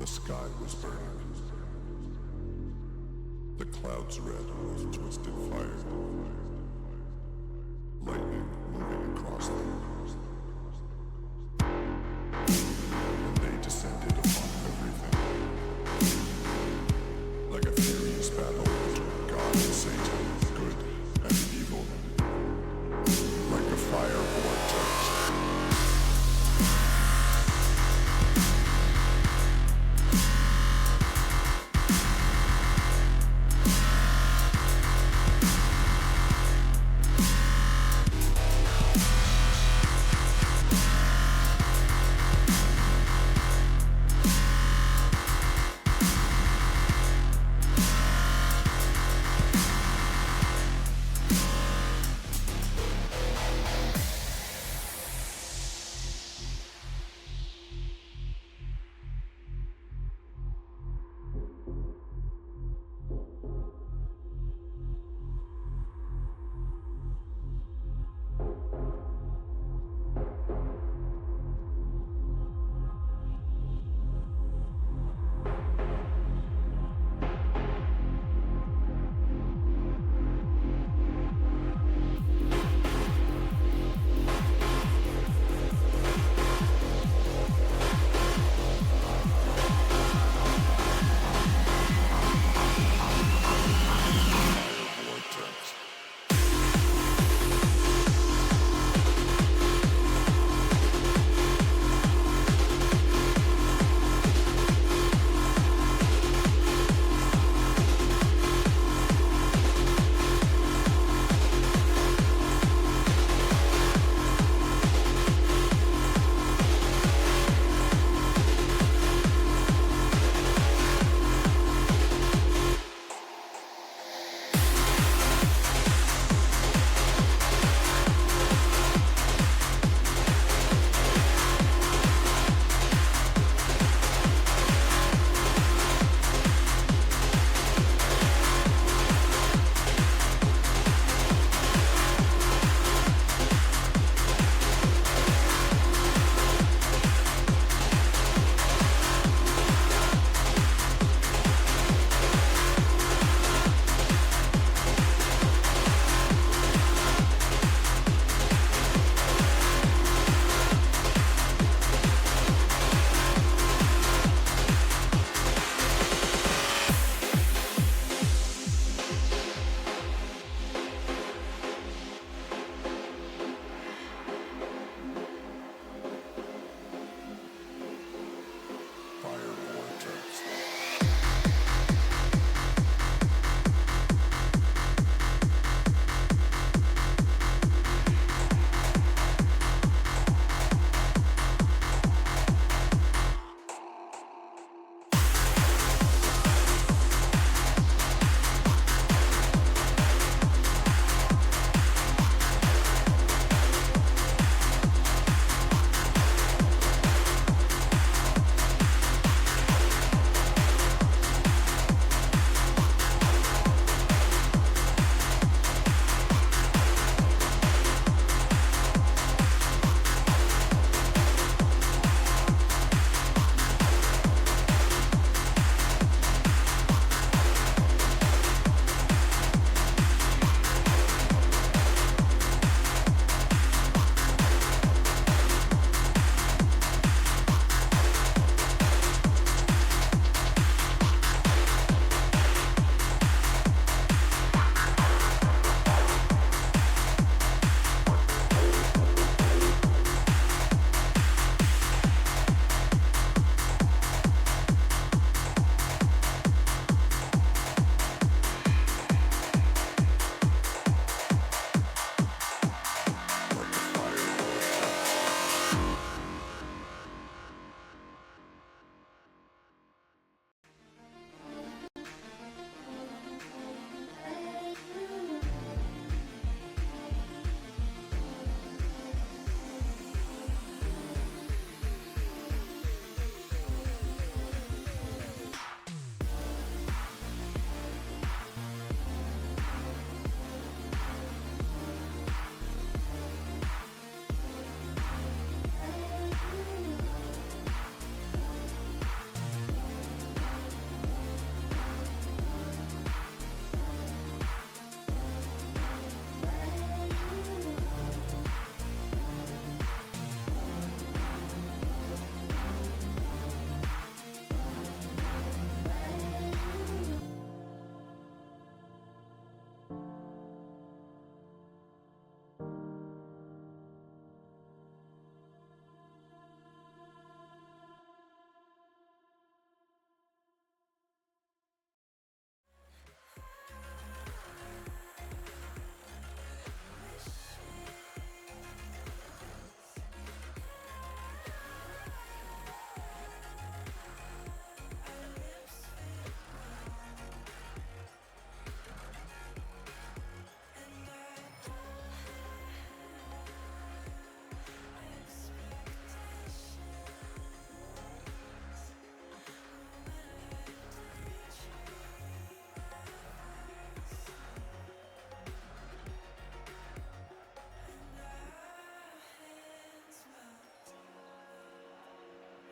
The sky was burning. The clouds red with twisted fire. Lightning moving across them. And they descended upon everything. Like a furious battle between God and Satan, good and evil. Like a fire vortex.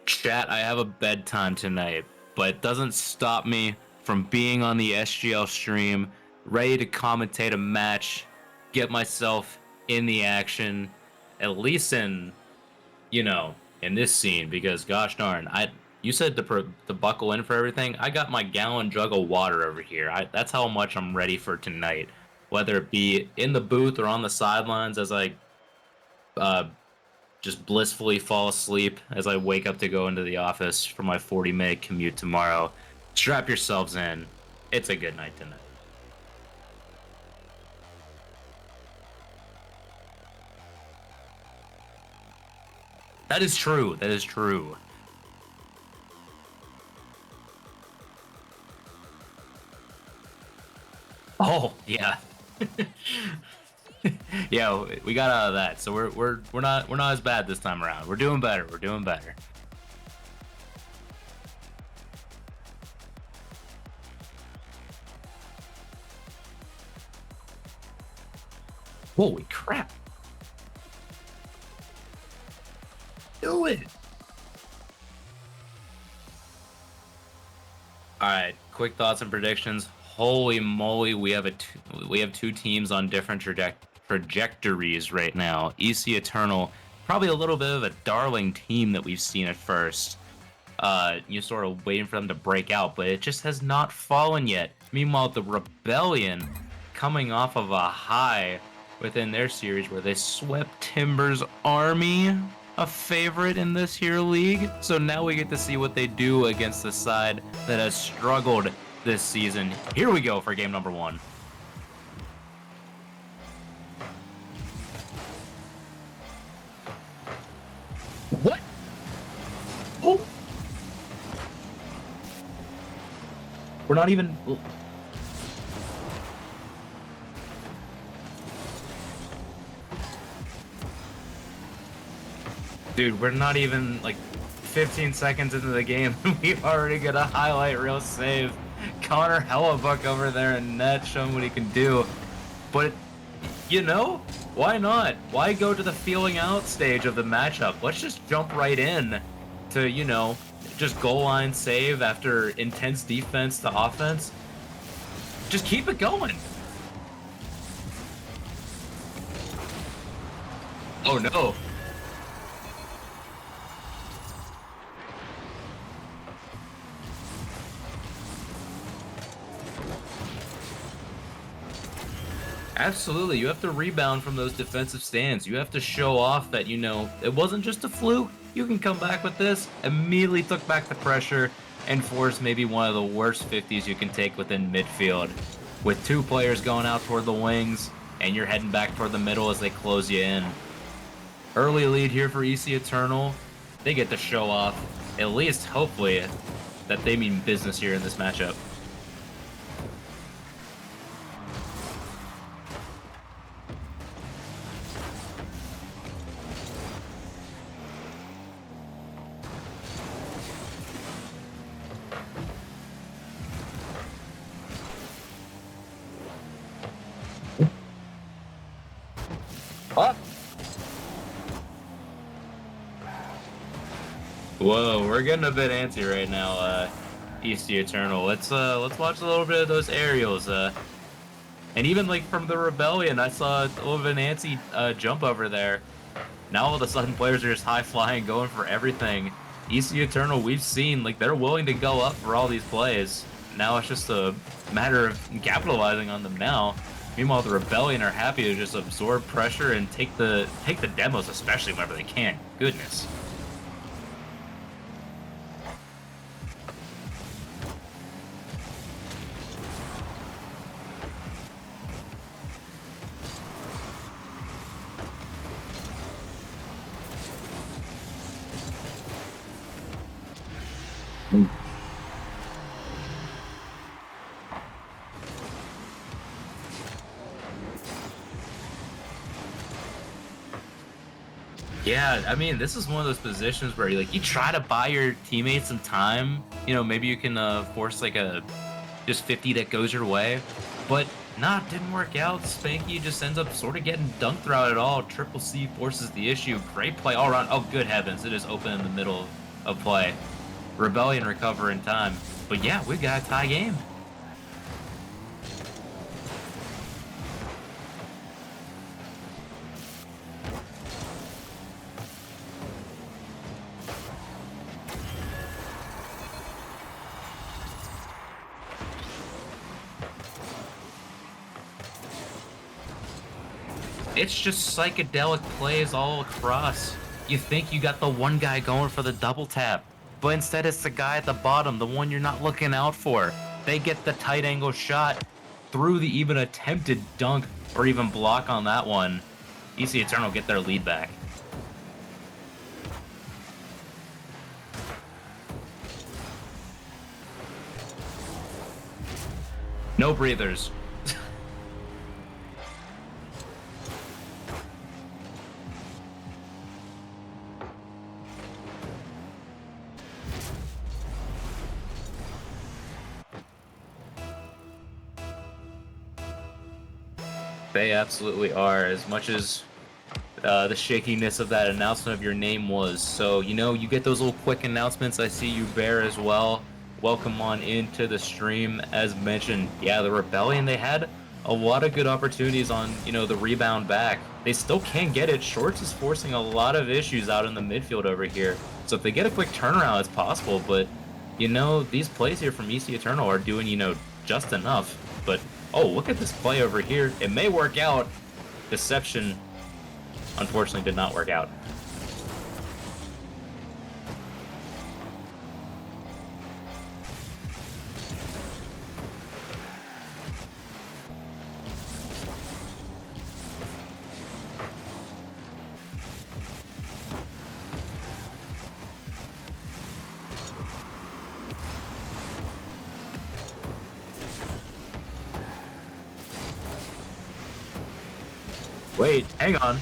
Chat, I have a bedtime tonight, but it doesn't stop me from being on the SGL stream, ready to commentate a match, get myself in the action, at least in, you know, in this scene, because gosh darn, you said to buckle in for everything. I got my gallon jug of water over here. That's how much I'm ready for tonight, whether it be in the booth or on the sidelines as I uh, just blissfully fall asleep as I wake up to go into the office for my 40-minute commute tomorrow. Strap yourselves in. It's a good night tonight. That is true. That is true. Oh, yeah. Yeah, we got out of that. So we're not as bad this time around. We're doing better. We're doing better. Holy crap. Do it. All right, quick thoughts and predictions. Holy moly, we have two teams on different trajectories right now. EC Eternal, probably a little bit of a darling team that we've seen at first. You're sort of waiting for them to break out, but it just has not fallen yet. Meanwhile, the Rebellion, coming off of a high within their series where they swept Timber's Army, a favorite in this here league. So now we get to see what they do against the side that has struggled this season. Here we go for game number one. What? Oh! We're not even... Dude, we're not even like 15 seconds into the game. We've already got a highlight reel save. Connor Hellebuck over there in net showing what he can do. But, why not? Why go to the feeling out stage of the matchup? Let's just jump right in to, just goal line save after intense defense to offense. Just keep it going. Oh no. Absolutely. You have to rebound from those defensive stands. You have to show off that, it wasn't just a fluke. You can come back with this. Immediately took back the pressure and forced maybe one of the worst 50s you can take within midfield. With two players going out toward the wings, and you're heading back toward the middle as they close you in. Early lead here for EC Eternal. They get to show off, at least hopefully, that they mean business here in this matchup. Up. Whoa, we're getting a bit antsy right now, EC Eternal. Let's watch a little bit of those aerials. And even like from the Rebellion, I saw a little bit of an antsy jump over there. Now all of a sudden players are just high flying, going for everything. EC Eternal, we've seen like they're willing to go up for all these plays. Now it's just a matter of capitalizing on them now. Meanwhile, the Rebellion are happy to just absorb pressure and take the demos, especially whenever they can. Goodness. Yeah, I mean, this is one of those positions where you try to buy your teammates some time. Maybe you can force like a just 50 that goes your way, but nah, it didn't work out. Spanky just ends up sort of getting dunked throughout it all. Triple C forces the issue. Great play all around. Oh, good heavens, it is open in the middle of play. Rebellion recover in time. But yeah, we got a tie game. It's just psychedelic plays all across. You think you got the one guy going for the double tap, but instead it's the guy at the bottom, the one you're not looking out for. They get the tight angle shot through the even attempted dunk or even block on that one. EC Eternal get their lead back. No breathers. They absolutely are, as much as the shakiness of that announcement of your name was. So, you get those little quick announcements. I see you, Bear, as well. Welcome on into the stream. As mentioned, yeah, the Rebellion, they had a lot of good opportunities on, the rebound back. They still can't get it. Shorts is forcing a lot of issues out in the midfield over here. So if they get a quick turnaround, it's possible. But, these plays here from EC Eternal are doing, just enough. But, oh, look at this play over here. It may work out. Deception unfortunately did not work out. Wait, hang on.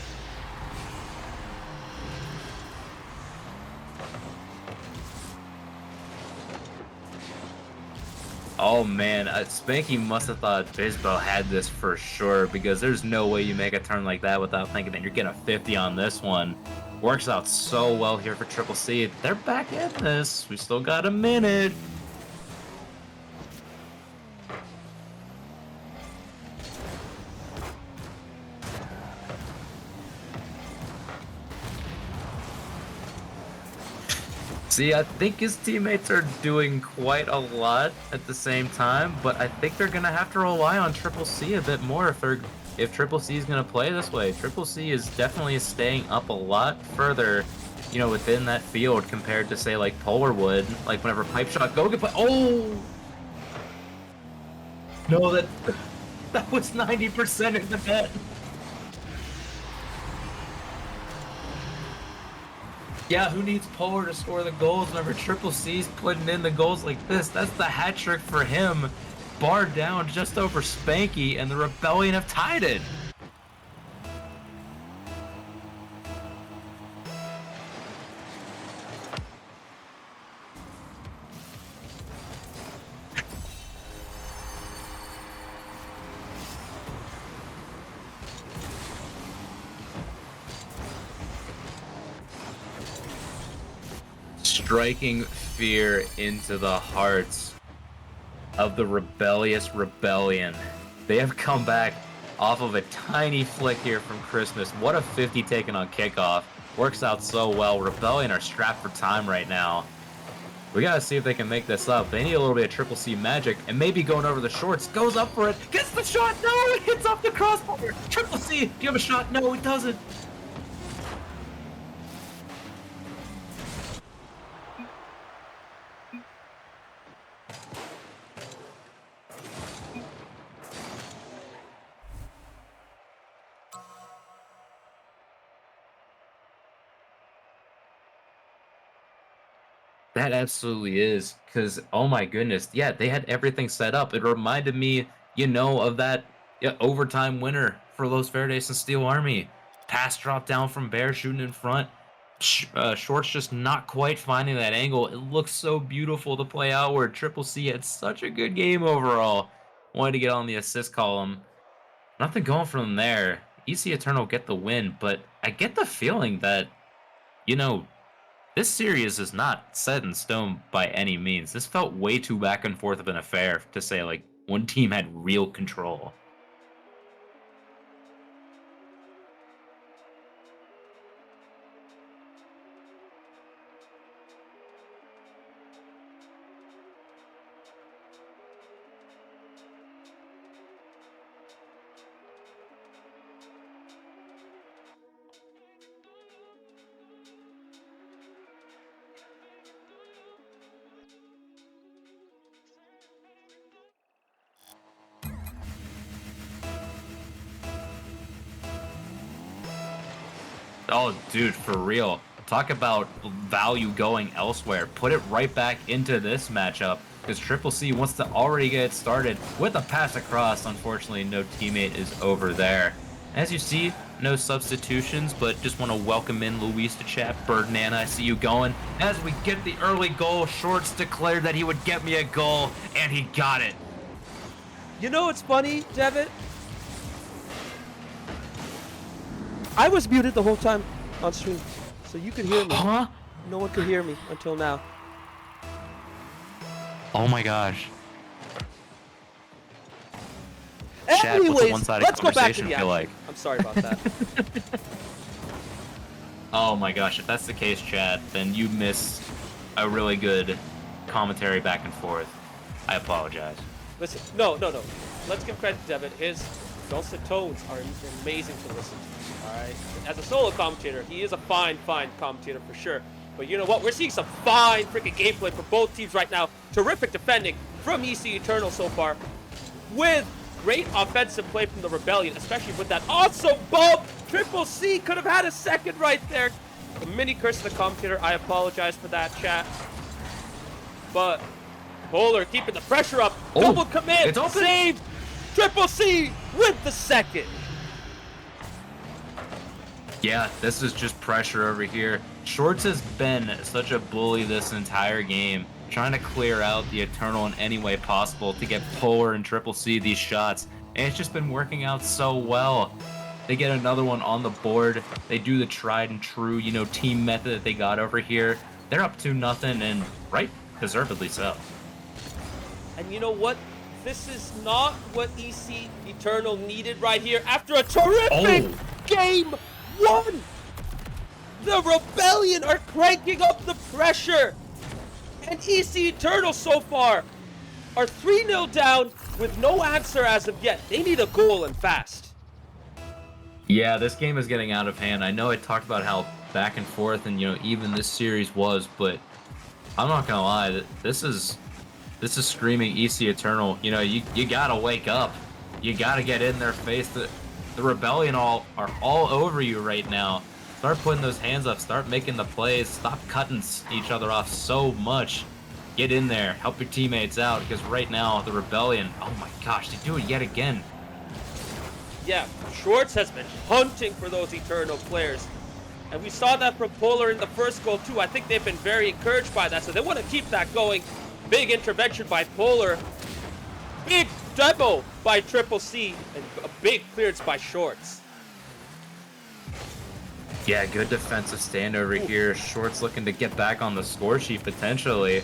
Oh man, Spanky must have thought Bisbo had this for sure, because there's no way you make a turn like that without thinking that you're getting a 50 on this one. Works out so well here for Triple C. They're back in this. We still got a minute. See, I think his teammates are doing quite a lot at the same time, but I think they're gonna have to rely on Triple C a bit more if Triple C is gonna play this way. Triple C is definitely staying up a lot further, within that field compared to say like Polar would. Like whenever Pipe Shot go get play. Oh no, that was 90% in the net. Yeah, who needs Polar to score the goals whenever Triple C's putting in the goals like this? That's the hat trick for him. Bar down just over Spanky, and the Rebellion have tied it. Striking fear into the hearts of the rebellious Rebellion. They have come back off of a tiny flick here from Christmas. What a 50 taken on kickoff. Works out so well. Rebellion are strapped for time right now. We gotta see if they can make this up. They need a little bit of Triple C magic, and maybe going over the shorts. Goes up for it. Gets the shot. No, it hits off the crossbar. Triple C, do you have a shot? No, it doesn't. That absolutely is, because oh my goodness, yeah, they had everything set up. It reminded me, of that overtime winner for Los Verdes and Steel Army. Pass drop down from Bear shooting in front. Shorts just not quite finding that angle. It looks so beautiful to play outward. Triple C had such a good game overall. Wanted to get on the assist column. Nothing going from there. EC Eternal get the win, but I get the feeling that, you know, This series is not set in stone by any means. This felt way too back and forth of an affair to say like one team had real control. Oh, dude, for real. Talk about value going elsewhere. Put it right back into this matchup because Triple C wants to already get it started with a pass across. Unfortunately, no teammate is over there. As you see, no substitutions, but just want to welcome in Luis to chat. Birdnana, I see you going. As we get the early goal, Shorts declared that he would get me a goal, and he got it. You know what's funny, Devin? I was muted the whole time on stream, so you could hear me. Huh? No one could hear me until now. Oh my gosh. Chad, what's a Anyways, one-sided let's go back to conversation the feel action. like? I'm sorry about that. Oh my gosh, if that's the case, Chad, then you missed a really good commentary back and forth. I apologize. Listen, no. Let's give credit to Devin. His dulcet tones are amazing to listen to. All right. As a solo commentator, he is a fine commentator for sure. But you know what? We're seeing some fine freaking gameplay for both teams right now. Terrific defending from EC Eternal so far, with great offensive play from the Rebellion, especially with that awesome bump. Triple C could have had a second right there. A mini curse to the commentator. I apologize for that, chat. But Polar keeping the pressure up. Oh, Double commit. it's open. Saved. Triple C with the second. Yeah, this is just pressure over here. Shorts has been such a bully this entire game, trying to clear out the Eternal in any way possible to get Polar and Triple C these shots, and it's just been working out so well. They get another one on the board. They do the tried and true, team method that they got over here. They're up to nothing, and right, deservedly so. And you know what? This is not what EC Eternal needed right here after a terrific game one. The Rebellion are cranking up the pressure. And EC Eternal so far are 3-0 down with no answer as of yet. They need a goal and fast. Yeah, this game is getting out of hand. I know I talked about how back and forth and even this series was, but I'm not gonna lie, this is screaming EC Eternal. You gotta wake up. You gotta get in their face. The Rebellion are all over you right now. Start putting those hands up. Start making the plays. Stop cutting each other off so much. Get in there. Help your teammates out, because right now the Rebellion, oh my gosh, they do it yet again. Yeah, Schwartz has been hunting for those Eternal players. And we saw that from Polar in the first goal too. I think they've been very encouraged by that, so they want to keep that going. Big intervention by Polar. Big demo by Triple C. And a big clearance by Shorts. Yeah, good defensive stand over here. Shorts looking to get back on the score sheet potentially.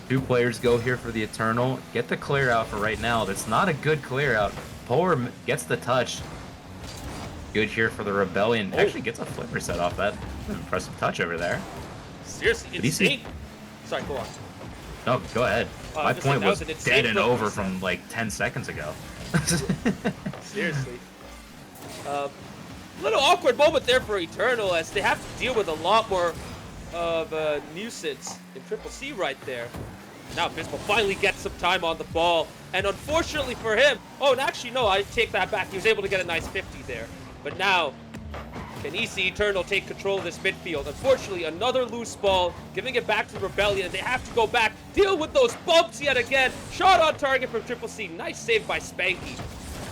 Two players go here for the Eternal. Get the clear out for right now. That's not a good clear out. Polar gets the touch. Good here for the Rebellion. Actually gets a flipper set off that. Impressive touch over there. Seriously, insane. Sorry, go on. No, go ahead. My point was an dead and over set. from like 10 seconds ago. Seriously. Little awkward moment there for Eternal as they have to deal with a lot more of a nuisance in Triple C right there. Now Bispo finally gets some time on the ball, and unfortunately for him, and actually no, I take that back. He was able to get a nice 50 there. But now, can EC Eternal take control of this midfield? Unfortunately, another loose ball, giving it back to the Rebellion, and they have to go back, deal with those bumps yet again. Shot on target from Triple C. Nice save by Spanky.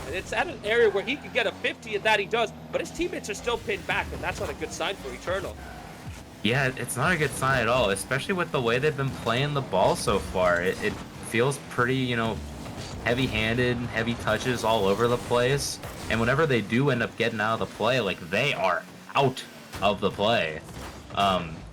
And it's at an area where he could get a 50, and that he does, but his teammates are still pinned back, and that's not a good sign for Eternal. Yeah, it's not a good sign at all, especially with the way they've been playing the ball so far. It feels pretty, heavy-handed, heavy touches all over the place. And whenever they do end up getting out of the play, like, they are out of the play.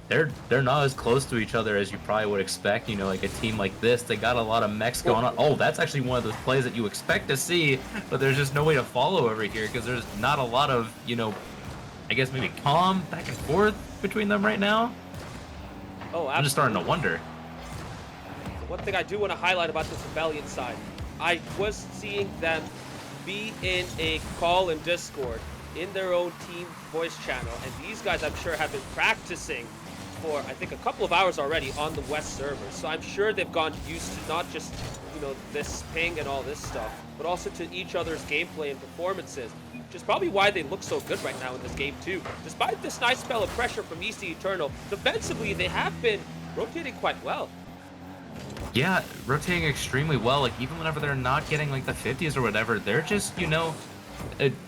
they're not as close to each other as you probably would expect. You know, like a team like this, they got a lot of mechs going on. Oh, that's actually one of those plays that you expect to see, but there's just no way to follow over here because there's not a lot of, you know, I guess maybe calm back and forth between them right now. Oh, absolutely. I'm just starting to wonder. One thing I do want to highlight about this Rebellion side, I was seeing them be in a call in Discord in their own team voice channel, and these guys I'm sure have been practicing for I think a couple of hours already on the West server. So I'm sure they've gone used to not just, you know, this ping and all this stuff, but also to each other's gameplay and performances, which is probably why they look so good right now in this game too. Despite this nice spell of pressure from EC Eternal, defensively they have been rotating quite well. Yeah, rotating extremely well. Like, even whenever they're not getting, like, the 50s or whatever, they're just, you know,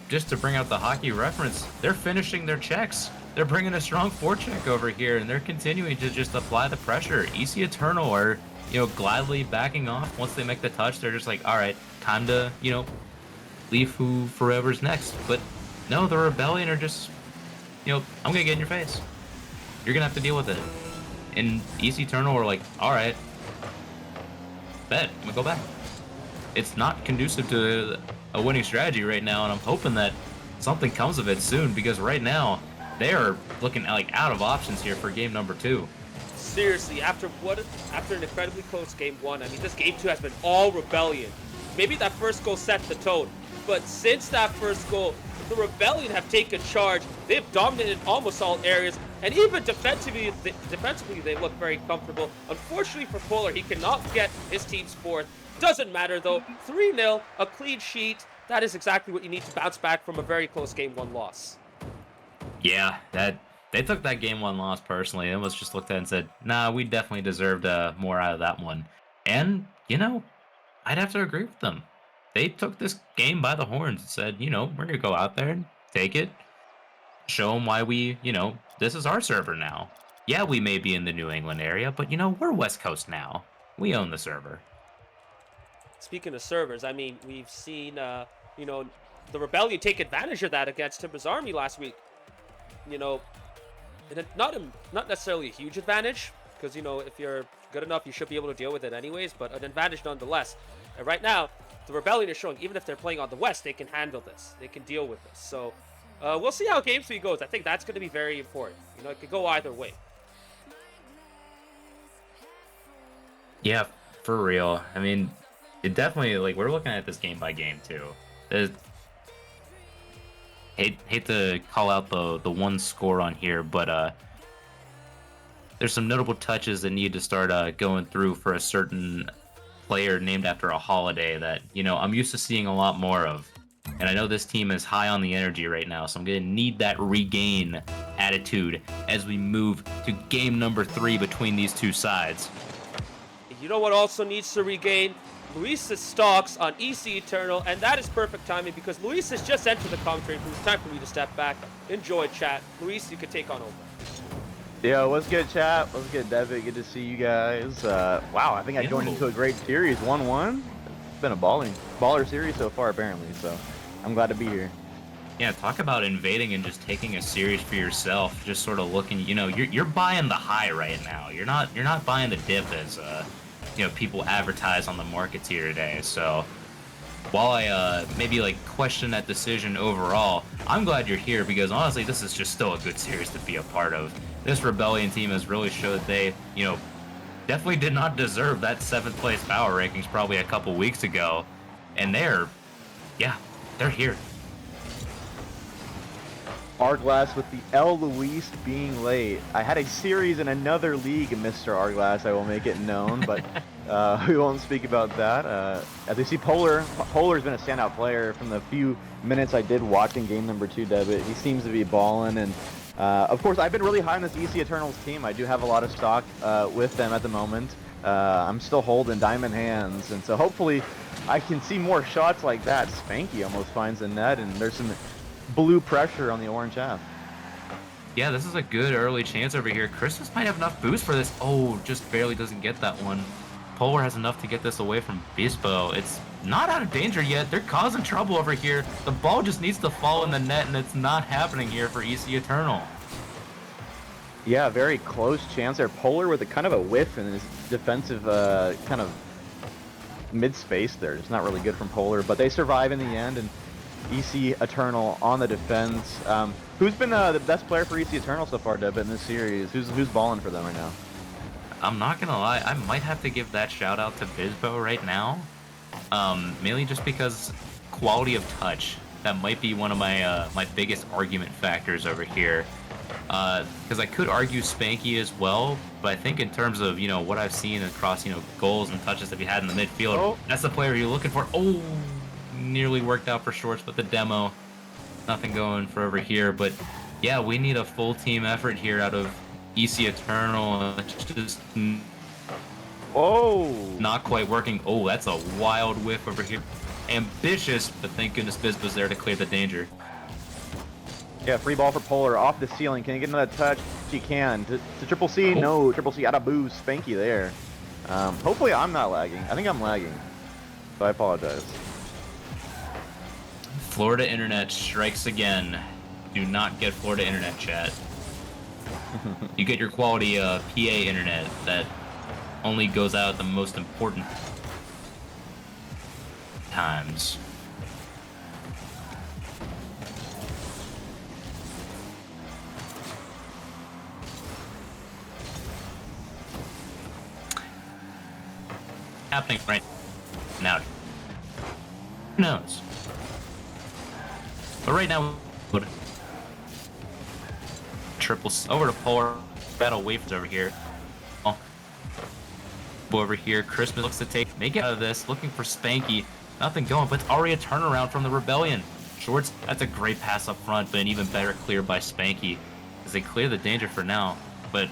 just to bring out the hockey reference, they're finishing their checks. They're bringing a strong forecheck over here, and they're continuing to just apply the pressure. EC Eternal are, you know, gladly backing off. Once they make the touch, they're just like, all right, time to, you know, leave who forever's next. But no, the Rebellion are just, you know, I'm going to get in your face. You're going to have to deal with it. And EC Eternal are like, all right, bet, I'm gonna go back. It's not conducive to a winning strategy right now, and I'm hoping that something comes of it soon, because right now they are looking like out of options here for game number 2. Seriously, after an incredibly close game 1, I mean, this game 2 has been all Rebellion. Maybe that first goal set the tone, but since that first goal, the Rebellion have taken charge. They've dominated almost all areas, and even defensively they look very comfortable. Unfortunately for Polar, he cannot get his team's fourth. Doesn't matter though. 3-0, a clean sheet. That is exactly what you need to bounce back from a very close game 1 loss. Yeah, they took that game 1 loss personally. It was just looked at and said, nah, we definitely deserved more out of that one. And, you know, I'd have to agree with them. They took this game by the horns and said, you know, we're going to go out there and take it, show them why we, you know, this is our server now. Yeah, we may be in the New England area, but, you know, we're West Coast now. We own the server. Speaking of servers, I mean, we've seen, you know, the Rebellion take advantage of that against Timber's Army last week. You know, not necessarily a huge advantage, because, you know, if you're good enough, you should be able to deal with it anyways, but an advantage nonetheless. And right now, the Rebellion is showing, even if they're playing on the West, they can handle this. They can deal with this. So, we'll see how Game 3 goes. I think that's going to be very important. You know, it could go either way. Yeah, for real. I mean, it definitely, like, we're looking at this game by game, too. Hate to call out the one score on here, but there's some notable touches that need to start going through for a certain player named after a holiday that, you know, I'm used to seeing a lot more of. And I know this team is high on the energy right now, so I'm going to need that regain attitude as we move to game number 3 between these two sides. You know what also needs to regain? Luis's stocks on EC Eternal, and that is perfect timing because Luis has just entered the commentary booth. It's time for me to step back. Enjoy, chat. Luis, you can take on over. Yo, what's good, chat? What's good, Devitt? Good to see you guys. Wow, I think I joined into a great series, 1-1. It's been a baller series so far, apparently, so I'm glad to be here. Yeah, talk about invading and just taking a series for yourself. Just sort of looking, you know, you're buying the high right now. You're not buying the dip as you know, people advertise on the markets here today. So while I maybe like question that decision overall, I'm glad you're here because honestly, this is just still a good series to be a part of. This Rebellion team has really showed they, you know, definitely did not deserve that 7th place power rankings probably a couple weeks ago, and they're here. Arglass with the L. Luis being late. I had a series in another league, Mr. Arglass, I will make it known, but we won't speak about that. As you see, Polar's been a standout player from the few minutes I did watching game number 2, Devitt. He seems to be balling, and of course, I've been really high on this EC Eternals team. I do have a lot of stock with them at the moment. I'm still holding diamond hands, and so hopefully I can see more shots like that. Spanky almost finds the net, and there's some blue pressure on the orange half. Yeah, this is a good early chance over here. Christmas might have enough boost for this. Oh, just barely doesn't get that one. Polar has enough to get this away from Bispo. It's not out of danger yet. They're causing trouble over here. The ball just needs to fall in the net, and it's not happening here for EC Eternal. Yeah, very close chance there. Polar with a kind of a whiff in his defensive kind of mid-space there. It's not really good from Polar, but they survive in the end, and EC Eternal on the defense. Who's been the best player for EC Eternal so far, Deb, in this series? Who's balling for them right now? I'm not gonna lie, I might have to give that shout out to Bizbo right now. Mainly just because quality of touch. That might be one of my my biggest argument factors over here. Because I could argue Spanky as well, but I think in terms of what I've seen across goals and touches that we had in the midfield, that's the player you're looking for. Oh, nearly worked out for Shorts with the demo. Nothing going for over here, but yeah, we need a full team effort here out of EC Eternal. It's just not quite working. Oh, that's a wild whiff over here. Ambitious, but thank goodness Biz was there to clear the danger. Yeah, free ball for Polar off the ceiling. Can he get another touch? She can. To Triple C, no. Triple C out of boost. Spanky there. Hopefully I'm not lagging. I think I'm lagging, so I apologize. Florida Internet strikes again. Do not get Florida Internet, chat. You get your quality PA Internet that only goes out at the most important times. Happening right now. Who knows? But right now, triple over to Polar. Battle waves over here. Over here, Christmas looks to make it out of this. Looking for Spanky. Nothing going, but it's already a turnaround from the Rebellion. Shorts, that's a great pass up front, but an even better clear by Spanky as they clear the danger for now. But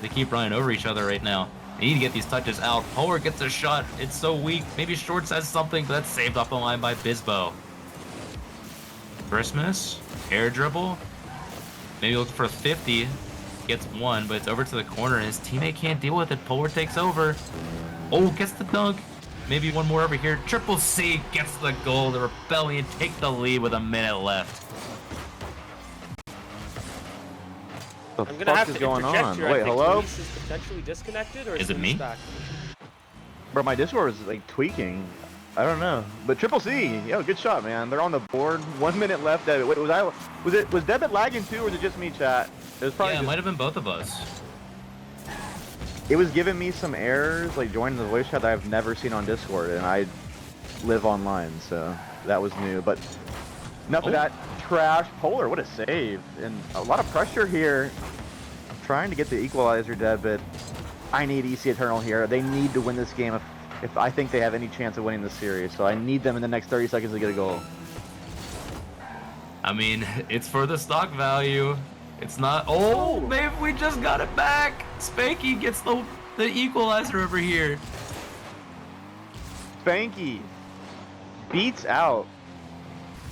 they keep running over each other right now. They need to get these touches out. Polar gets a shot. It's so weak. Maybe Shorts has something, but that's saved off the line by Bizbo. Christmas, air dribble. Maybe looking for a 50. Gets one, but it's over to the corner, and his teammate can't deal with it. Polar takes over. Oh, gets the dunk. Maybe one more over here. Triple C gets the goal. The Rebellion take the lead with a minute left. What I'm the gonna fuck have is to going interject on? here. I Wait, think hello? Luis is potentially disconnected, or Is it Luis me? back? Bro, my Discord was like tweaking. I don't know. But Triple C, yo, good shot, man. They're on the board. 1 minute left. Wait, was Debit lagging too, or was it just me, chat? It was probably Yeah, it might have been both of us. It was giving me some errors, like joining the voice chat that I've never seen on Discord, and I live online, so that was new. But enough of that trash. Polar, what a save. And a lot of pressure here. Trying to get the equalizer, Debit. I need EC Eternal here. They need to win this game if I think they have any chance of winning this series. So I need them in the next 30 seconds to get a goal. I mean, it's for the stock value. It's not. Oh, maybe we just got it back. Spanky gets the equalizer over here. Spanky beats out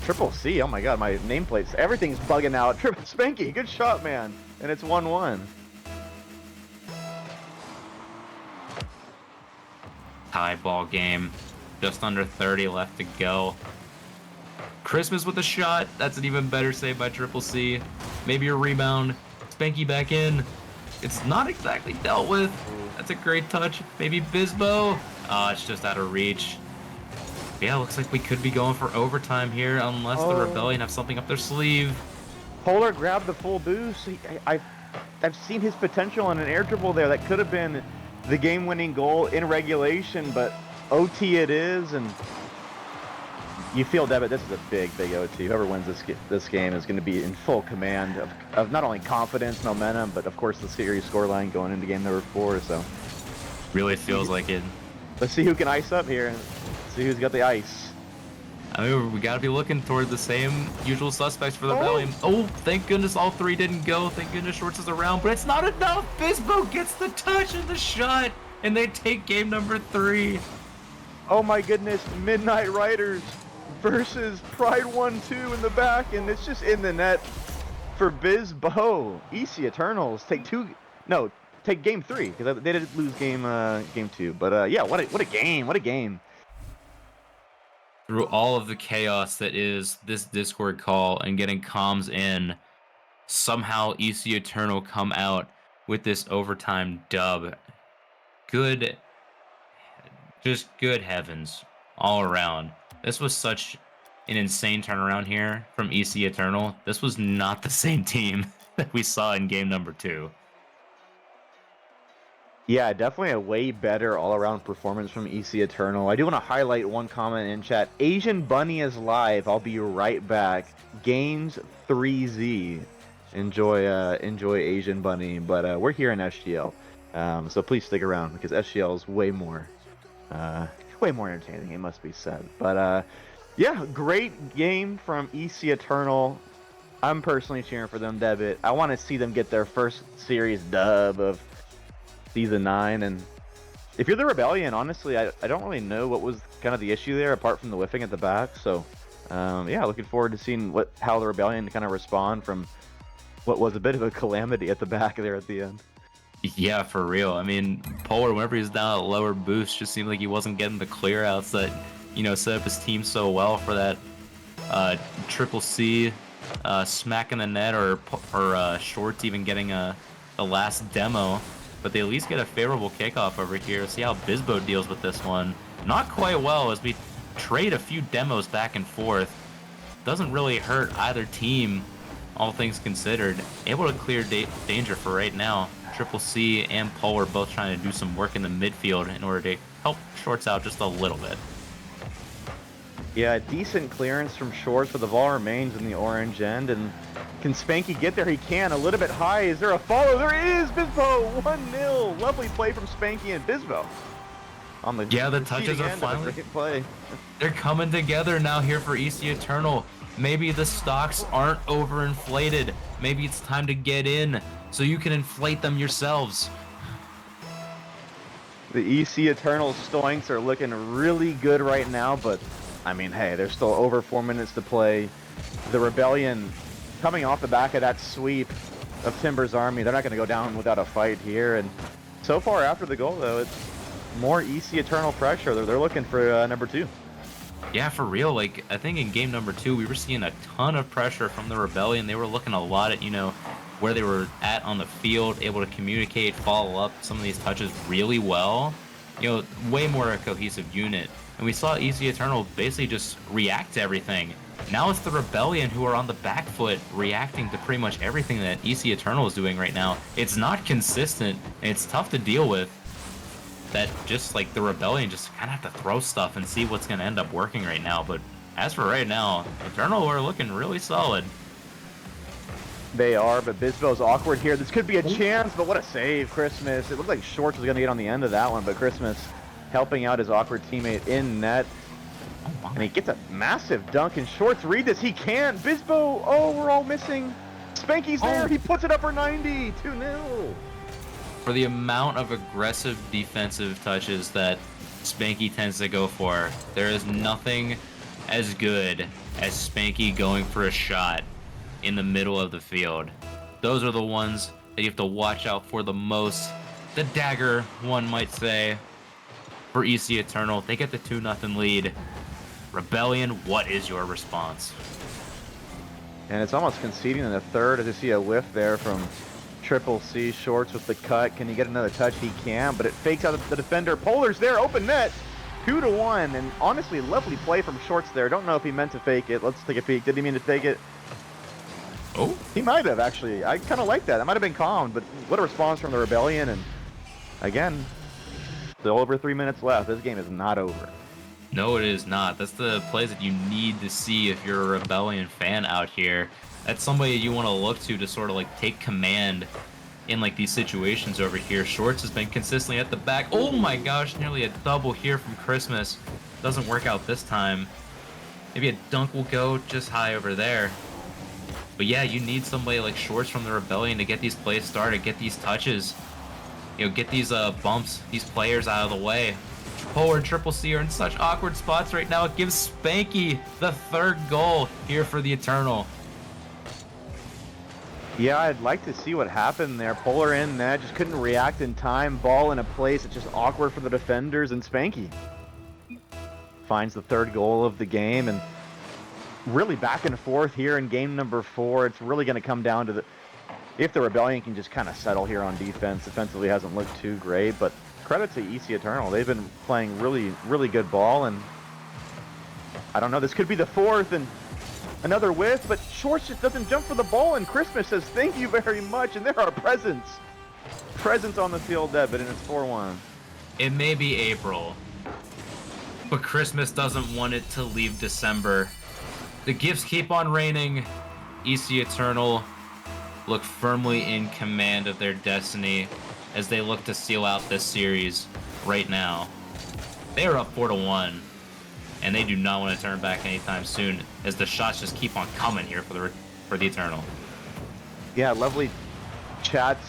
Triple C. Oh my god, my nameplates. Everything's bugging out. Spanky, good shot, man. And it's 1-1. Tie ball game. Just under 30 left to go. Christmas with a shot. That's an even better save by Triple C. Maybe a rebound. Spanky back in. It's not exactly dealt with. That's a great touch. Maybe Bizbo. It's just out of reach. Yeah, looks like we could be going for overtime here unless the Rebellion have something up their sleeve. Polar grabbed the full boost. I've seen his potential on an air dribble there. That could have been the game-winning goal in regulation, but OT it is, and you feel, Debit, this is a big OT. Whoever wins this game is going to be in full command of not only confidence, momentum, but of course the series scoreline going into game number 4. So Really feels like it. let's see who can ice up here and see who's got the ice. I mean, we gotta be looking toward the same usual suspects for the Rebellion. Oh, thank goodness all three didn't go. Thank goodness Shorts is around, but it's not enough. Bizbo gets the touch and the shot, and they take game number 3. Oh my goodness, Midnight Riders versus Pride 1-2 in the back, and it's just in the net for Bizbo. EC Eternals take game 3, because they did lose game 2. But yeah, what a game, what a game. Through all of the chaos that is this Discord call and getting comms in, somehow EC Eternal come out with this overtime dub. Good, just good heavens all around. This was such an insane turnaround here from EC Eternal. This was not the same team that we saw in game number 2. Yeah, definitely a way better all-around performance from EC Eternal. I do want to highlight one comment in chat. Asian Bunny is live. I'll be right back. Games 3Z. Enjoy Asian Bunny, but we're here in SGL, so please stick around because SGL is way more entertaining. It must be said. But yeah, great game from EC Eternal. I'm personally cheering for them, Debit. I want to see them get their first series dub of Season 9, and if you're the Rebellion, honestly, I don't really know what was kind of the issue there, apart from the whiffing at the back, so yeah, looking forward to seeing how the Rebellion kind of respond from what was a bit of a calamity at the back there at the end. Yeah, for real. I mean, Polar, whenever he's down at lower boost, just seemed like he wasn't getting the clear outs that, set up his team so well for that triple C smack in the net, or Shorts even getting the last demo. But they at least get a favorable kickoff over here. See how Bisbo deals with this one. Not quite well, as we trade a few demos back and forth. Doesn't really hurt either team, all things considered. Able to clear danger for right now. Triple C and Polar both trying to do some work in the midfield in order to help Shorts out just a little bit. Yeah, decent clearance from Shorts, but the ball remains in the orange end, and can Spanky get there? He can. A little bit high. Is there a follow? There is! Bisbo! 1-0. Lovely play from Spanky and Bisbo. On the the touches are finally... play. They're coming together now here for EC Eternal. Maybe the stocks aren't overinflated. Maybe it's time to get in so you can inflate them yourselves. The EC Eternal Stoinks are looking really good right now, but I mean, hey, there's still over 4 minutes to play. The Rebellion, coming off the back of that sweep of Timber's Army, they're not going to go down without a fight here. And so far after the goal, though, it's more EC Eternal pressure. They're looking for number 2. Yeah, for real. Like, I think in game number 2, we were seeing a ton of pressure from the Rebellion. They were looking a lot at, where they were at on the field, able to communicate, follow up some of these touches really well. Way more a cohesive unit. And we saw EC Eternal basically just react to everything. Now it's the Rebellion who are on the back foot, reacting to pretty much everything that EC Eternal is doing right now. It's not consistent, and it's tough to deal with. That just like the Rebellion just kind of have to throw stuff and see what's going to end up working right now. But as for right now, Eternal are looking really solid. They are, but Bisbo's awkward here. This could be a chance, but what a save, Christmas. It looked like Shorts was going to get on the end of that one, but Christmas helping out his awkward teammate in net. And he gets a massive dunk, and Shorts read this. He can. Bisbo, oh, we're all missing. Spanky's there. He puts it up for 90. 2-0. For the amount of aggressive defensive touches that Spanky tends to go for, there is nothing as good as Spanky going for a shot in the middle of the field. Those are the ones that you have to watch out for the most. The dagger, one might say, for EC Eternal. They get the 2-0 lead. Rebellion, what is your response? And it's almost conceding in the third as you see a whiff there from Triple C. Shorts with the cut. Can he get another touch? He can, but it fakes out the defender. Polar's there, open net. 2-1, and honestly, lovely play from Shorts there. Don't know if he meant to fake it. Let's take a peek. Did he mean to fake it? Oh, he might have, actually. I kind of like that. That might have been calm, but what a response from the Rebellion. And again, still over 3 minutes left. This game is not over. no, it is not. That's the plays that you need to see if you're a Rebellion fan out here. That's somebody you want to look to sort of like take command in like these situations over here. Shorts has been consistently at the back. Oh my gosh, nearly a double here from Christmas. Doesn't work out this time. Maybe a dunk will go just high over there. But yeah, you need somebody like Shorts from the Rebellion to get these plays started, get these touches, get these bumps, these players out of the way. Polar and Triple C are in such awkward spots right now. It gives Spanky the 3rd goal here for the Eternal. Yeah, I'd like to see what happened there. Polar in net, just couldn't react in time. Ball in a place that's just awkward for the defenders, and Spanky finds the 3rd goal of the game. And really back and forth here in game number 4. It's really going to come down to if the Rebellion can just kind of settle here on defense, defensively hasn't looked too great, but credit to EC Eternal. They've been playing really, really good ball, and I don't know, this could be the fourth, and another whiff, but Shorts just doesn't jump for the ball, and Christmas says thank you very much, and there are presents. Presents on the field, Debit, and it's 4-1. It may be April, but Christmas doesn't want it to leave December. The gifts keep on raining. EC Eternal look firmly in command of their destiny as they look to seal out this series right now. They are up 4-1, and they do not want to turn back anytime soon as the shots just keep on coming here for the Eternal. Yeah, lovely chats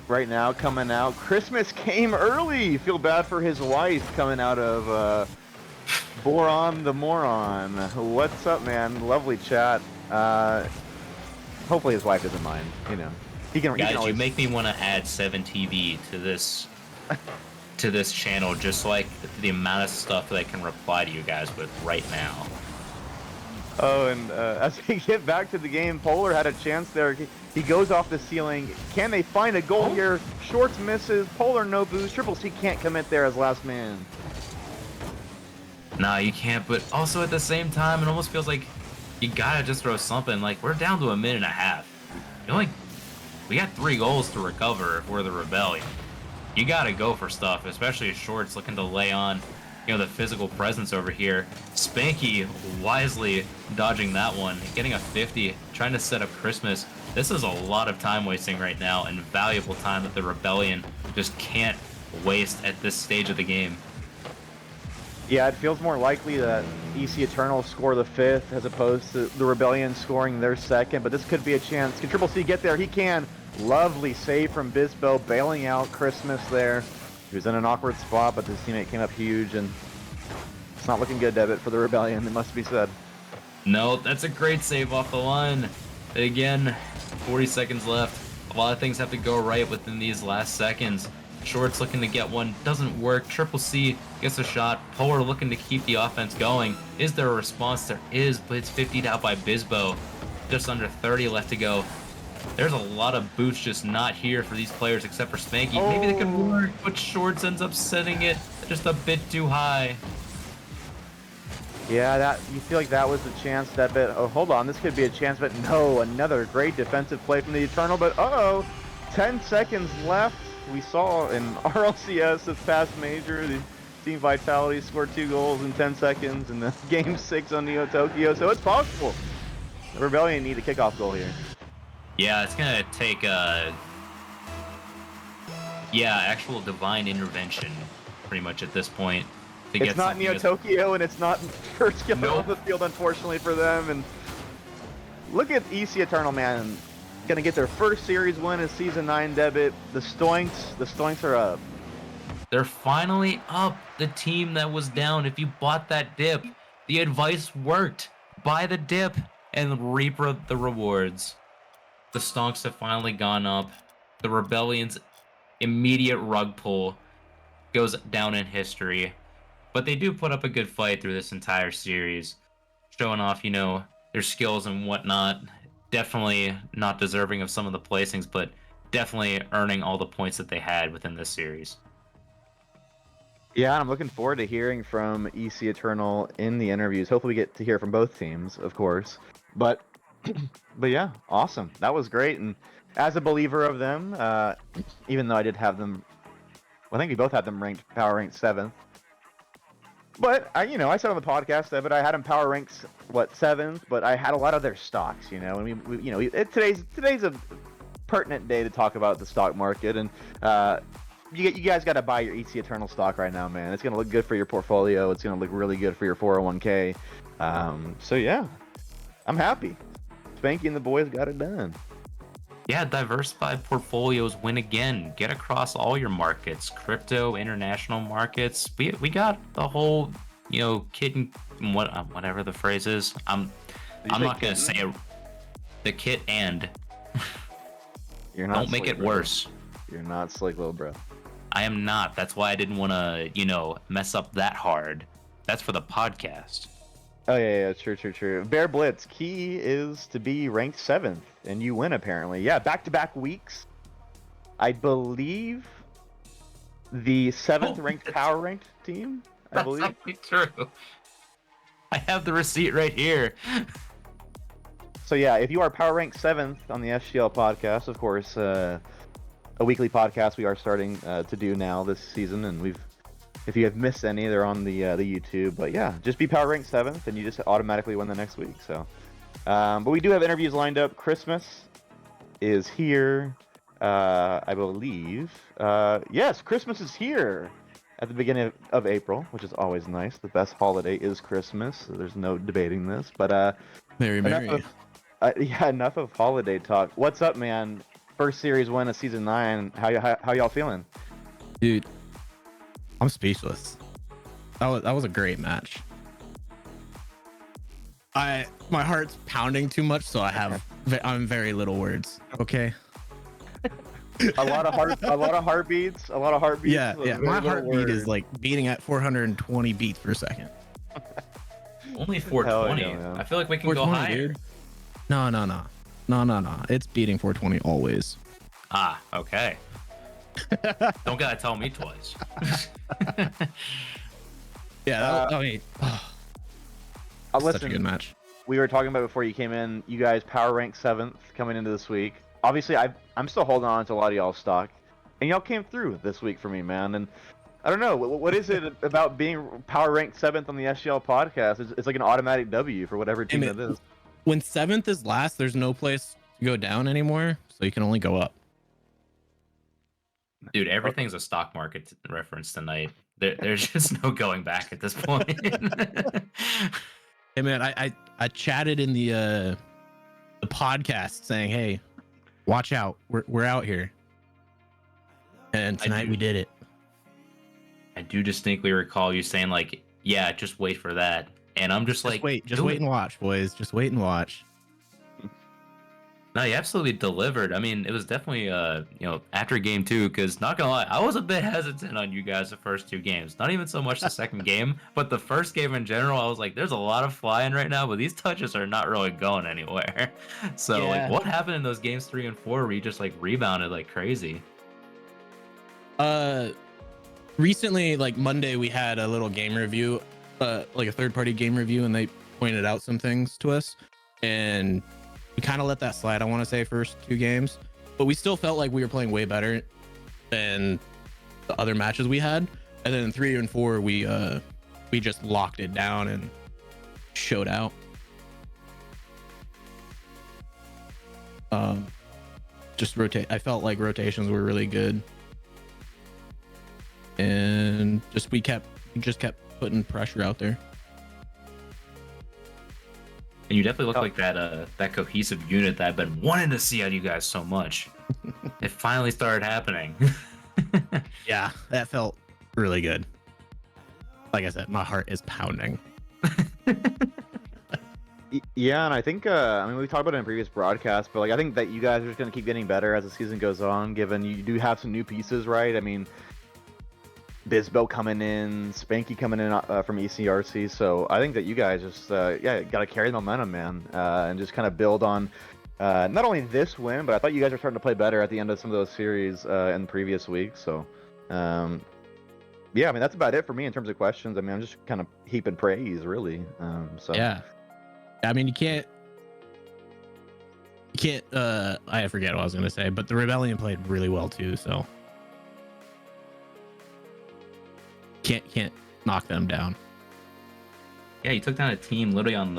right now coming out. Christmas came early. Feel bad for his wife coming out of Boron the Moron. What's up, man? Lovely chat. Hopefully his wife doesn't mind. You know, he can. Guys, always... you make me want to add 7TV to this channel, just like the amount of stuff that I can reply to you guys with right now. Oh, and as we get back to the game, Polar had a chance there. He goes off the ceiling. Can they find a goal here? Shorts misses. Polar no boost. Triple C can't commit there as last man. Nah, you can't, but also at the same time, it almost feels like you gotta just throw something. Like, we're down to a minute and a half. You know, like, we got 3 goals to recover if we're the Rebellion. You gotta go for stuff, especially as Shorts looking to lay on, you know, the physical presence over here. Spanky wisely dodging that one, getting a 50, trying to set up Christmas. This is a lot of time wasting right now, and valuable time that the Rebellion just can't waste at this stage of the game. Yeah, it feels more likely that EC Eternal score the 5th as opposed to the Rebellion scoring their 2nd, but this could be a chance. Can Triple C get there? He can. Lovely save from Bisbo, bailing out Christmas there. He was in an awkward spot, but his teammate came up huge, and it's not looking good, Debit, for the Rebellion, it must be said. No, that's a great save off the line. Again, 40 seconds left. A lot of things have to go right within these last seconds. Shorts looking to get one, doesn't work. Triple C gets a shot. Polar looking to keep the offense going. Is there a response? There is, but it's 50'd out by Bisbo. Just under 30 left to go. There's a lot of boots just not here for these players except for Spanky. Maybe they could work, but Shorts ends up setting it just a bit too high. Yeah, that you feel like that was the chance, that bit. Oh, hold on, this could be a chance, but no, another great defensive play from the Eternal, but 10 seconds left. We saw in RLCS this past major, the Team Vitality scored 2 goals in 10 seconds in the Game 6 on Neo Tokyo, so it's possible. The Rebellion need a kickoff goal here. Yeah, it's gonna take actual divine intervention pretty much at this point. It's not Neo Tokyo, and it's not first kill on the field, unfortunately for them. And look at EC Eternal, man. Gonna get their first series win in Season 9 debut. The Stoinks are up. They're finally up. The team that was down, if you bought that dip, the advice worked. Buy the dip and reap the rewards. The Stonks have finally gone up. The Rebellion's immediate rug pull goes down in history. But they do put up a good fight through this entire series, showing off, you know, their skills and whatnot. Definitely not deserving of some of the placings, but definitely earning all the points that they had within this series. Yeah, I'm looking forward to hearing from EC Eternal in the interviews. Hopefully we get to hear from both teams, of course. But yeah, awesome. That was great. And as a believer of them, even though I did have them, well, I think we both had them power ranked 7th. But I said on the podcast that, but I had them power ranked 7th, but I had a lot of their stocks, and today's a pertinent day to talk about the stock market, and you guys got to buy your EC Eternal stock right now, man. It's gonna look good for your portfolio. It's gonna look really good for your 401k. So yeah, I'm happy. Spanky and the boys got it done. Yeah, diversified portfolios win again. Get across all your markets, crypto, international markets. We got the whole, kit and whatever the phrase is. I'm not gonna say it. The kit and. You're not. Don't make it worse. You're not slick, little bro. I am not. That's why I didn't want to, mess up that hard. That's for the podcast. Oh yeah, true. Bear Blitz key is to be ranked 7th, and you win apparently. Yeah, back-to-back weeks. I believe the 7th ranked power ranked team. I That's believe. actually true. I have the receipt right here. So yeah, if you are power ranked 7th on the SGL podcast, of course, a weekly podcast we are starting to do now this season, and if you have missed any, they're on the YouTube. But yeah, just be power ranked 7th, and you just automatically win the next week. So, but we do have interviews lined up. Christmas is here, I believe. Yes, Christmas is here at the beginning of April, which is always nice. The best holiday is Christmas. So there's no debating this. But Merry. enough of holiday talk. What's up, man? First series win of season 9. How y'all feeling? Dude, I'm speechless. That was a great match. My heart's pounding too much, so I'm very little words. Okay. a lot of heartbeats. Yeah. Very My little heartbeat words. is like beating at 420 beats per second. Only 420. Hell yeah, man. I feel like we can go 420, higher. dude. No. It's beating 420 always. Ah, okay. Don't gotta tell me twice. Yeah. I mean, such a Listen, good match. we were talking about before you came in. You guys power rank 7th coming into this week. Obviously, I'm still holding on to a lot of y'all's stock, and y'all came through this week for me, man. And I don't know what is it about being power ranked 7th on the SGL podcast. It's like an automatic W for whatever team it is. When 7th is last, there's no place to go down anymore, so you can only go up. Dude, everything's a stock market reference tonight. There's just no going back at this point. Hey man, I chatted in the podcast saying, hey, watch out, we're out here, and tonight we did it. I do distinctly recall you saying like, "Yeah, just wait for that," and I'm just like, Just wait and watch, boys. Just wait and watch. No, you absolutely delivered. I mean, it was definitely after game 2, because not gonna lie, I was a bit hesitant on you guys the first 2 games. Not even so much the second game, but the first game in general, I was like, there's a lot of flying right now, but these touches are not really going anywhere. So Yeah. like, what happened in those games 3 and 4 where you just like rebounded like crazy? Recently, like Monday, we had a little game review, like a third-party game review, and they pointed out some things to us, and we kind of let that slide. I want to say first 2 games, but we still felt like we were playing way better than the other matches we had. And then 3 and 4, we just locked it down and showed out. Just rotate. I felt like rotations were really good, and we just kept putting pressure out there. And you definitely look like that cohesive unit that I've been wanting to see out of you guys so much. It finally started happening. Yeah, that felt really good. Like I said, my heart is pounding. Yeah, and I think I mean we talked about it in previous broadcasts, but like I think that you guys are just gonna keep getting better as the season goes on. Given you do have some new pieces, right? I mean, Bisbo coming in, Spanky coming in from ECRC, so I think that you guys just gotta carry the momentum, man, and just kind of build on not only this win, but I thought you guys were starting to play better at the end of some of those series in previous weeks. So yeah, I mean that's about it for me in terms of questions. I mean I'm just kind of heaping praise, really. So Yeah, I mean you can't. I forget what I was gonna say, but the Rebellion played really well too, so can't knock them down. Yeah, you took down a team literally on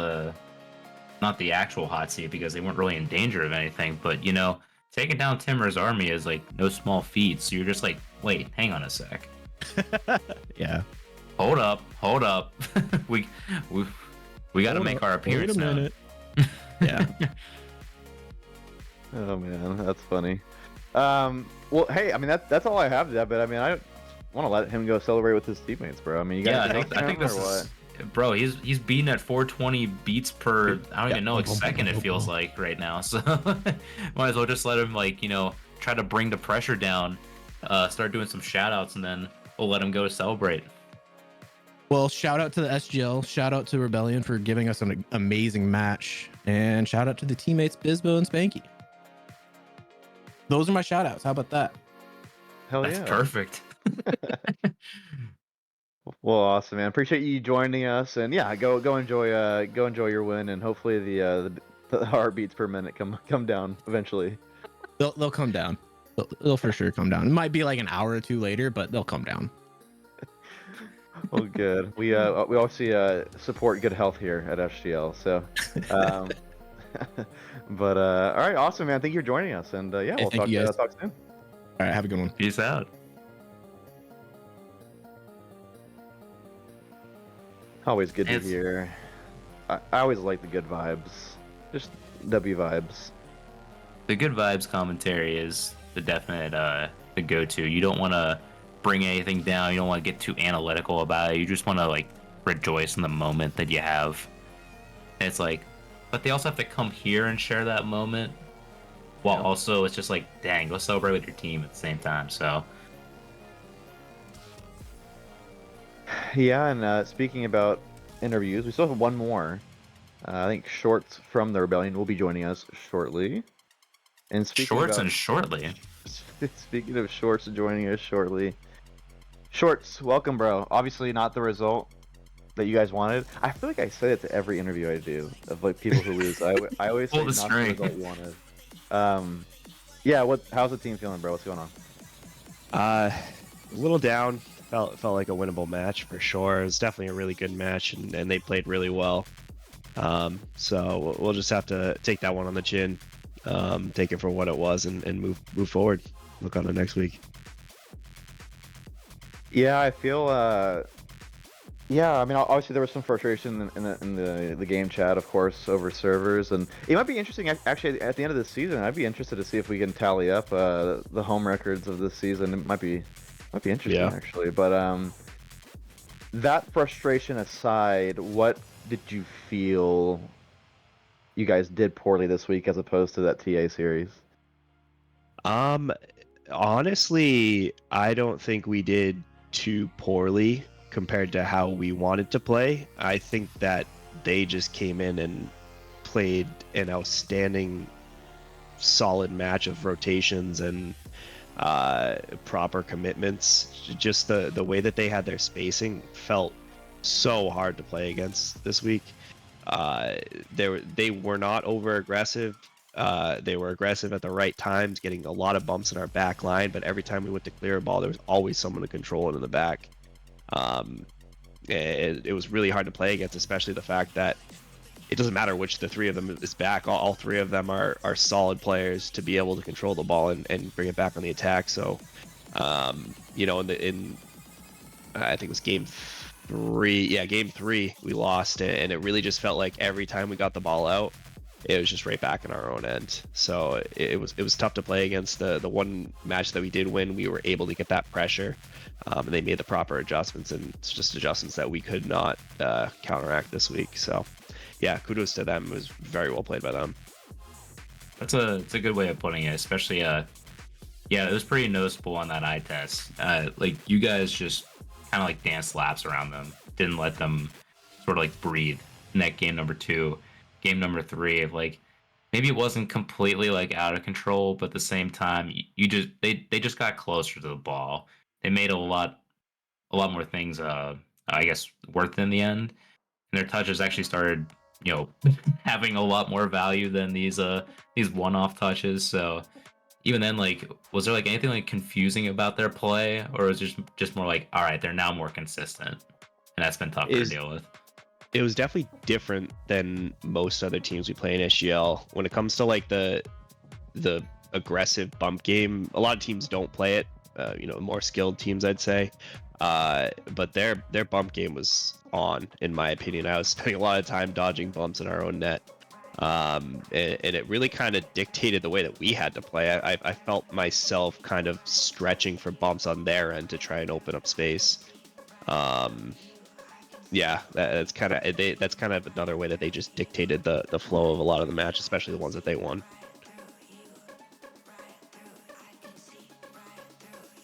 not the actual hot seat because they weren't really in danger of anything, but taking down Timur's army is like no small feat. So you're just like, wait, hang on a sec. Yeah. Hold up. we got to make our appearance Wait a now. minute. Yeah. Oh man, that's funny. Well, hey, I mean that's all I have, Deb. But I mean, I want to let him go celebrate with his teammates, bro. I mean, you guys. Yeah, I think this is. Bro, he's beating at 420 beats per I don't even know like second it feels like right now. So might as well just let him try to bring the pressure down, start doing some shout outs, and then we'll let him go to celebrate. Well, shout out to the SGL, shout out to Rebellion for giving us an amazing match, and shout out to the teammates Bisbo and Spanky. Those are my shout outs. How about that? Hell That's yeah. perfect. Well, awesome, man. Appreciate you joining us, and yeah, go enjoy your win, and hopefully the heartbeats per minute come down eventually. They'll come down. They'll for sure come down. It might be like an hour or two later, but they'll come down. Well, good. We obviously support good health here at FGL. So, but all right, awesome, man. Thank you for joining us, and yeah, we'll thank you, guys. talk soon. All right, have a good one. Peace out. Always good to It's- hear. I always like the good vibes. Just W vibes. The good vibes commentary is the definite the go-to. You don't want to bring anything down. You don't want to get too analytical about it. You just want to like rejoice in the moment that you have. And it's like, but they also have to come here and share that moment. While also it's just like, dang, go celebrate with your team at the same time. So Yeah, and speaking about interviews, we still have one more. I think Shorts from the Rebellion will be joining us shortly. And speaking shorts about, and shortly. speaking of Shorts joining us shortly, Shorts, welcome, bro. Obviously not the result that you guys wanted. I feel like I say it to every interview I do of like people who lose. I always say Pull the not the string. result you wanted. Yeah. How's the team feeling, bro? What's going on? A little down. Felt like a winnable match for sure. It was definitely a really good match, and they played really well. So we'll just have to take that one on the chin, take it for what it was, and move forward. Look on to next week. Yeah, I feel. Yeah, I mean, obviously there was some frustration in the game chat, of course, over servers, and it might be interesting. Actually, at the end of this season, I'd be interested to see if we can tally up the home records of this season. It might be interesting, Yeah. actually. But that frustration aside, what did you feel you guys did poorly this week as opposed to that TA series? Honestly, I don't think we did too poorly compared to how we wanted to play. I think that they just came in and played an outstanding, solid match of rotations and proper commitments. Just the way that they had their spacing felt so hard to play against this week. They were not over aggressive. They were aggressive at the right times, getting a lot of bumps in our back line, but every time we went to clear a ball, there was always someone to control it in the back. It was really hard to play against, especially the fact that it doesn't matter which the three of them is back. All three of them are solid players to be able to control the ball and bring it back on the attack. So, in I think it was game 3. Yeah, game 3 we lost, and it really just felt like every time we got the ball out, it was just right back in our own end. So it was tough to play against. The one match that we did win, we were able to get that pressure, and they made the proper adjustments, and it's just adjustments that we could not counteract this week. So yeah, kudos to them. It was very well played by them. It's a good way of putting it, especially yeah, it was pretty noticeable on that eye test. Like you guys just kind of like danced laps around them, didn't let them sort of like breathe. In that game number 2, game number 3, of like maybe it wasn't completely like out of control, but at the same time, they just got closer to the ball. They made a lot more things I guess worth in the end, and their touches actually started having a lot more value than these one-off touches. So even then, like, was there like anything like confusing about their play, or was it just more like, all right, they're now more consistent, and that's been tougher to deal with? It was definitely different than most other teams we play in SGL. When it comes to like the aggressive bump game, a lot of teams don't play it. More skilled teams, I'd say. But their bump game was on, in my opinion. I was spending a lot of time dodging bumps in our own net. And it really kind of dictated the way that we had to play. I felt myself kind of stretching for bumps on their end to try and open up space. Yeah, that's kind of another way that they just dictated the flow of a lot of the match, especially the ones that they won.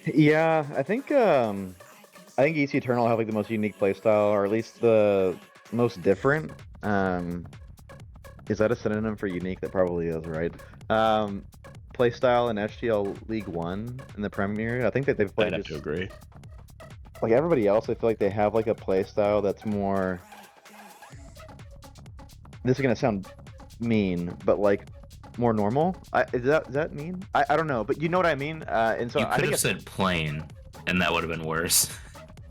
Yeah, I think I think EC Eternal have like the most unique playstyle, or at least the most different. Is that a synonym for unique? That probably is, right? Playstyle in SGL League One in the Premier. I think that they've played I'd have just to agree. like everybody else. I feel like they have like a playstyle that's more. This is gonna sound mean, but like more normal. Is that mean? I don't know, but you know what I mean. And so You I could think have said plain, and that would have been worse.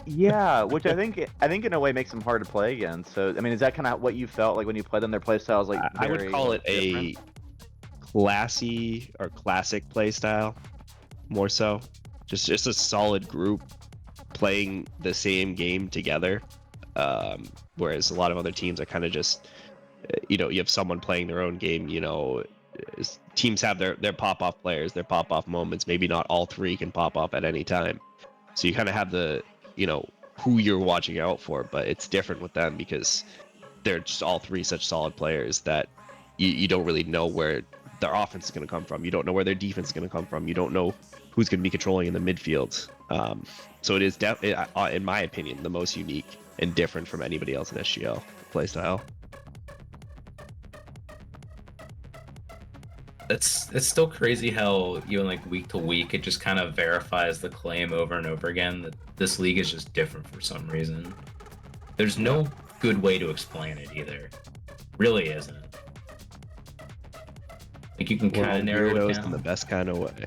yeah, which I think in a way makes them hard to play against. So I mean, is that kind of what you felt like when you played them? Their playstyle is like I would very, call like, it different? a classy or classic play style, more so. Just a solid group playing the same game together. Whereas a lot of other teams are kind of just, you have someone playing their own game. Teams have their pop off players, their pop off moments. Maybe not all three can pop off at any time. So you kind of have who you're watching out for, but it's different with them because they're just all three such solid players that you don't really know where their offense is going to come from. You don't know where their defense is going to come from. You don't know who's going to be controlling in the midfield. So it is definitely, in my opinion, the most unique and different from anybody else in SGL playstyle. It's still crazy how even like week to week it just kind of verifies the claim over and over again that this league is just different for some reason. There's no good way to explain it either. Really isn't. Like you can We're all kind of narrow it weirdos down. in the best kind of way.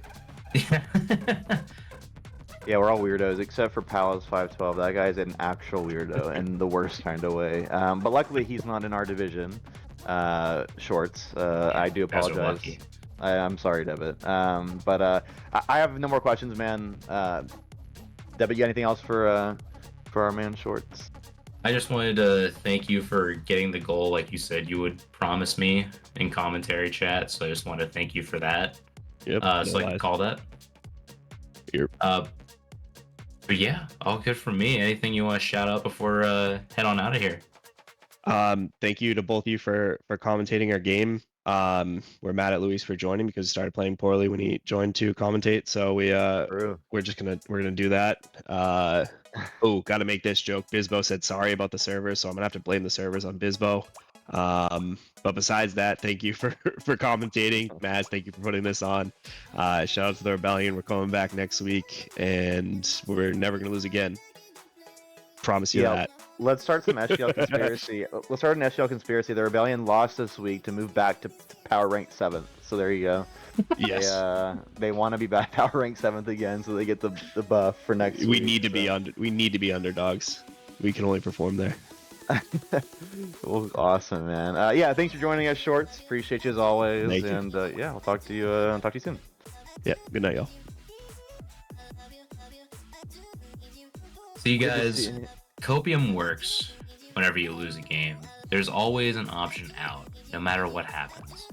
Yeah, we're all weirdos except for Palos 512. That guy's an actual weirdo in the worst kind of way. But luckily he's not in our division. Shorts. I do You guys are apologize. lucky. I'm sorry, Devitt. But I have no more questions, man. Devitt, you got anything else for our man Shorts? I just wanted to thank you for getting the goal like you said you would promise me in commentary chat. So I just want to thank you for that. Yep. So I no can lies. call that. Yep. But yeah, all good from me. Anything you want to shout out before head on out of here? Thank you to both of you for commentating our game. We're mad at Luis for joining because he started playing poorly when he joined to commentate. So True. we're gonna do that. Gotta make this joke. Bizbo said sorry about the servers, so I'm gonna have to blame the servers on Bizbo. But besides that, thank you for commentating. Maz, thank you for putting this on. Shout out to the Rebellion. We're coming back next week, and we're never gonna lose again. Promise you that. Let's start some SGL conspiracy. Let's start an SGL conspiracy. The Rebellion lost this week to move back to power rank 7th. So there you go. Yes. They want to be back power rank 7th again, so they get the buff for next week. We need to be underdogs. We can only perform there. Well, awesome, man. Yeah, thanks for joining us, Shorts. Appreciate you as always. Thank you. And yeah, I'll talk to you soon. Yeah. Good night, y'all. So you Good to guys, see you. Copium works whenever you lose a game. There's always an option out, no matter what happens.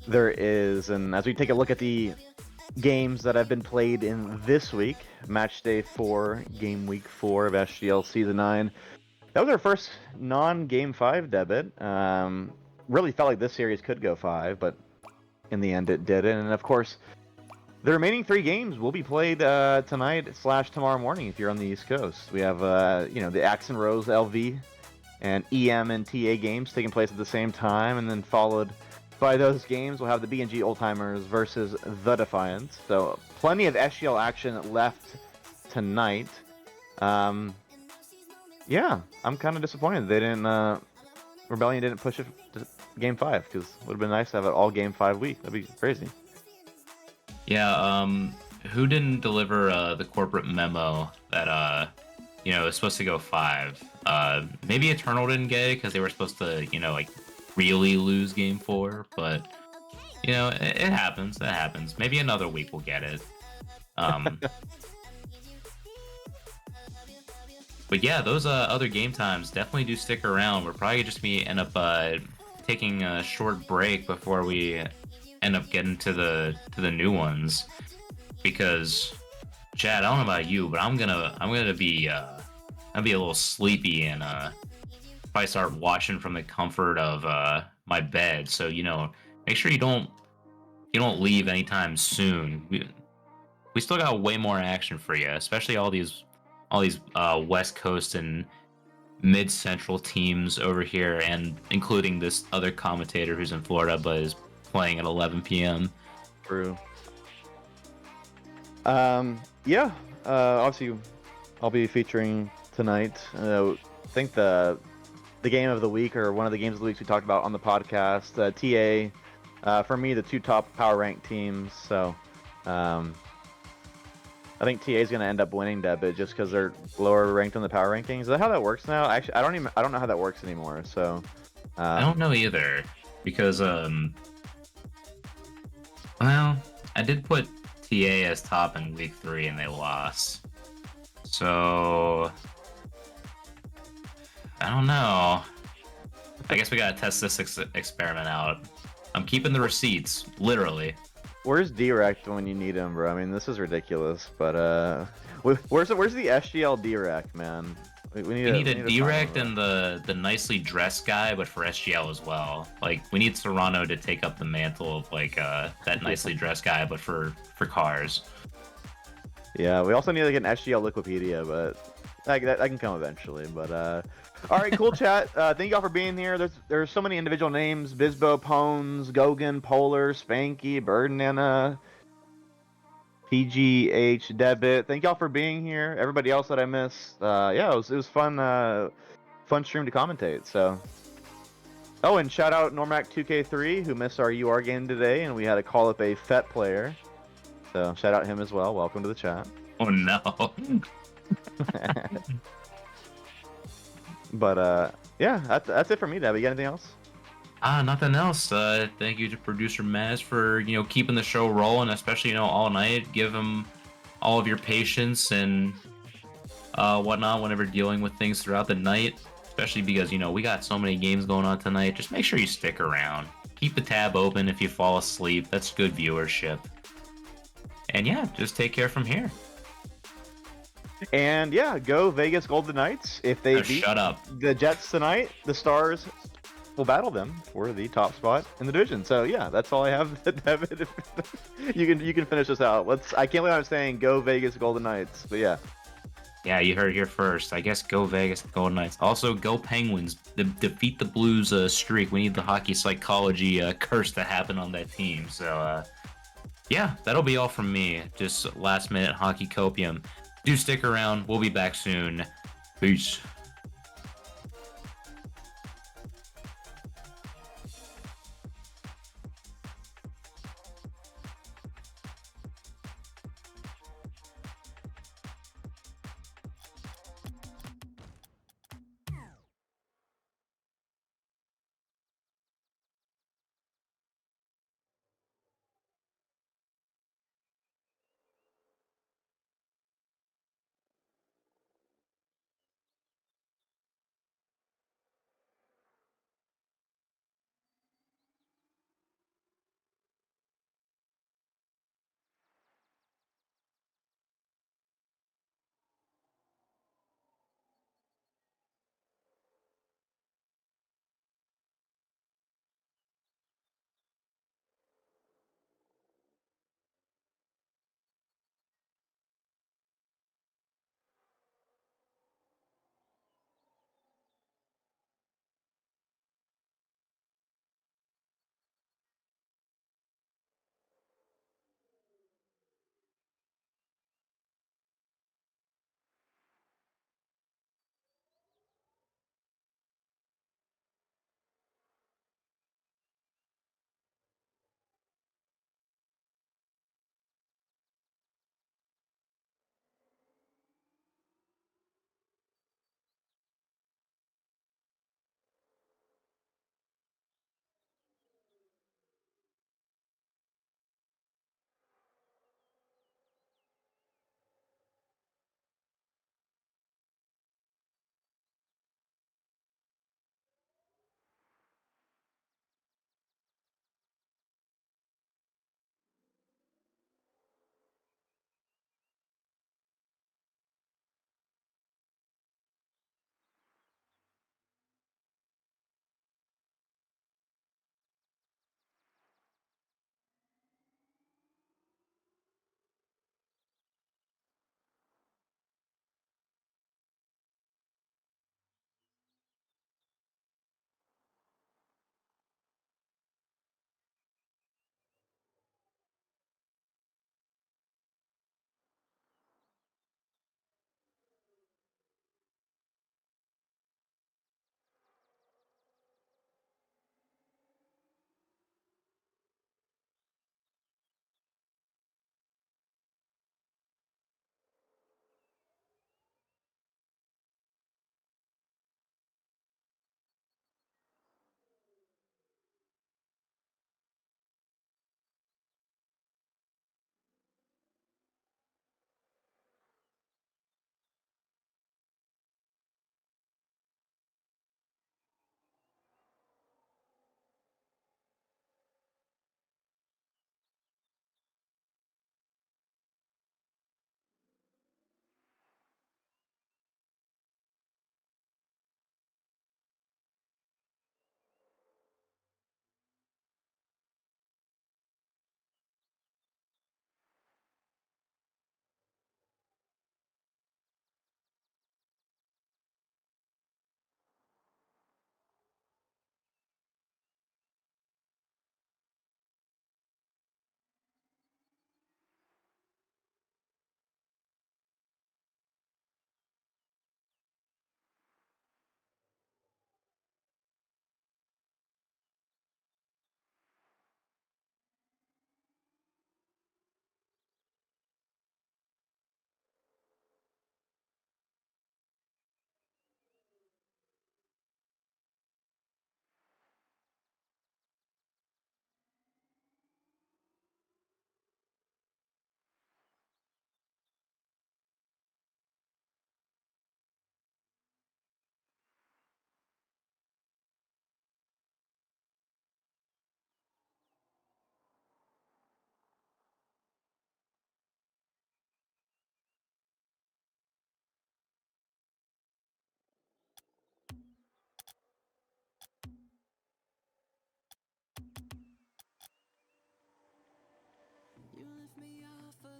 There is, and as we take a look at the games that have been played in this week, match day 4, game week 4 of SGL season 9. That was our first non-game 5 debut. Really felt like this series could go 5, but in the end it didn't. And of course, the remaining 3 games will be played tonight/tomorrow morning if you're on the East Coast. We have the Axe and Rose LV and EM and TA games taking place at the same time, and then followed by those games we'll have the B&G Old Timers versus the Defiance. So plenty of SGL action left tonight. Yeah, I'm kind of disappointed they didn't. Rebellion didn't push it to game 5 because it would have been nice to have an all game 5 week. That'd be crazy. Yeah, who didn't deliver the corporate memo that it's supposed to go 5? Maybe Eternal didn't get it because they were supposed to, really lose game 4, but it happens. That happens. Maybe another week we'll get it. But yeah, those other game times definitely do stick around. We're probably just gonna end up taking a short break before we end up getting to the new ones, because Chad, I don't know about you, but I'm gonna be a little sleepy and probably start watching from the comfort of my bed. So make sure you don't leave anytime soon. we still got way more action for you, especially all these West Coast and Mid Central teams over here, and including this other commentator who's in Florida but is playing at 11 p.m. True. Yeah. Obviously, I'll be featuring tonight. I think the game of the week, or one of the games of the week we talked about on the podcast, TA. For me, the two top power ranked teams. So, I think TA is going to end up winning debit just because they're lower ranked on the power rankings. Is that how that works now? Actually, I don't know how that works anymore. So, I don't know either because well, I did put TA as top in week 3 and they lost. So I don't know. I guess we gotta test this experiment out. I'm keeping the receipts, literally. where's Direct when you need him, bro? I mean, this is ridiculous. But where's the SGL Direct, man? We We need a find direct him, and the nicely dressed guy, but for SGL as well. Like we need Serrano to take up the mantle of like that nicely dressed guy, but for cars. Yeah, we also need like an SGL Liquipedia, but that can come eventually. But all right, cool chat. Thank y'all for being here. There's so many individual names: Bisbo, Pones, Gogan, Polar, Spanky, Birdnana, PGH, Debit. Thank y'all for being here. Everybody else that I missed. Yeah, it was fun. Fun stream to commentate. So. Oh, and shout out Normac2K3 who missed our UR game today, and we had to call up a FET player. So shout out him as well. Welcome to the chat. Oh no. But yeah, that's it for me, Deb. You got anything else? Nothing else. Thank you to producer Maz for keeping the show rolling, especially all night. Give him all of your patience and whatnot whenever dealing with things throughout the night. Especially because we got so many games going on tonight. Just make sure you stick around. Keep the tab open if you fall asleep. That's good viewership. And yeah, just take care from here. And yeah, go Vegas Golden Knights. If they Oh, beat shut up. the Jets tonight, the Stars will battle them for the top spot in the division. So yeah, that's all I have. David, you can finish this out. I can't believe I'm saying go Vegas Golden Knights, but yeah. Yeah, you heard it here first. I guess go Vegas, go Knights. Also, go Penguins. Defeat the Blues streak. We need the hockey psychology curse to happen on that team. So, yeah, that'll be all from me. Just last minute hockey copium. Do stick around. We'll be back soon. Peace.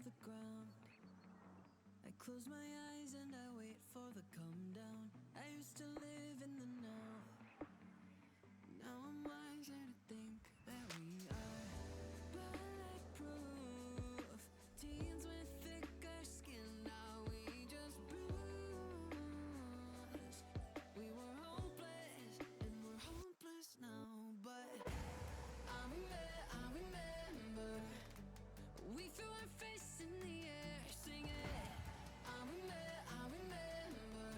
the ground. I close my eyes and I wait for the come down. I used to live in the now. Now I'm wiser to think that we are bulletproof. Teens with thicker skin, now we just bruise. We were hopeless and we're hopeless now, but I remember we threw our fists in the air singing. I remember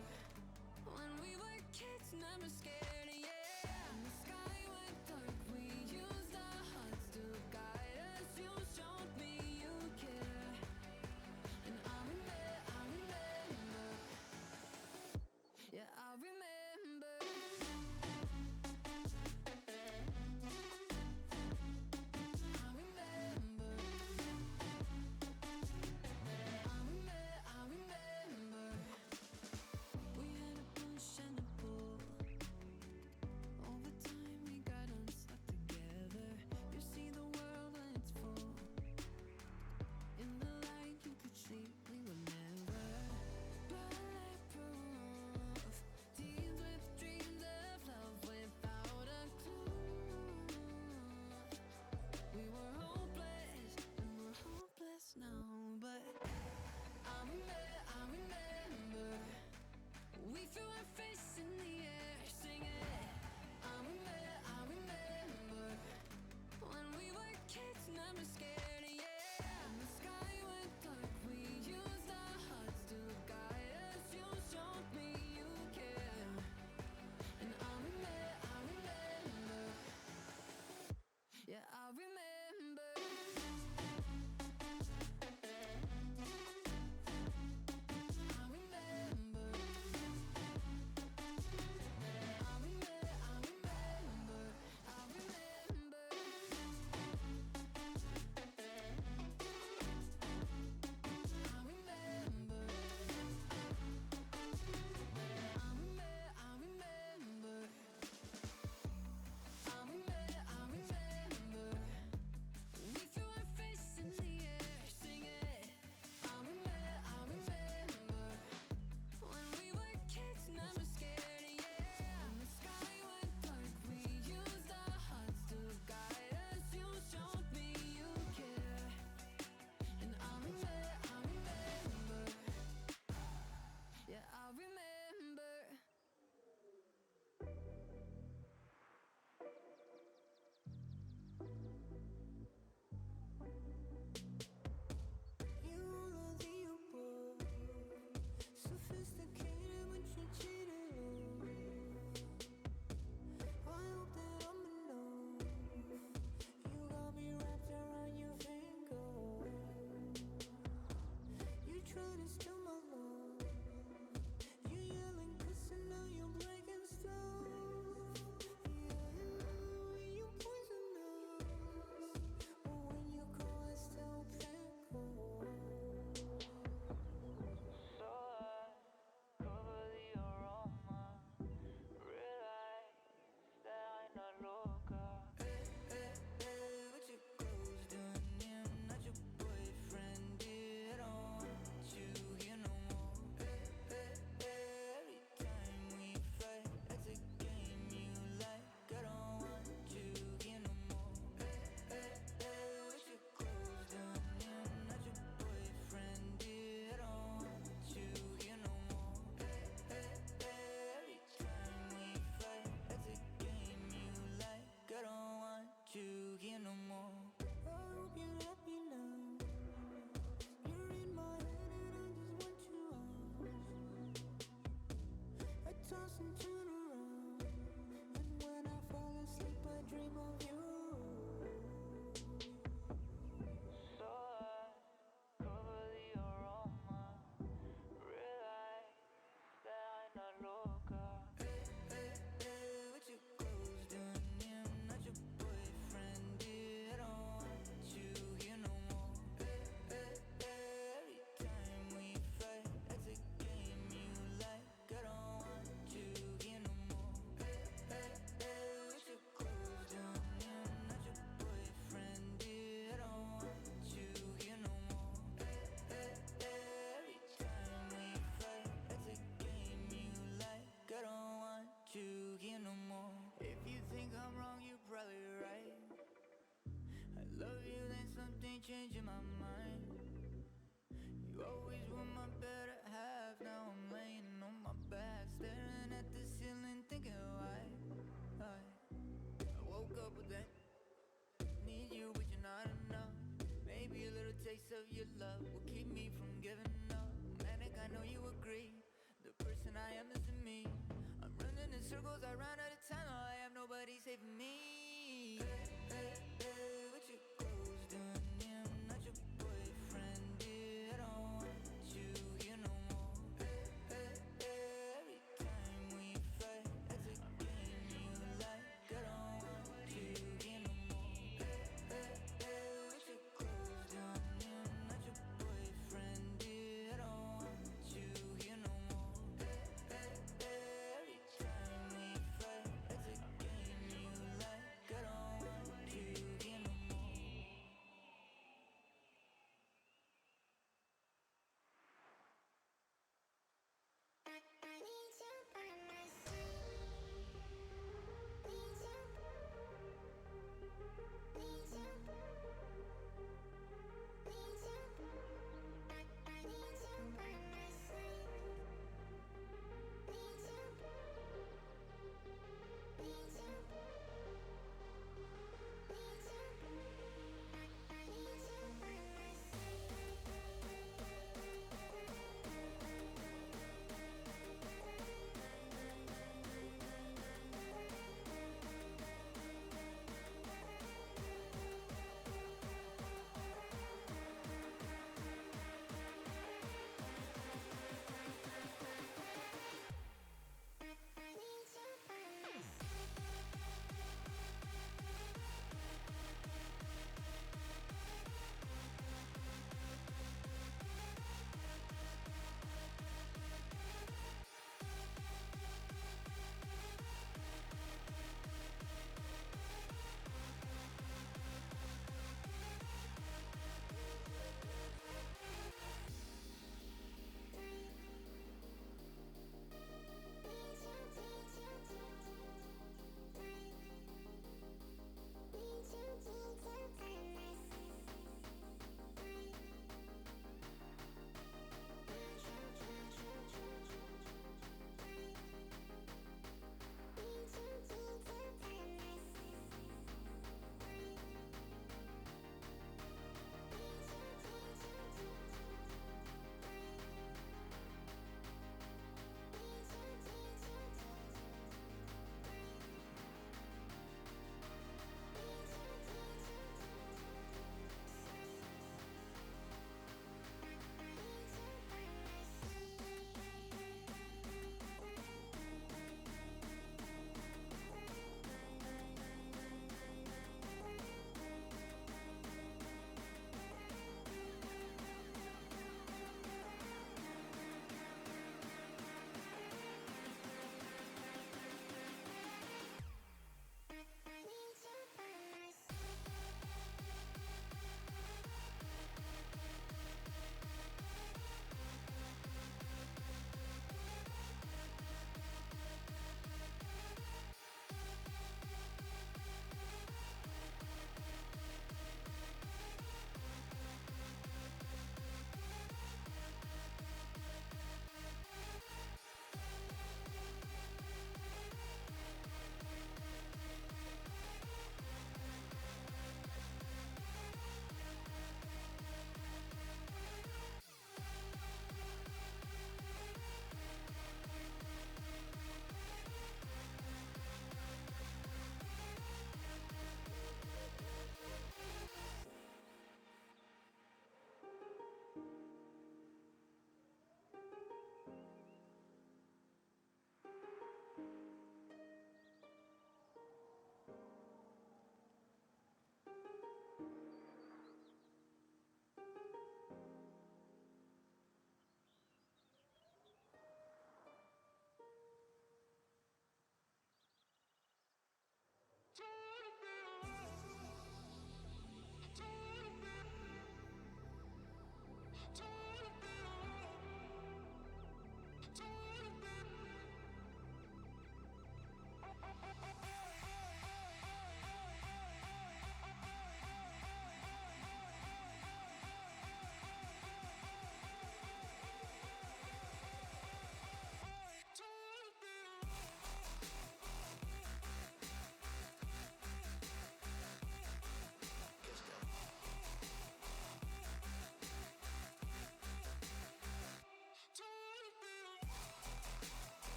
you here no more. If you think I'm wrong, you're probably right. I love you, then something changed in my mind. You always were my better half. Now I'm laying on my back, staring at the ceiling, thinking why? I woke up with that. Need you, but you're not enough. Maybe a little taste of your love will keep me from giving up. Manic, I know you agree. The person I am isn't me. I'm running in circles, I run out of time. I have nobody saving me. Hey, what you close doing? Yeah, I'm not your boyfriend, dear. I don't want you here no more. Every time we fight, it's a game you like. I don't want you here no more. What you close doing? Yeah, I'm not your boyfriend, dear. I don't want you here no more. Every time we fight, it's a game you like. I don't want you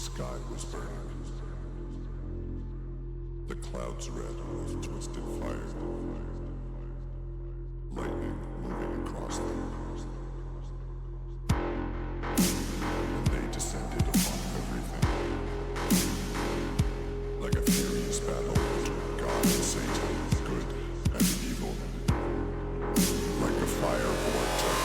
sky was burning. The clouds red with twisted fire. Lightning moving across them. And they descended upon everything. Like a furious battle between God and Satan, good and evil. Like a fire vortex.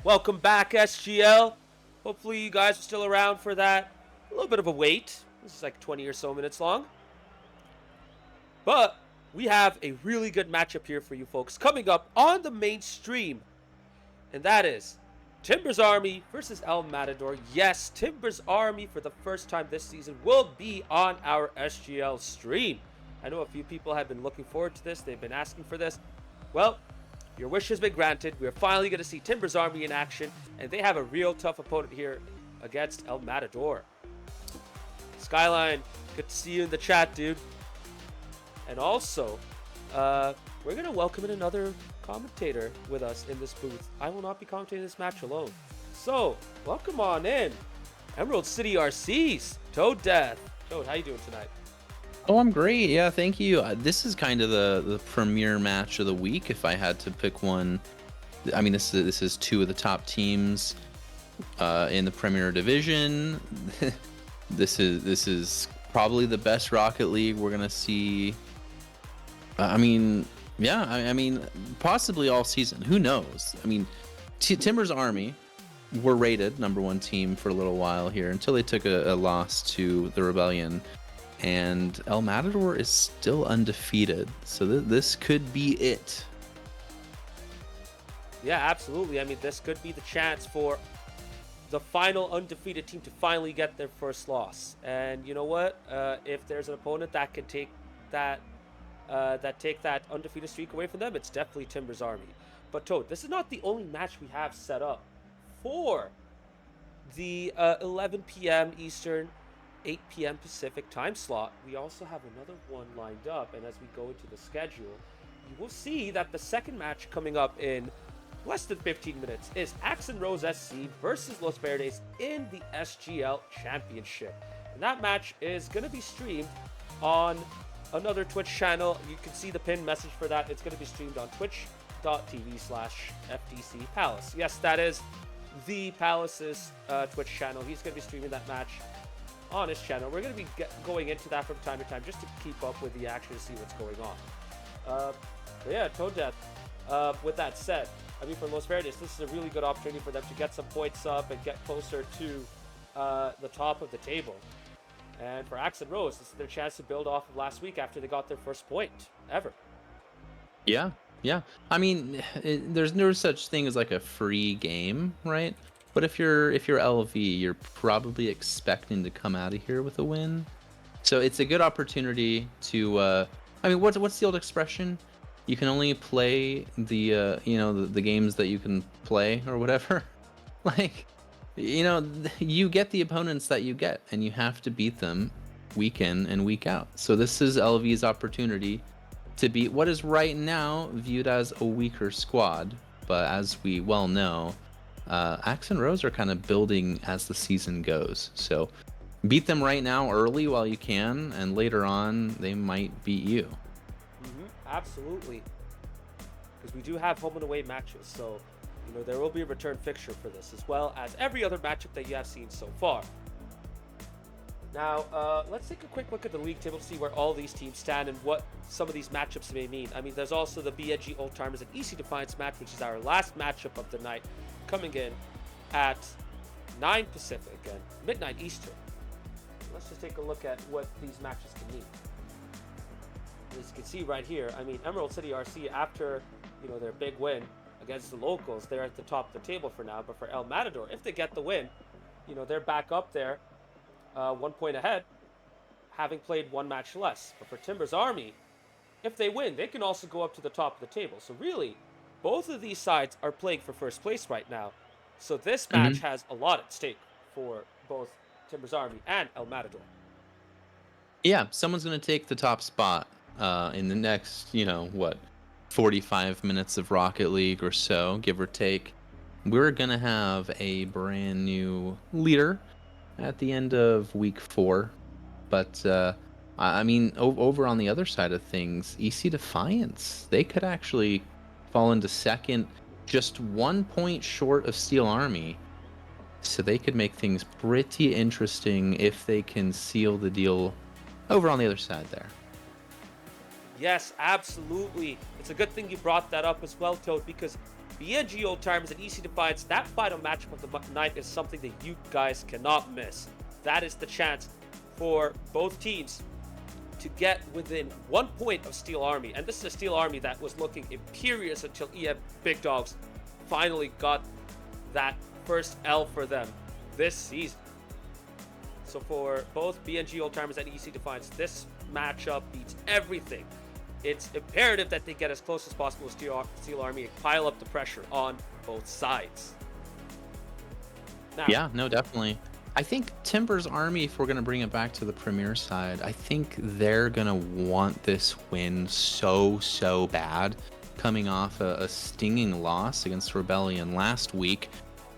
Welcome back, SGL. Hopefully you guys are still around for that. A little bit of a wait. This is like 20 or so minutes long. But we have a really good matchup here for you folks coming up on the main stream. And that is Timbers Army versus El Matador. Yes, Timbers Army for the first time this season will be on our SGL stream. I know a few people have been looking forward to this. They've been asking for this. Well, your wish has been granted. We're finally going to see Timbers Army in action, and they have a real tough opponent here against El Matador. Skyline, good to see you in the chat, dude. And also, we're going to welcome in another commentator with us in this booth. I will not be commentating this match alone. So, welcome on in. Emerald City RCs, Toad Death. Toad, how you doing tonight? Oh, I'm great. Yeah, thank you. This is kind of the premier match of the week. If I had to pick one, I mean, this is two of the top teams in the Premier Division. This is probably the best Rocket League we're gonna see. I mean, yeah, I mean, possibly all season. Who knows? I mean, Timbers Army were rated #1 team for a little while here until they took a loss to the Rebellion. And El Matador is still undefeated, so this could be it. Yeah, absolutely. I mean, this could be the chance for the final undefeated team to finally get their first loss. And you know what? If there's an opponent that can take that undefeated streak away from them, it's definitely Timbers Army. But Toad, this is not the only match we have set up for the 11 p.m. Eastern, 8 p.m. Pacific time slot. We also have another one lined up, and as we go into the schedule, you will see that the second match coming up in less than 15 minutes is Axe and Rose SC versus Los Verdes in the SGL Championship. And that match is going to be streamed on another Twitch channel. You can see the pinned message for that. It's going to be streamed on twitch.tv/FTC Palace. Yes, that is the Palace's Twitch channel. He's going to be streaming that match on his channel. We're going to be going into that from time to time just to keep up with the action and see what's going on. But yeah, Toad Death, with that said, I mean, for Los Verdes, this is a really good opportunity for them to get some points up and get closer to the top of the table. And for Axe and Rose, this is their chance to build off of last week after they got their first point ever. Yeah. I mean, there's no such thing as like a free game, right? But if you're LV, you're probably expecting to come out of here with a win. So it's a good opportunity to. I mean, what's the old expression? You can only play the the games that you can play or whatever. Like, you get the opponents that you get, and you have to beat them week in and week out. So this is LV's opportunity to beat what is right now viewed as a weaker squad. But as we well know, Axe and Rose are kind of building as the season goes. So beat them right now early while you can, and later on they might beat you. Absolutely. Because we do have home and away matches, so there will be a return fixture for this, as well as every other matchup that you have seen so far. Now, let's take a quick look at the league table to see where all these teams stand and what some of these matchups may mean. I mean, there's also the B&G Old Timers and EC Defiance match, which is our last matchup of the night, coming in at 9 Pacific and midnight Eastern. Let's just take a look at what these matches can mean. As you can see right here, I mean, Emerald City RC, after their big win against the locals, they're at the top of the table for now. But for El Matador, if they get the win, they're back up there, 1 point ahead, having played one match less. But for Timbers Army, if they win, they can also go up to the top of the table. So really, both of these sides are playing for first place right now. So this match has a lot at stake for both Timbers Army and El Matador. Yeah, someone's going to take the top spot in the next, 45 minutes of Rocket League or so, give or take. We're going to have a brand new leader at the end of week 4. But, I mean, over on the other side of things, EC Defiance, they could actually fall into second, just 1 point short of Steel Army. So they could make things pretty interesting if they can seal the deal over on the other side there. Yes, absolutely. It's a good thing you brought that up as well, Toad, because B&G Old Timers and EC Defiance, that final matchup of the night is something that you guys cannot miss. That is the chance for both teams to get within 1 point of Steel Army. And this is a Steel Army that was looking imperious until EM Big Dogs finally got that first L for them this season. So for both B&G Old Timers and EC Defiance, this matchup beats everything. It's imperative that they get as close as possible to Steel Army and pile up the pressure on both sides. Now, Yeah, no, definitely. I think Timbers Army, if we're going to bring it back to the Premier side, I think they're going to want this win so bad, coming off a stinging loss against Rebellion last week,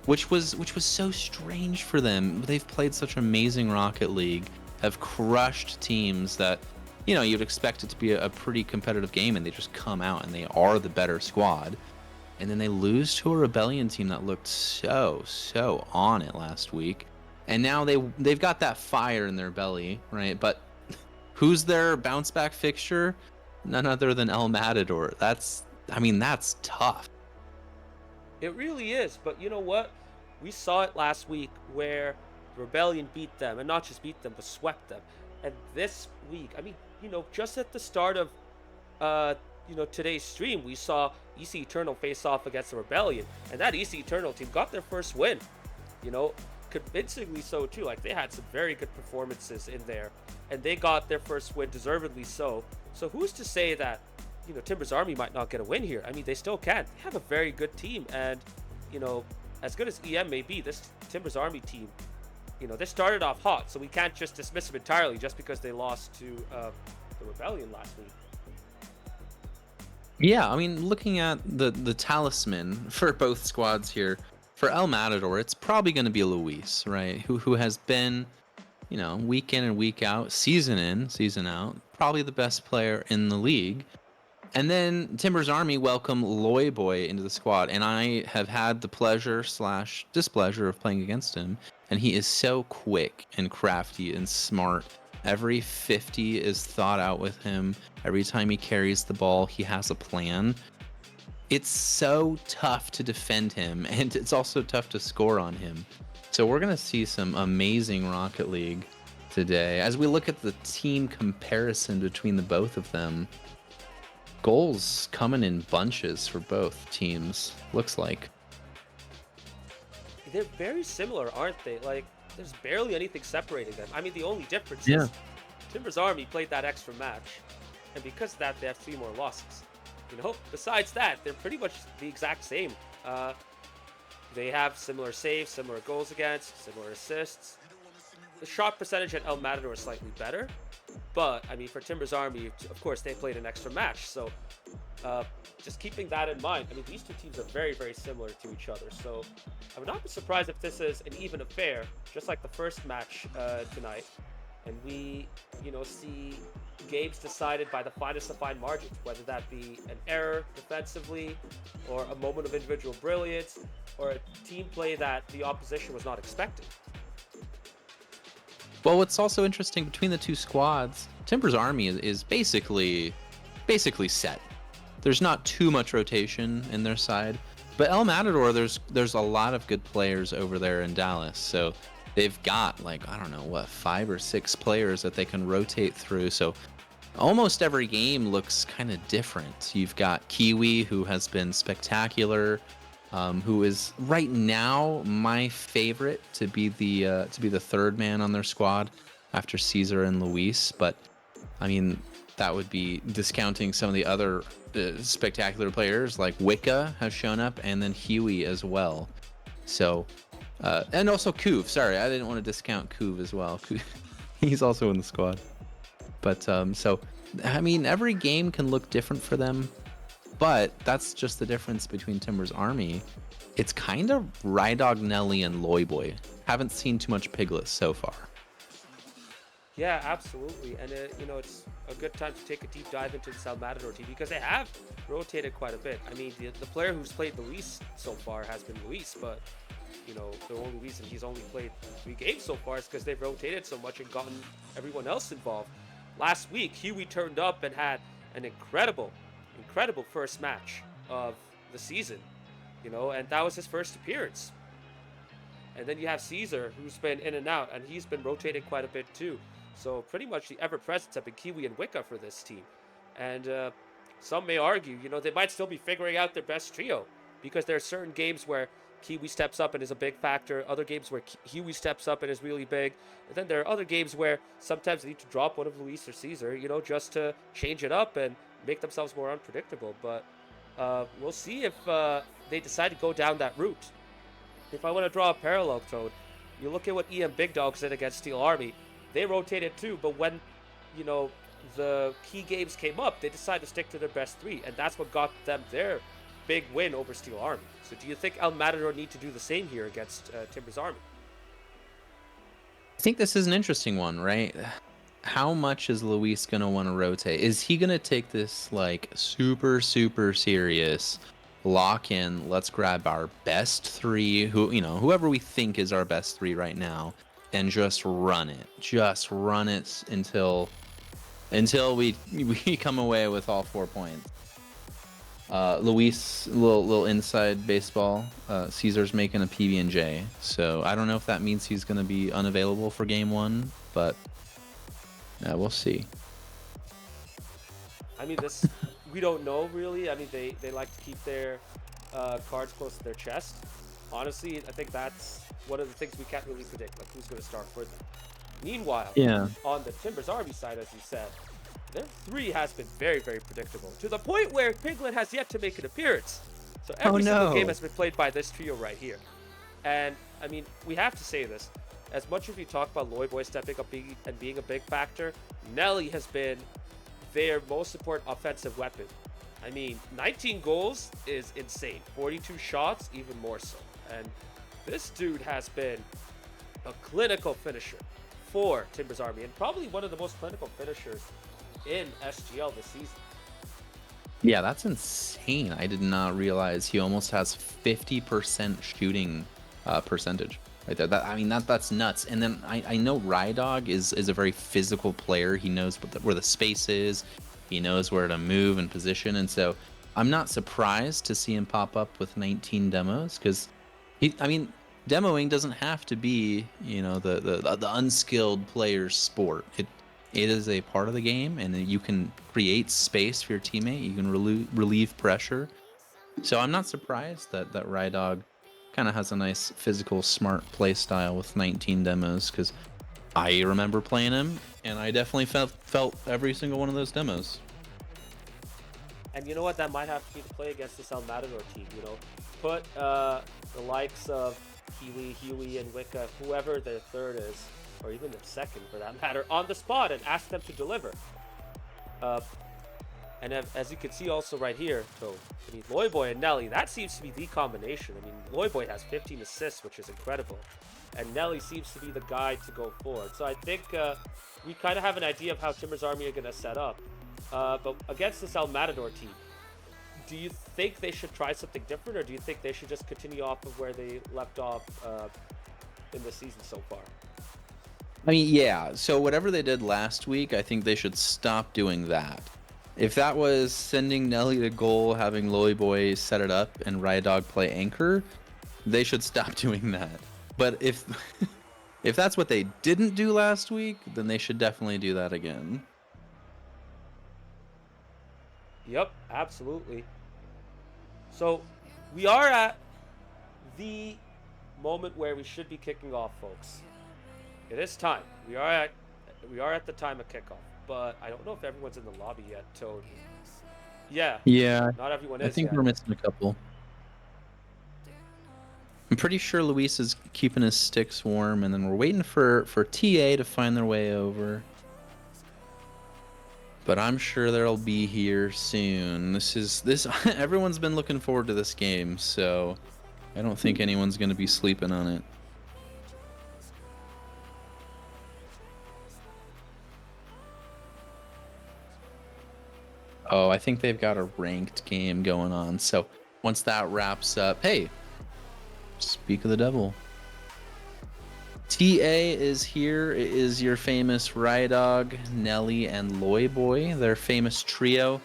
which was so strange for them. They've played such amazing Rocket League, have crushed teams that, you know, you'd expect it to be a pretty competitive game, and they just come out and they are the better squad. And then they lose to a Rebellion team that looked so on it last week. And now they've got that fire in their belly, right? But who's their bounce back fixture? None other than El Matador. That's tough. it really is. But you know what? We saw it last week where Rebellion beat them, and not just beat them, but swept them. And this week, I mean, you know, just at the start of today's stream, we saw EC Eternal face off against the Rebellion, and that EC Eternal team got their first win. You know, convincingly so too. Like, they had some very good performances in there, and they got their first win, deservedly so. So who's to say that, you know, Timbers Army might not get a win here? I mean, they still can. They have a very good team, and, you know, as good as EM may be, this Timbers Army team, you know, they started off hot, so we can't just dismiss them entirely just because they lost to the Rebellion last week. Yeah, I mean, looking at the talisman for both squads here, for El Matador, it's probably going to be Luis, right? Who has been, you know, week in and week out, season in, season out, probably the best player in the league. And then Timbers Army welcome Loy Boy into the squad, and I have had the pleasure / displeasure of playing against him, and he is so quick and crafty and smart. Every 50 is thought out with him. Every time he carries the ball, he has a plan. It's so tough to defend him, and it's also tough to score on him. So we're going to see some amazing Rocket League today. As we look at the team comparison between the both of them, goals coming in bunches for both teams, looks like. They're very similar, aren't they? Like, there's barely anything separating them. I mean, the only difference Yeah. is Timbers Army played that extra match, and because of that, they have 3 more losses. You know, besides that, they're pretty much the exact same. They have similar saves, similar goals against, similar assists. The shot percentage at El Matador is slightly better, but I mean, for Timbers Army, of course, they played an extra match. So just keeping that in mind, I mean, these two teams are very, very similar to each other. So I would not be surprised if this is an even affair, just like the first match tonight, and we, you know, see games decided by the finest of fine margins, whether that be an error defensively, or a moment of individual brilliance, or a team play that the opposition was not expecting. Well, what's also interesting between the two squads, Timbers Army is basically set. There's not too much rotation in their side, but El Matador, there's a lot of good players over there in Dallas. So they've got, like, I don't know what, 5 or 6 players that they can rotate through. So almost every game looks kind of different. You've got Kiwi, who has been spectacular, who is right now my favorite to be the third man on their squad after Caesar and Luis. But I mean, that would be discounting some of the other spectacular players, like Wicca has shown up, and then Huey as well. So and also Kuv. Sorry, I didn't want to discount Kuv as well. He's also in the squad. But so I mean, every game can look different for them. But that's just the difference between Timbers Army. It's kind of Rydog Nelly and Loyboy. Haven't seen too much Piglet so far. Yeah, absolutely. And, you know, it's a good time to take a deep dive into the El Matador team because they have rotated quite a bit. I mean, the player who's played the least so far has been Luis, but, you know, the only reason he's only played 3 games so far is because they've rotated so much and gotten everyone else involved. Last week, Huey turned up and had an incredible first match of the season. you know, and that was his first appearance. And then you have Caesar, who's been in and out, and he's been rotating quite a bit too. So pretty much the ever-presence have been Kiwi and Wicca for this team. And some may argue, you know, they might still be figuring out their best trio, because there are certain games where Kiwi steps up and is a big factor, other games where Huey steps up and is really big, and then there are other games where sometimes they need to drop one of Luis or Caesar, you know, just to change it up and make themselves more unpredictable. But we'll see if they decide to go down that route. If I want to draw a parallel, Toad, you look at what EM Big Dogs did against Steel Army. They rotated too, but when, you know, the key games came up, they decided to stick to their best three, and that's what got them their big win over Steel Army. So do you think El Matador need to do the same here against Timbers Army? I think this is an interesting one, right? How much is Luis going to want to rotate? Is he going to take this like super serious, lock in, let's grab our best three, whoever we think is our best three right now, and just run it until we come away with all 4 points? Luis, little inside baseball. Caesar's making a PB&J, so I don't know if that means he's going to be unavailable for game one, but we'll see. I mean, this we don't know really. I mean, they like to keep their cards close to their chest. Honestly, I think that's one of the things we can't really predict, like who's going to start for them. Meanwhile, on the Timbers Army side, as you said, their three has been very predictable, to the point where Piglet has yet to make an appearance. So every single game has been played by this trio right here. And, I mean, we have to say this. As much as we talk about Loyboy stepping up and being a big factor, Nelly has been their most important offensive weapon. I mean, 19 goals is insane. 42 shots, even more so. And this dude has been a clinical finisher for Timbers Army, and probably one of the most clinical finishers in SGL this season. Yeah, that's insane. I did not realize he almost has 50% shooting percentage right there. That's nuts. And then I know Rydog is a very physical player. He knows where the space is. He knows where to move and position. And so I'm not surprised to see him pop up with 19 demos, because demoing doesn't have to be, the unskilled player's sport. It is a part of the game, and you can create space for your teammate. You can relieve pressure. So I'm not surprised that Rydog kind of has a nice physical, smart play style with 19 demos, because I remember playing him, and I definitely felt every single one of those demos. And you know what? That might have to be the play against this El Matador team. You know, put the likes of Kiwi, Huey, and Wicca, whoever their third is, or even the second for that matter, on the spot and ask them to deliver. And as you can see also right here, so, I mean, Loyboy and Nelly, that seems to be the combination. I mean, Loyboy has 15 assists, which is incredible. And Nelly seems to be the guy to go forward. So I think we kind of have an idea of how Timbers Army are going to set up. But against this El Matador team, do you think they should try something different, or do you think they should just continue off of where they left off in the season so far? I mean, yeah. So whatever they did last week, I think they should stop doing that. If that was sending Nelly to goal, having Loyboy set it up, and Rydog play anchor, they should stop doing that. But if that's what they didn't do last week, then they should definitely do that again. Yep, absolutely. So we are at the moment where we should be kicking off, folks. It is time. We are at the time of kickoff, but I don't know if everyone's in the lobby yet, Toad. Yeah. Not everyone is. I think yet. we're missing a couple. I'm pretty sure Luis is keeping his sticks warm, and then we're waiting for TA to find their way over. But I'm sure they'll be here soon. This everyone's been looking forward to this game, so I don't think anyone's going to be sleeping on it. Oh, I think they've got a ranked game going on. So once that wraps up, hey, speak of the devil. TA is here. It is your famous Rydog, Nelly, and Loyboy, their famous trio.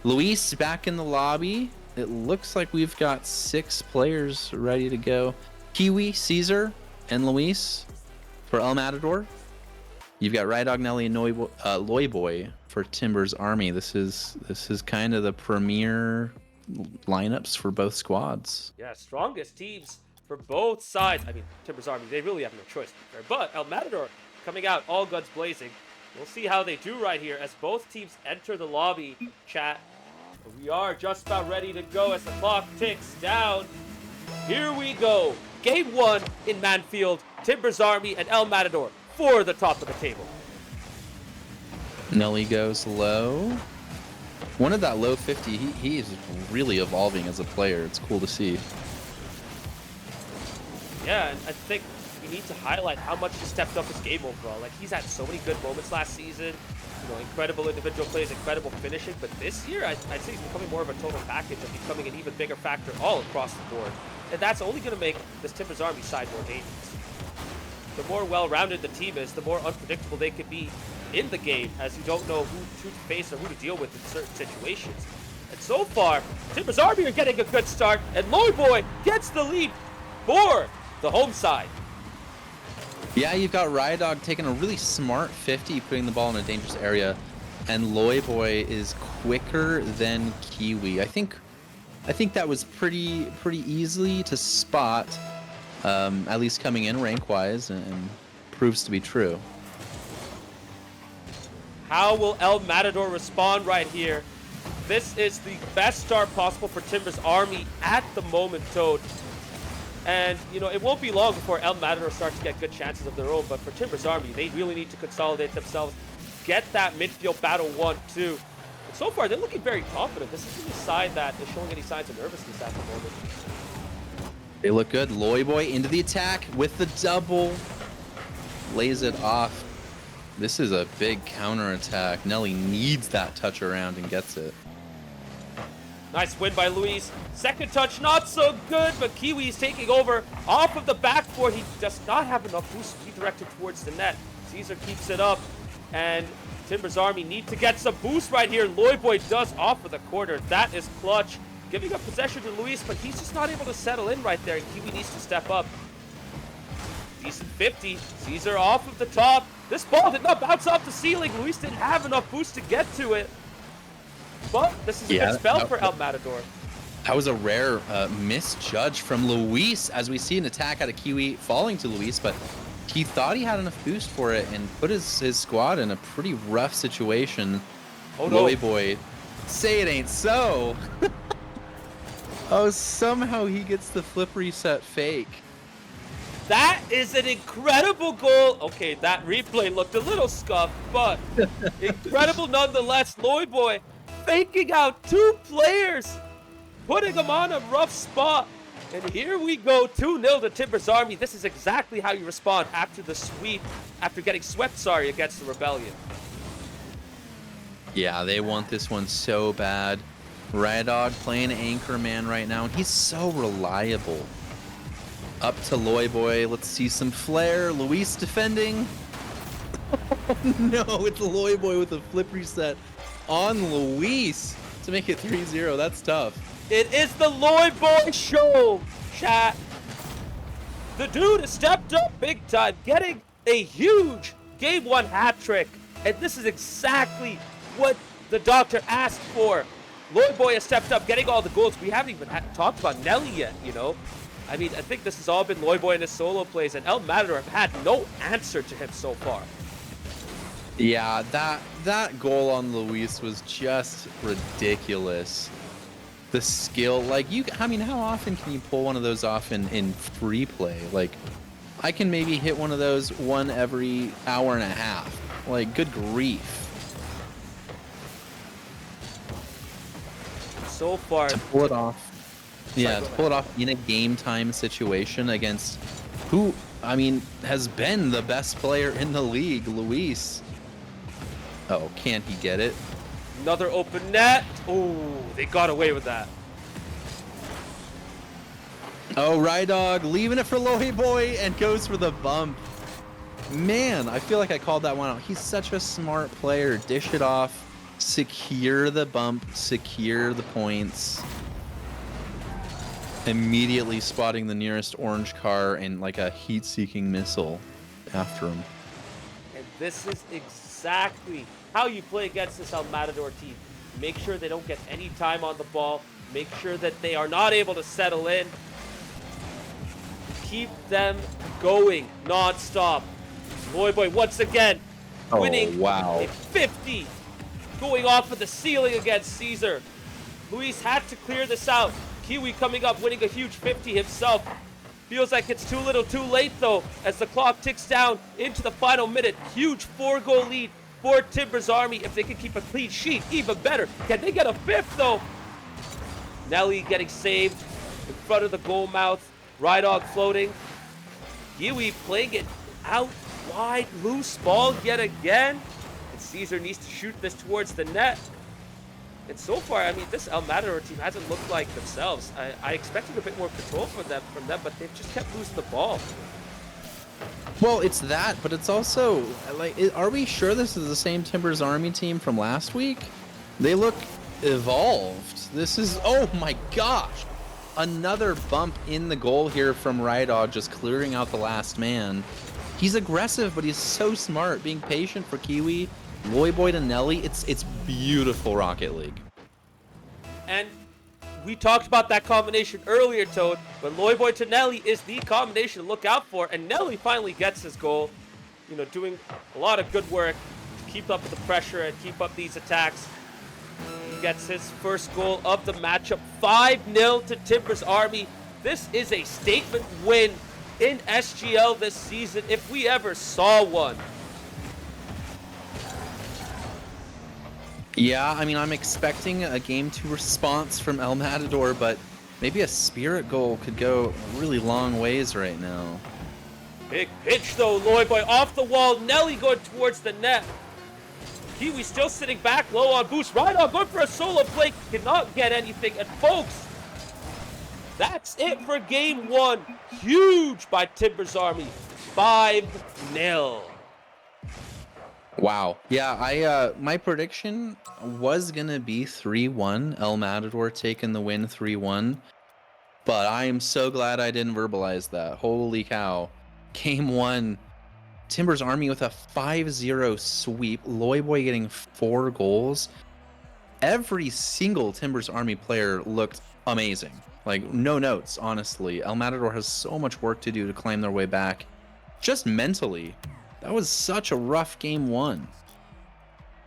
Luis back in the lobby. it looks like we've got 6 players ready to go. Kiwi, Caesar, and Luis for El Matador. You've got Rydog, Nelly, and Loyboy for Timbers Army. This is kind of the premier lineups for both squads. Yeah, strongest teams for both sides. I mean, Timbers Army, they really have no choice to be fair. But El Matador coming out all guns blazing. We'll see how they do right here as both teams enter the lobby, chat. We are just about ready to go as the clock ticks down. Here we go. Game 1 in Manfield. Timbers Army and El Matador for the top of the table. Nelly goes low. One of that low 50, he is really evolving as a player. It's cool to see. Yeah, and I think we need to highlight how much he stepped up his game overall. Like, he's had so many good moments last season. You know, incredible individual plays, incredible finishing. But this year, I'd say he's becoming more of a total package and becoming an even bigger factor all across the board. And that's only going to make this Timbers Army side more dangerous. The more well-rounded the team is, the more unpredictable they can be in the game, as you don't know who to face or who to deal with in certain situations. And so far, Timbers Army are getting a good start, and Loyboy gets the lead for the home side. Yeah, you've got Rydog taking a really smart 50, putting the ball in a dangerous area, and Loyboy is quicker than Kiwi. I think that was pretty easily to spot, at least coming in rank-wise, and proves to be true. How will El Matador respond right here? This is the best start possible for Timbers Army at the moment, Toad. And, you know, it won't be long before El Matador starts to get good chances of their own, but for Timbers Army, they really need to consolidate themselves, get that midfield battle won, too. And so far, they're looking very confident. This isn't a side that is showing any signs of nervousness at the moment. They look good. Loyboy into the attack with the double. Lays it off. This is a big counter attack. Nelly needs that touch around and gets it. Nice win by Luis. Second touch, not so good, but Kiwi is taking over off of the backboard. He does not have enough boost to be directed towards the net. Caesar keeps it up, and Timbers Army need to get some boost right here. Loyboy does off of the corner. That is clutch. Giving up possession to Luis, but he's just not able to settle in right there, and Kiwi needs to step up. Decent 50. Caesar off of the top. This ball did not bounce off the ceiling. Luis didn't have enough boost to get to it. But this is a good spell for El Matador. That was a rare misjudge from Luis, as we see an attack out of Kiwi falling to Luis, but he thought he had enough boost for it and put his squad in a pretty rough situation. Oh no. Loyboy, say it ain't so. Oh, somehow he gets the flip reset fake. That is an incredible goal. Okay, that replay looked a little scuffed, but incredible nonetheless. Loyboy faking out 2 players, putting them on a rough spot. And here we go, 2-0 to Timbers Army. This is exactly how you respond after the sweep, after getting swept, against the Rebellion. Yeah, they want this one so bad. Rydog playing Anchorman right now, and he's so reliable. Up to Loyboy. Let's see some flair. Luis defending. Oh, no, it's Loyboy with a flip reset on Luis to make it 3-0. That's tough. It is the Loyboy show, chat. The dude has stepped up big time, getting a huge Game 1 hat trick. And this is exactly what the doctor asked for. Loyboy has stepped up, getting all the goals. We haven't even talked about Nelly yet, you know. I mean, I think this has all been Loyboy in his solo plays, and El Matador have had no answer to him so far. Yeah, that goal on Luis was just ridiculous. The skill, like, I mean, how often can you pull one of those off in free play? Like, I can maybe hit one of those one every hour and a half. Like, good grief. So far, To pull it off. Yeah, to pull it off in a game time situation against who, I mean, has been the best player in the league, Luis. Oh, can't he get it? Another open net. Oh, they got away with that. Oh, Rydog leaving it for Loyboy and goes for the bump. Man, I feel like I called that one out. He's such a smart player. Dish it off, secure the bump, secure the points. immediately spotting the nearest orange car and like a heat-seeking missile after him. And this is exactly how you play against this El Matador team. Make sure they don't get any time on the ball. Make sure that they are not able to settle in. Keep them going non-stop. Loyboy once again winning wow. a 50. Going off of the ceiling against Caesar. Luis had to clear this out. Kiwi coming up winning a huge 50 himself. Feels like it's too little too late though as the clock ticks down into the final minute. Huge 4-goal lead for Timbers Army. If they can keep a clean sheet, even better. Can they get a 5th though? Nelly getting saved in front of the goal mouth. Rydog floating. Kiwi playing it out wide. Loose ball yet again. And Caesar needs to shoot this towards the net. And so far, I mean, this El Matador team hasn't looked like themselves. I expected a bit more control from them, but they've just kept losing the ball. Well, it's that, but it's also like, are we sure this is the same Timbers Army team from last week? They look evolved. This is, oh my gosh, another bump in the goal here from Rydog, just clearing out the last man. He's aggressive, but he's so smart, being patient for Kiwi. Loyboy to Nelly, it's beautiful Rocket League. And we talked about that combination earlier, Toad, but Loyboy to Nelly is the combination to look out for, and Nelly finally gets his goal. You know, doing a lot of good work to keep up with the pressure and keep up these attacks. He gets his first goal of the matchup, 5-0 to Timbers Army. This is a statement win in SGL this season, if we ever saw one. Yeah, I mean, I'm expecting a Game 2 response from El Matador, but maybe a Spirit goal could go a really long ways right now. Big pitch though, Loyboy off the wall. Nelly going towards the net. Kiwi still sitting back low on boost. Rydog going for a solo play. Cannot get anything. And folks, that's it for game 1. Huge by Timbers Army. 5-0. Wow. Yeah, my prediction was gonna be 3-1. El Matador taking the win 3-1. But I am so glad I didn't verbalize that. Holy cow. Game 1, Timbers Army with a 5-0 sweep. Loyboy getting 4 goals. Every single Timbers Army player looked amazing. Like, no notes, honestly. El Matador has so much work to do to climb their way back. Just mentally. That was such a rough game 1.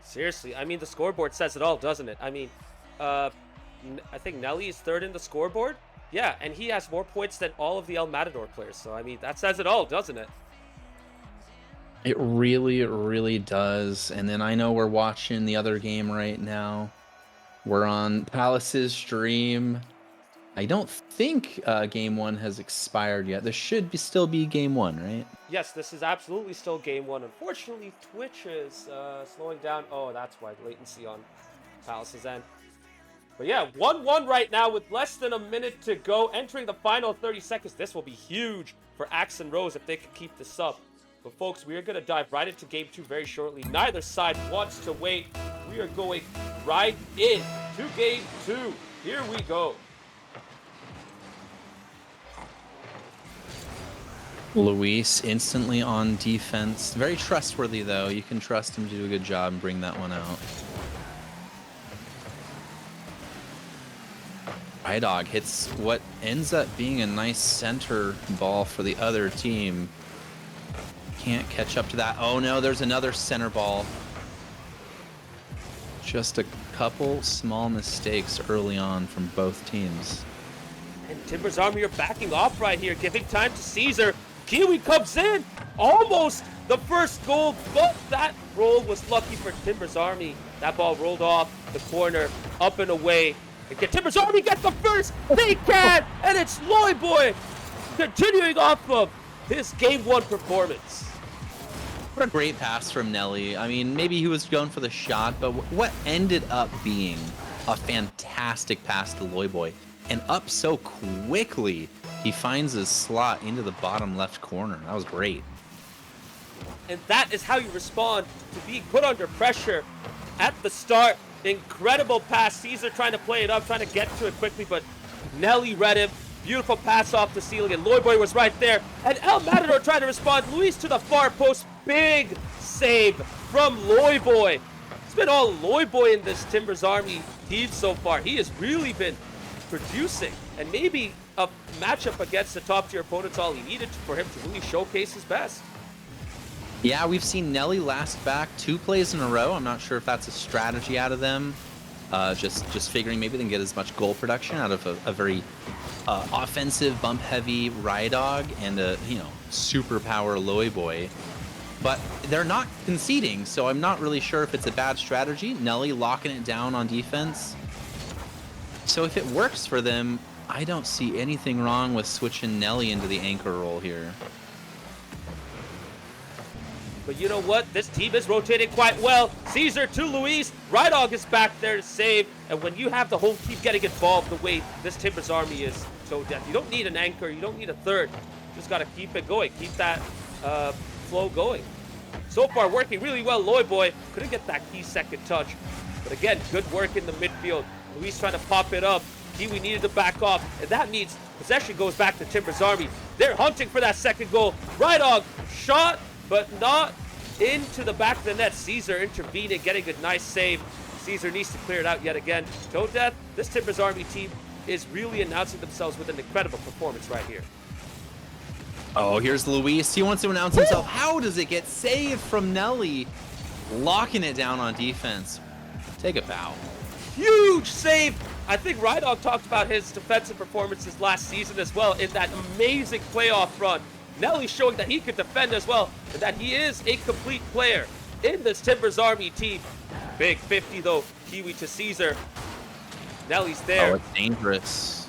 Seriously, I mean, the scoreboard says it all, doesn't it? I mean, I think Nelly is 3rd in the scoreboard. Yeah, and he has more points than all of the El Matador players. So, I mean, that says it all, doesn't it? It really does. And then I know we're watching the other game right now. We're on Palace's stream. I don't think game 1 has expired yet. This should still be game 1, right? Yes, this is absolutely still game 1. Unfortunately, Twitch is slowing down. Oh, that's why. Latency on Palace's end. But yeah, 1-1 right now with less than a minute to go. Entering the final 30 seconds. This will be huge for Axe and Rose if they can keep this up. But folks, we are going to dive right into game 2 very shortly. Neither side wants to wait. We are going right in to game 2. Here we go. Luis instantly on defense. Very trustworthy, though. You can trust him to do a good job and bring that one out. Rydog hits what ends up being a nice center ball for the other team. Can't catch up to that. Oh no, there's another center ball. Just a couple small mistakes early on from both teams. And Timbers Army are backing off right here, giving time to Caesar. Kiwi comes in, almost the first goal, but that roll was lucky for Timbers Army. That ball rolled off the corner, up and away. And can Timbers Army get the first? They can, and it's Loyboy continuing off of his game 1 performance. What a great pass from Nelly. I mean, maybe he was going for the shot, but what ended up being a fantastic pass to Loyboy. And up so quickly, he finds his slot into the bottom left corner. That was great. And that is how you respond to being put under pressure at the start. Incredible pass. Caesar trying to play it up, trying to get to it quickly, but Nelly read him. Beautiful pass off the ceiling, and Loyboy was right there. And El Matador trying to respond. Luis to the far post. Big save from Loyboy. It's been all Loyboy in this Timbers Army team so far. He has really been producing. And maybe a matchup against the top tier opponent's all he needed for him to really showcase his best. Yeah, we've seen Nelly last back 2 plays in a row. I'm not sure if that's a strategy out of them. Just figuring maybe they can get as much goal production out of a very offensive, bump-heavy Rydog and a superpower Loyboy. But they're not conceding, so I'm not really sure if it's a bad strategy. Nelly locking it down on defense. So if it works for them, I don't see anything wrong with switching Nelly into the anchor role here. But you know what? This team is rotating quite well. Caesar to Luis. Rydog is back there to save. And when you have the whole team getting involved the way this Timbers Army is, so death, you don't need an anchor. You don't need a third. You just got to keep it going. Keep that flow going. So far, working really well. Loyboy couldn't get that key second touch. But again, good work in the midfield. Luis trying to pop it up. Kiwi needed to back off. And that means possession goes back to Timbers Army. They're hunting for that second goal. Rydog shot, but not into the back of the net. Caesar intervening, getting a nice save. Caesar needs to clear it out yet again. Toad Death, this Timbers Army team is really announcing themselves with an incredible performance right here. Oh, here's Luis. He wants to announce himself. How does it get saved from Nelly? Locking it down on defense. Take a bow. Huge save. I think Rydog talked about his defensive performances last season as well in that amazing playoff run. Nelly showing that he could defend as well and that he is a complete player in this Timbers Army team. Big 50 though, Kiwi to Caesar. Nelly's there. Oh, it's dangerous.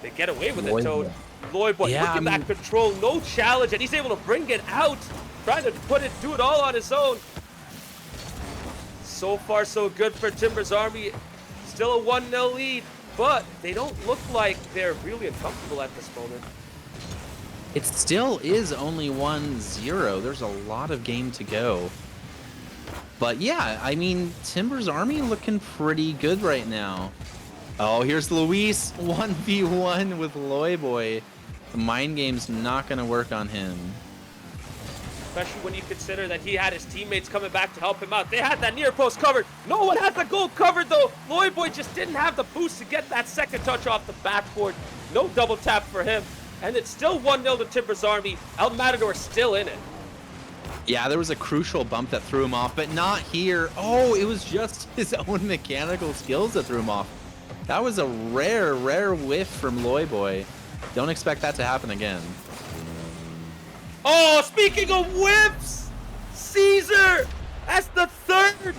They get away with it, Loyboy. Toad. Loyboy, Yeah, look at that control, no challenge, and he's able to bring it out. Trying to do it all on his own. So far, so good for Timbers Army. Still a 1-0 lead, but they don't look like they're really uncomfortable at this moment. It still is only 1-0. There's a lot of game to go. But yeah, I mean, Timbers Army looking pretty good right now. Oh, here's Luis, 1v1 with Loyboy. The mind game's not gonna work on him. Especially when you consider that he had his teammates coming back to help him out. They had that near post covered. No one had the goal covered though. Loyboy just didn't have the boost to get that second touch off the backboard. No double tap for him. And it's still 1-0 to Timbers Army. El Matador still in it. Yeah, there was a crucial bump that threw him off, but not here. Oh, it was just his own mechanical skills that threw him off. That was a rare whiff from Loyboy. Don't expect that to happen again. Oh, speaking of whips, Caesar, as the third,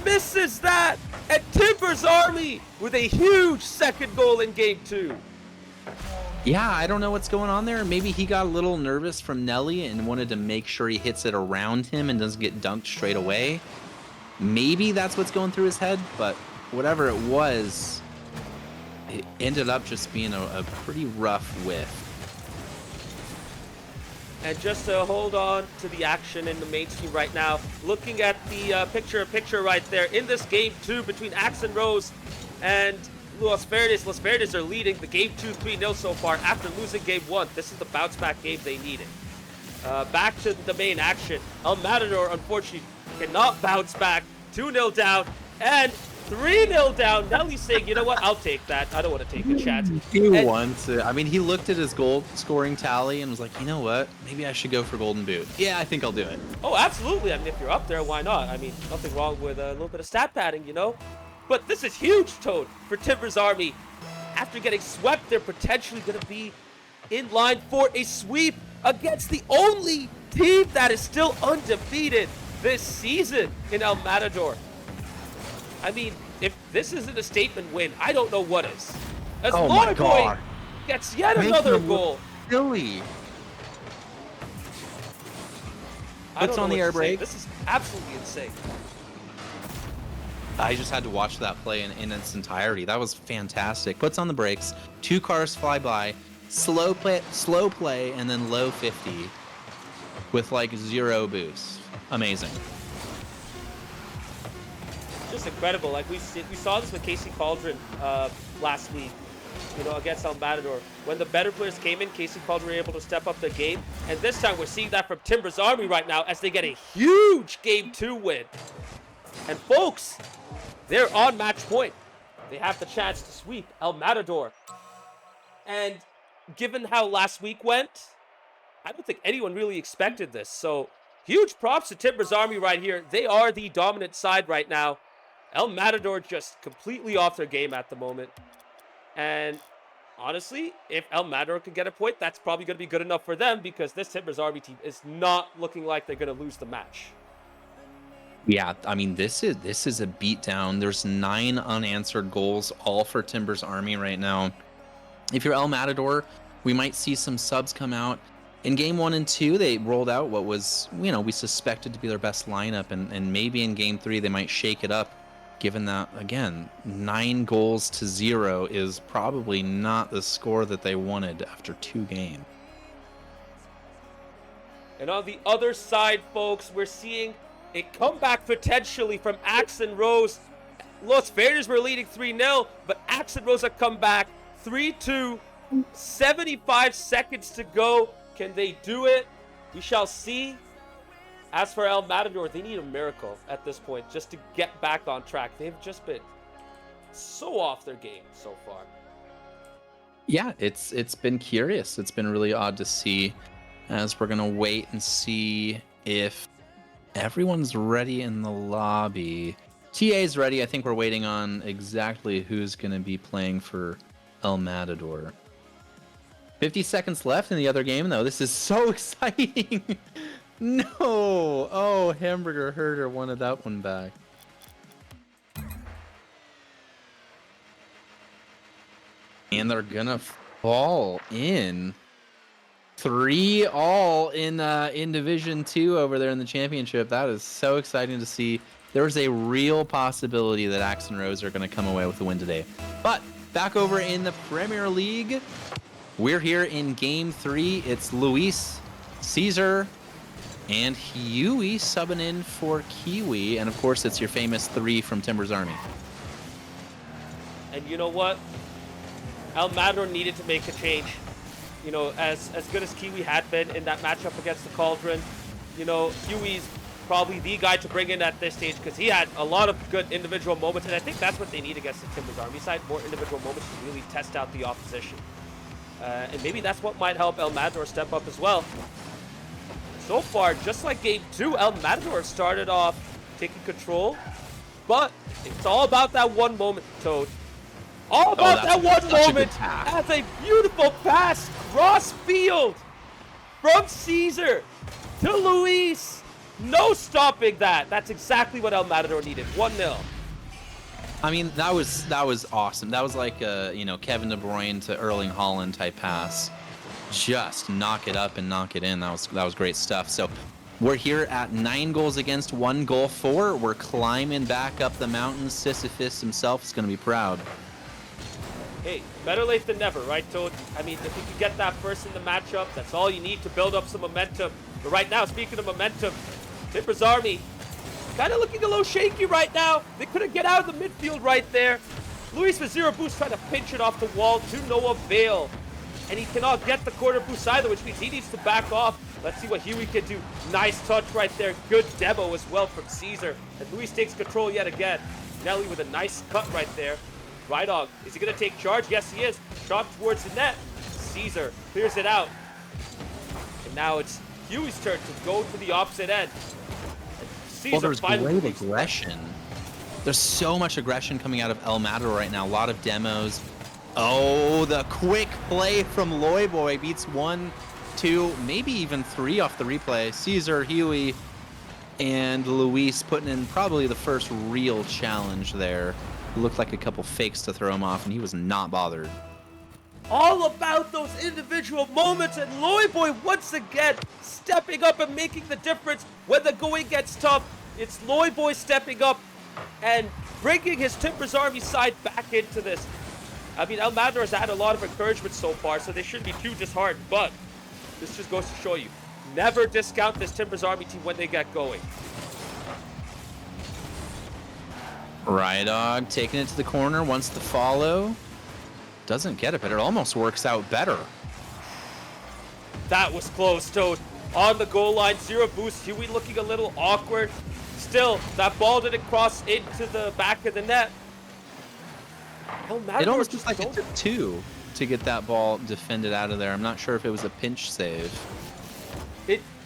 misses that. And Timbers Army with a huge second goal in game 2. Yeah, I don't know what's going on there. Maybe he got a little nervous from Nelly and wanted to make sure he hits it around him and doesn't get dunked straight away. Maybe that's what's going through his head, but whatever it was, it ended up just being a pretty rough whiff. And just to hold on to the action in the main team right now, looking at the picture right there, in this game 2 between Axe and Rose and Los Verdes. Los Verdes are leading the game 2 3-0 so far after losing game 1. This is the bounce back game they needed. Back to the main action. El Matador, unfortunately, cannot bounce back. 2-0 down and 3-0 down. Nelly's saying, you know what, I'll take that. I don't want to take a chance. He wants it. I mean, he looked at his goal scoring tally and was like, you know what? Maybe I should go for Golden Boot. Yeah, I think I'll do it. Oh, absolutely. I mean, if you're up there, why not? I mean, nothing wrong with a little bit of stat padding, you know? But this is huge, Toad, for Timbers Army. After getting swept, they're potentially going to be in line for a sweep against the only team that is still undefeated this season in El Matador. I mean, if this isn't a statement win, I don't know what is. As Oh my Loyboy God. gets yet Make another him look goal. Silly. I don't Puts know on the what air to say. brake. This is absolutely insane. I just had to watch that play in its entirety. That was fantastic. Puts on the brakes. 2 cars fly by. Slow play, and then low 50 with like 0 boost. Amazing. Just incredible. Like we saw this with Casey Cauldron last week, against El Matador. When the better players came in, Casey Calder were able to step up the game. And this time we're seeing that from Timbers Army right now as they get a huge Game 2 win. And folks, they're on match point. They have the chance to sweep El Matador. And given how last week went, I don't think anyone really expected this. So huge props to Timbers Army right here. They are the dominant side right now. El Matador just completely off their game at the moment. And honestly, if El Matador can get a point, that's probably going to be good enough for them because this Timbers Army team is not looking like they're going to lose the match. Yeah, I mean, this is a beatdown. There's 9 unanswered goals, all for Timbers Army right now. If you're El Matador, we might see some subs come out. In game 1 and 2, they rolled out what was, we suspected to be their best lineup, and maybe in game 3 they might shake it up, given that, again, 9-0 is probably not the score that they wanted after 2 games. And on the other side, folks, we're seeing a comeback potentially from Axe and Rose. Los Verdes were leading 3-0, but Axe and Rose have come back 3-2, 75 seconds to go. Can they do it? We shall see. As for El Matador, they need a miracle at this point just to get back on track. They've just been so off their game so far. Yeah, it's been curious. It's been really odd to see, as we're gonna wait and see if everyone's ready in the lobby. TA's ready. I think we're waiting on exactly who's gonna be playing for El Matador. 50 seconds left in the other game, though. This is so exciting. No! Oh, Hamburger Herder wanted that one back. And they're gonna fall in 3-all in Division 2 over there in the championship. That is so exciting to see. There's a real possibility that Axe and Rose are gonna come away with the win today. But back over in the Premier League, we're here in game 3. It's Luis, Caesar, and Huey subbing in for Kiwi. And of course, it's your famous 3 from Timbers Army. And you know what? El Matador needed to make a change. As good as Kiwi had been in that matchup against the Cauldron, Huey's probably the guy to bring in at this stage because he had a lot of good individual moments. And I think that's what they need against the Timbers Army side, more individual moments to really test out the opposition. And maybe that's what might help El Matador step up as well. So far, just like game 2, El Matador started off taking control, but it's all about that one moment, Toad. All about that one moment. That's a beautiful pass cross field from Caesar to Luis. No stopping that. That's exactly what El Matador needed. 1-0. I mean, that was awesome. That was like a Kevin De Bruyne to Erling Haaland type pass. Just knock it up and knock it in. That was great stuff. So we're here at 9 goals against, 1 goal for. We're climbing back up the mountain. Sisyphus himself is going to be proud. Hey, better late than never, right, Toad? I mean, if you can get that first in the matchup, that's all you need to build up some momentum. But right now, speaking of momentum, Timbers Army kind of looking a little shaky right now. They couldn't get out of the midfield right there. Luis with 0 boost trying to pinch it off the wall to no avail. And he cannot get the quarter boost either, which means he needs to back off. Let's see what Huey can do. Nice touch right there. Good demo as well from Caesar. And Luis takes control yet again. Nelly with a nice cut right there. Rydog, is he going to take charge? Yes, he is. Shot towards the net. Caesar clears it out. And now it's Huey's turn to go to the opposite end. Well, there's great aggression. There's so much aggression coming out of El Matador right now. A lot of demos. Oh, the quick play from Loyboy beats 1, 2, maybe even 3 off the replay. Caesar, Huey, and Luis putting in probably the first real challenge there. It looked like a couple fakes to throw him off, and he was not bothered. All about those individual moments, and Loyboy once again stepping up and making the difference when the going gets tough. It's Loyboy stepping up and bringing his Timbers Army side back into this. I mean, El Matador has had a lot of encouragement so far, so they shouldn't be too disheartened, but this just goes to show you, never discount this Timbers Army team when they get going. Rydog taking it to the corner, wants to follow. doesn't get it, but it almost works out better. That was close, Toad. On the goal line, 0 boost. Huey looking a little awkward. Still, that ball didn't cross into the back of the net. El Matador It almost just looks like don't- it took 2 to get that ball defended out of there. I'm not sure if it was a pinch save.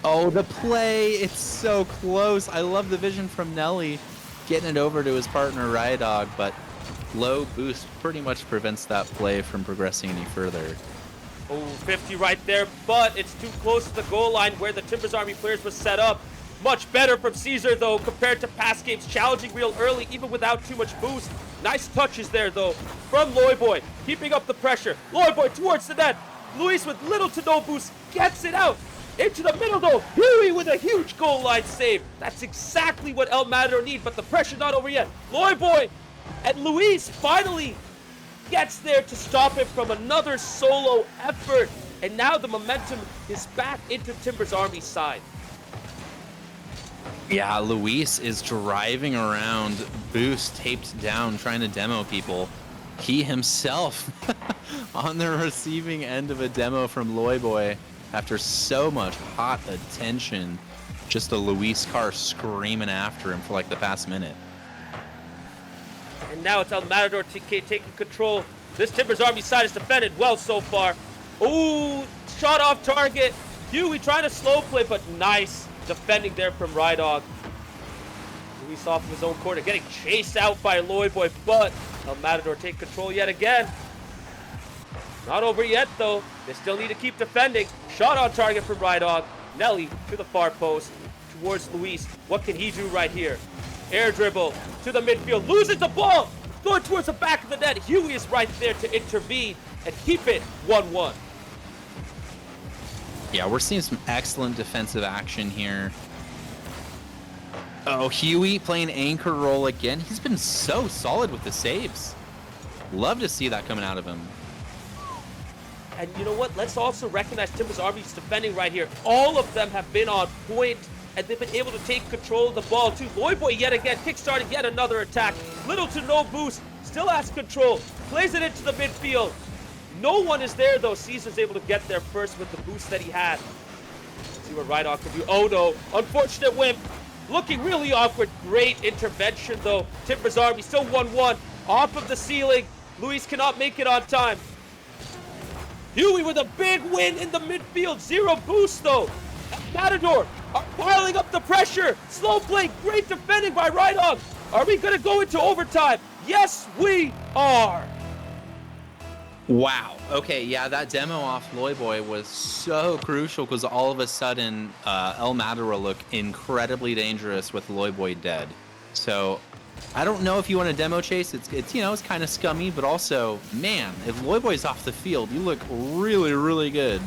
Oh, the play! It's so close. I love the vision from Nelly getting it over to his partner Rydog, but low boost pretty much prevents that play from progressing any further. Oh, 50 right there, but it's too close to the goal line where the Timbers Army players was set up. Much better from Caesar, though, compared to past games. Challenging real early, even without too much boost. Nice touches there, though, from Loyboy. Keeping up the pressure. Loyboy towards the net. Luis with little to no boost gets it out. Into the middle, though. Huey with a huge goal line save. That's exactly what El Matador need, but the pressure not over yet. Loyboy and Luis finally gets there to stop him from another solo effort. And now the momentum is back into Timbers Army's side. Yeah, Luis is driving around, boost taped down, trying to demo people. He himself on the receiving end of a demo from Loyboy after so much hot attention. Just a Luis car screaming after him for like the past minute. And now it's El Matador TK taking control. This Timbers Army side is defended well so far. Ooh, shot off target. Huey trying to slow play, but nice defending there from Rydog. Luis off of his own corner, getting chased out by Loyboy, but El Matador take control yet again. Not over yet, though. They still need to keep defending. Shot on target from Rydog. Nelly to the far post towards Luis. What can he do right here? Air dribble to the midfield. Loses the ball. Going towards the back of the net. Huey is right there to intervene and keep it 1-1. Yeah, we're seeing some excellent defensive action here. Oh, Huey playing anchor role again. He's been so solid with the saves. Love to see that coming out of him. And you know what? Let's also recognize Timbers Army's defending right here. All of them have been on point, and they've been able to take control of the ball too. Loyboy yet again, kickstarting yet another attack. Little to no boost, still has control. Plays it into the midfield. No one is there though. Caesar's able to get there first with the boost that he had. Let's see what Rydog can do. Oh no, unfortunate whip. Looking really awkward. Great intervention though. Timbers Army still 1-1. Off of the ceiling. Luis cannot make it on time. Huey with a big win in the midfield. 0 boost though. Matador are piling up the pressure. Slow play. Great defending by Rydog. Are we going to go into overtime? Yes, we are. Wow. Okay, yeah, that demo off Loyboy was so crucial because all of a sudden El Matador looked incredibly dangerous with Loyboy dead. So I don't know if you want a demo chase. It's you know, it's kind of scummy, but also, man, if Loyboy's off the field, you look really, really good.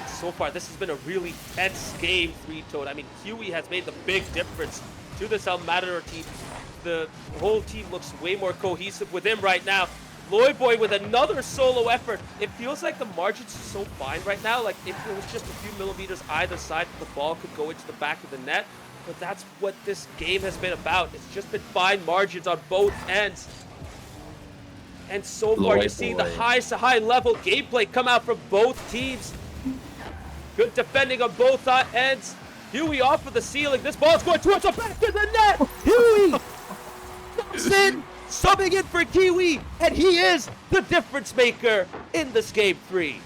So far, this has been a really tense game, 3-Toed. I mean, Huey has made the big difference to this El Matador team. The whole team looks way more cohesive with him right now. Loyboy with another solo effort. It feels like the margins are so fine right now. Like, if it was just a few millimeters either side, the ball could go into the back of the net. But that's what this game has been about. It's just been fine margins on both ends. And so far, you're seeing the highest to high level gameplay come out from both teams. Good defending on both ends. Huey off of the ceiling. This ball's going towards the back of the net. Huey comes in, subbing in for Kiwi, and he is the difference maker in this game 3.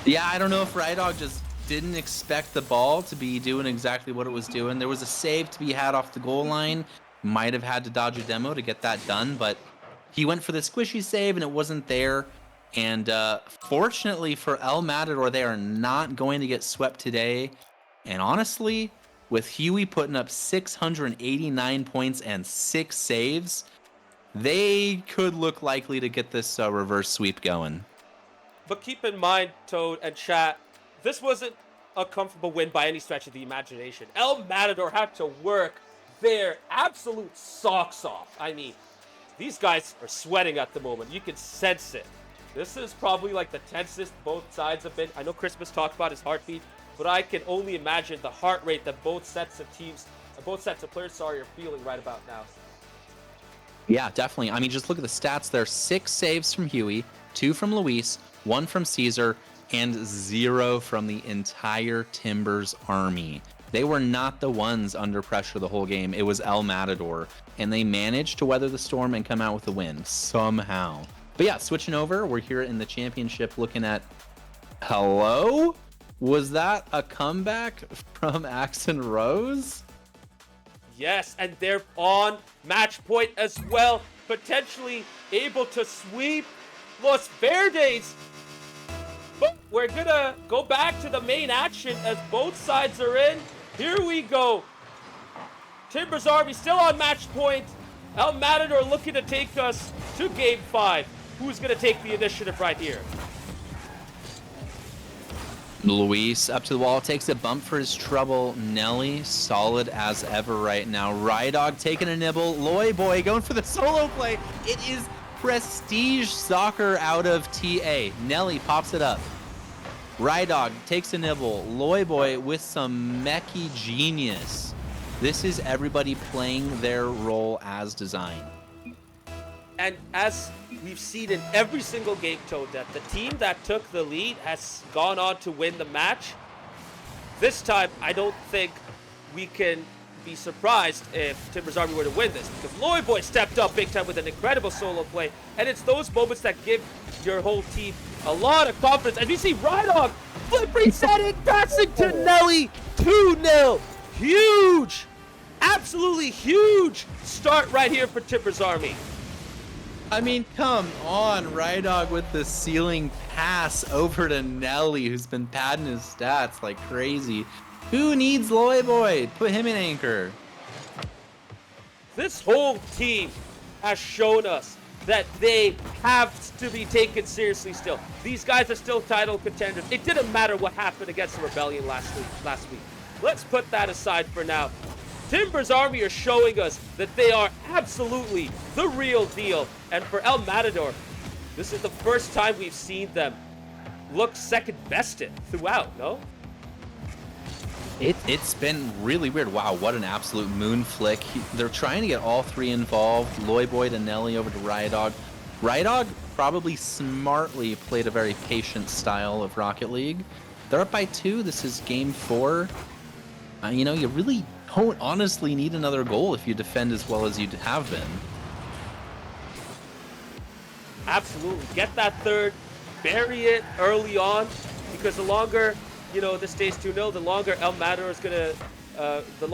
Yeah, I don't know if Rydog just didn't expect the ball to be doing exactly what it was doing. There was a save to be had off the goal line. Might have had to dodge a demo to get that done, but he went for the squishy save and it wasn't there. And fortunately for El Matador, they are not going to get swept today. And honestly, with Huey putting up 689 points and 6 saves, they could look likely to get this reverse sweep going. But keep in mind, Toad and chat, this wasn't a comfortable win by any stretch of the imagination. El Matador had to work their absolute socks off. I mean, these guys are sweating at the moment. You can sense it. This is probably like the tensest both sides have been. I know Christmas talked about his heartbeat, but I can only imagine the heart rate that both sets of teams, both sets of players, are feeling right about now. Yeah, definitely. I mean, just look at the stats there. 6 saves from Huey, 2 from Luis, 1 from Caesar, and 0 from the entire Timbers army. They were not the ones under pressure the whole game. It was El Matador, and they managed to weather the storm and come out with a win somehow. But yeah, switching over, we're here in the championship looking at... Hello? Was that a comeback from Axon Rose? Yes, and they're on match point as well, potentially able to sweep Los Verdes. But we're gonna go back to the main action as both sides are in. Here we go. Timbers Army still on match point. El Matador looking to take us to game 5. Who's gonna take the initiative right here? Luis up to the wall, takes a bump for his trouble. Nelly, solid as ever right now. Rydog taking a nibble. Loy Boy going for the solo play. It is prestige soccer out of TA. Nelly pops it up. Rydog takes a nibble. Loy Boy with some mechy genius. This is everybody playing their role as designed. And as we've seen in every single game, Toad, that the team that took the lead has gone on to win the match. This time, I don't think we can be surprised if Timbers Army were to win this, because Loy Boy stepped up big time with an incredible solo play, and it's those moments that give your whole team a lot of confidence. As we see Rydog flipping, setting, passing to Nelly, 2-0. Huge, absolutely huge start right here for Timbers Army. I mean, come on, Rydog with the ceiling pass over to Nelly, who's been padding his stats like crazy. Who needs Loy Boy? Put him in anchor. This whole team has shown us that they have to be taken seriously still. These guys are still title contenders. It didn't matter what happened against the Rebellion last week. Let's put that aside for now. Timbers Army are showing us that they are absolutely the real deal. And for El Matador, this is the first time we've seen them look second bested throughout, no? It's been really weird. Wow, what an absolute moon flick. They're trying to get all 3 involved. Loy Boy to Nelly over to Rydog. Rydog probably smartly played a very patient style of Rocket League. They're up by 2. This is game 4. You know, you really don't honestly need another goal if you defend as well as you have been. Absolutely. Get that third, bury it early on, because the longer, this stays 2-0, the longer El Matador is going to, the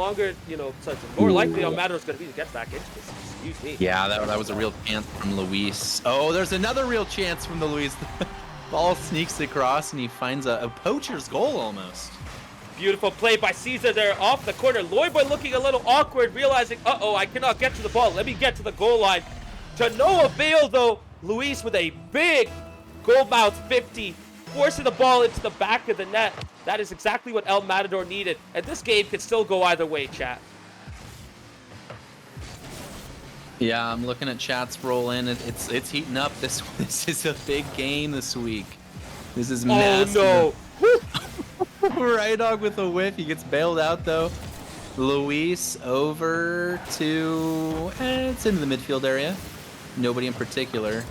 more likely El Matador is going to be to get back into this. Excuse me. Yeah, that was a real chance from Luis. Oh, there's another real chance from the Luis. Ball sneaks across and he finds a poacher's goal almost. Beautiful play by Caesar there off the corner. Loy Boy looking a little awkward, realizing, uh-oh, I cannot get to the ball. Let me get to the goal line. To no avail, though. Luis with a big goal mouth 50, forcing the ball into the back of the net. That is exactly what El Matador needed. And this game could still go either way, chat. Yeah, I'm looking at chats roll in. It's heating up. This is a big game this week. This is massive. Oh, no. Rydog with a whiff. He gets bailed out, though. Luis over to... it's into the midfield area. Nobody in particular.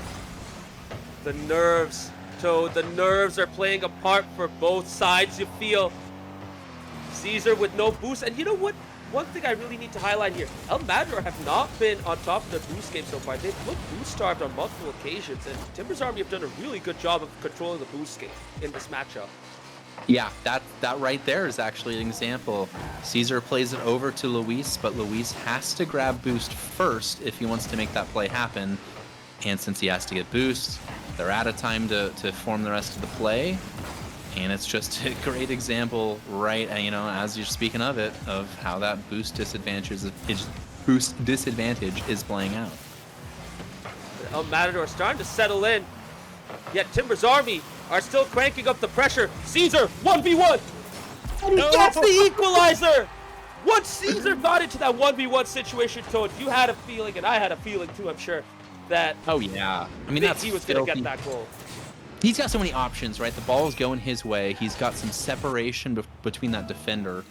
The nerves, Toad. The nerves are playing a part for both sides, you feel. Caesar with no boost. And you know what? One thing I really need to highlight here. El Matador have not been on top of the boost game so far. They've looked boost-starved on multiple occasions. And Timbers Army have done a really good job of controlling the boost game in this matchup. Yeah, that right there is actually an example. Caesar plays it over to Luis, but Luis has to grab boost first if he wants to make that play happen. And since he has to get boost, they're out of time to form the rest of the play. And it's just a great example, right, as you're speaking of it, of how that boost disadvantage is playing out. El Matador starting to settle in. Yet Timbers Army are still cranking up the pressure. Caesar, 1v1! And he gets the equalizer! Once Caesar got into that 1v1 situation, Toad, you had a feeling, and I had a feeling too, I'm sure, that oh yeah, I mean that's he was going to get that goal. He's got so many options, right? The ball is going his way. He's got some separation between that defender.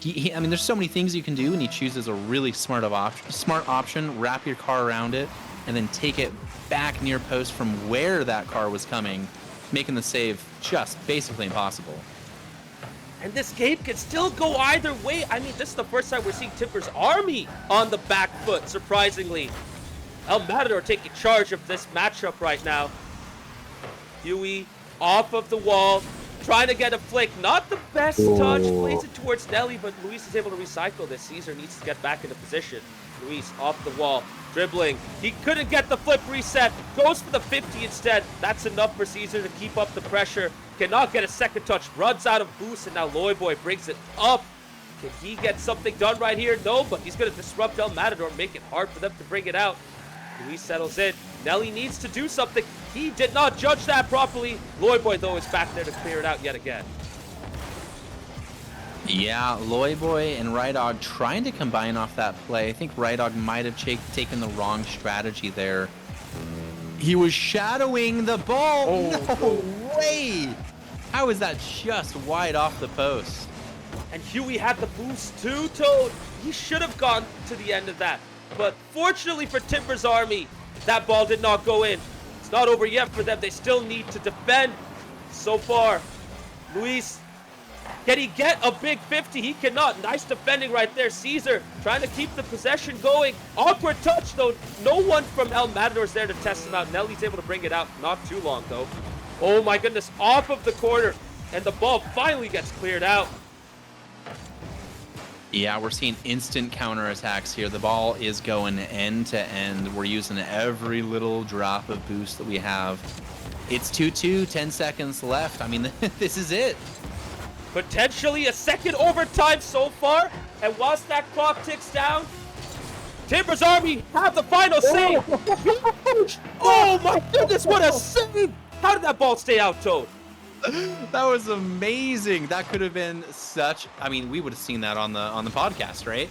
I mean, there's so many things you can do, and he chooses a really smart option. Wrap your car around it, and then take it back near post from where that car was coming, making the save just basically impossible. And this game can still go either way. I mean, this is the first time we're seeing Timber's army on the back foot, surprisingly. El Matador taking charge of this matchup right now. Huey off of the wall, trying to get a flick. Not the best touch, plays it towards Nelly, but Luis is able to recycle this. Caesar needs to get back into position. Luis off the wall, dribbling. He couldn't get the flip reset, goes for the 50 instead. That's enough for Caesar to keep up the pressure. Cannot get a second touch, runs out of boost, and now Loyboy brings it up. Can he get something done right here? No, but he's going to disrupt El Matador, make it hard for them to bring it out. Luis settles in. Nelly needs to do something. He did not judge that properly. Loyboy, though, is back there to clear it out yet again. Yeah, Loyboy and Rydog trying to combine off that play. I think Rydog might have taken the wrong strategy there. He was shadowing the ball. No way! How is that just wide off the post? And Huey had the boost too, Toad. He should have gone to the end of that. But fortunately for Timber's army, that ball did not go in. It's not over yet for them. They still need to defend. So far, Luis, can he get a big 50? He cannot. Nice defending right there. Caesar trying to keep the possession going. Awkward touch, though. No one from El Matador is there to test him out. Nelly's able to bring it out. Not too long, though. Oh, my goodness. Off of the corner. And the ball finally gets cleared out. Yeah, we're seeing instant counterattacks here. The ball is going end to end. We're using every little drop of boost that we have. It's 2-2, 10 seconds left. I mean, this is it. Potentially a second overtime so far. And whilst that clock ticks down, Timber's army have the final save. Oh my goodness, what a save! How did that ball stay out, Toad? That was amazing. That could have been such. I mean, we would have seen that on the podcast, right?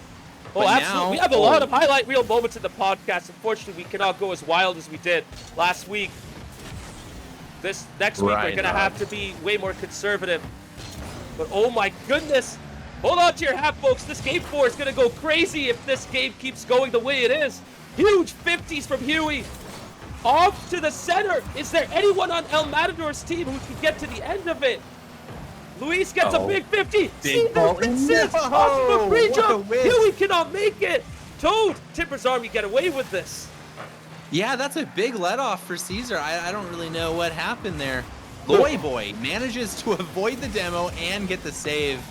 Oh, But absolutely. now- We have a lot of highlight reel moments in the podcast. Unfortunately, we cannot go as wild as we did last week. This next week, we're Right going to on. have to be way more conservative. But oh my goodness. Hold on to your hat, folks. This game 4 is going to go crazy if this game keeps going the way it is. Huge 50s from Huey. Off to the center. Is there anyone on El Matador's team who can get to the end of it? Luis gets a big 50. Big ball. Insists No! off of a free What a jump. whiff. Huey cannot make it. Toad, Timber's army get away with this. Yeah, that's a big let off for Caesar. I don't really know what happened there. Loyboy manages to avoid the demo and get the save.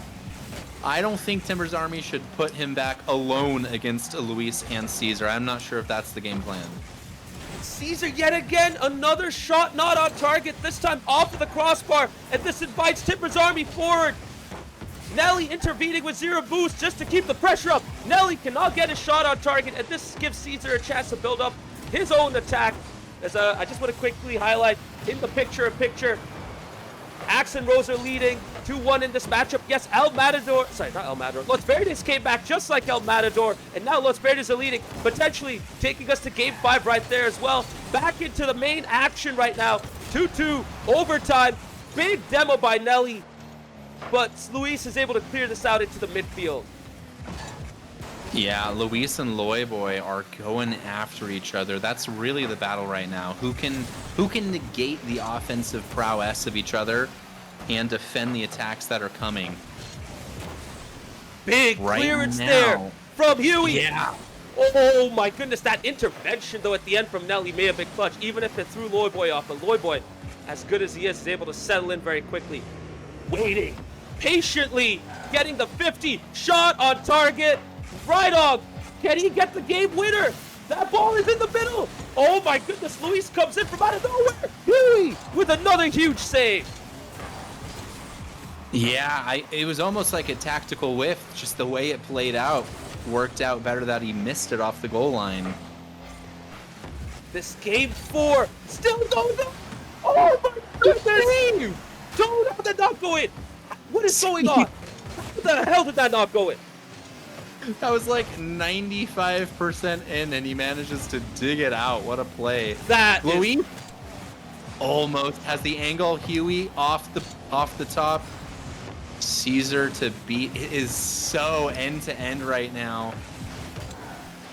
I don't think Timber's army should put him back alone against Luis and Caesar. I'm not sure if that's the game plan. Caesar yet again, another shot not on target, this time off of the crossbar, and this invites Timber's army forward. Nelly intervening with 0 boost just to keep the pressure up. Nelly cannot get a shot on target, and this gives Caesar a chance to build up his own attack. As I just want to quickly highlight in the picture, Axe and Rose are leading 2-1 in this matchup. Yes, El Matador, sorry, not El Matador. Los Verdes came back just like El Matador, and now Los Verdes are leading, potentially taking us to game 5 right there as well. Back into the main action right now. 2-2, overtime. Big demo by Nelly, but Luis is able to clear this out into the midfield. Yeah, Luis and Loyboy are going after each other. That's really the battle right now. Who can negate the offensive prowess of each other and defend the attacks that are coming? Big Right clearance now. there from Huey. Yeah. Oh my goodness, that intervention though at the end from Nelly may have been clutch, even if it threw Loyboy off. But Loyboy, as good as he is able to settle in very quickly. Waiting, patiently, getting the 50, shot on target. Rydog, can he get the game winner? That ball is in the middle. Oh my goodness, Luis comes in from out of nowhere. Huey with another huge save. Yeah, it was almost like a tactical whiff. Just the way it played out worked out better that he missed it off the goal line. This game 4 still going on. Oh my goodness! Don't how did that not go in? What is going on? How the hell did that not go in? That was like 95% in, and he manages to dig it out. What a play! That is- Luis almost has the angle. Huey off the top. Caesar to beat. It is so end-to-end right now.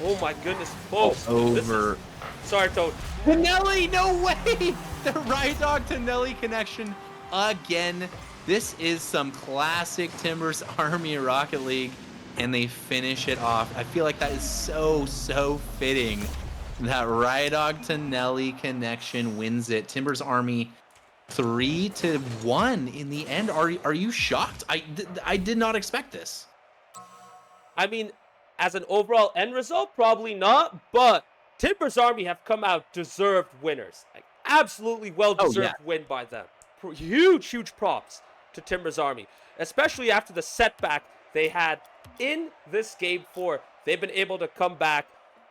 Oh my goodness, folks. Over. Sorry, Toad. Tonelli, no way! The Ride Dog Tonelli connection again. This is some classic Timbers Army Rocket League, and they finish it off. I feel like that is so fitting. That Ride Dog Tonelli connection wins it. Timbers Army 3-1 in the end. Are you shocked? I did not expect this. I mean, as an overall end result, probably not, but Timbers Army have come out deserved winners. Like, absolutely well-deserved win by them. Huge props to Timbers Army, especially after the setback they had in this game 4. They've been able to come back,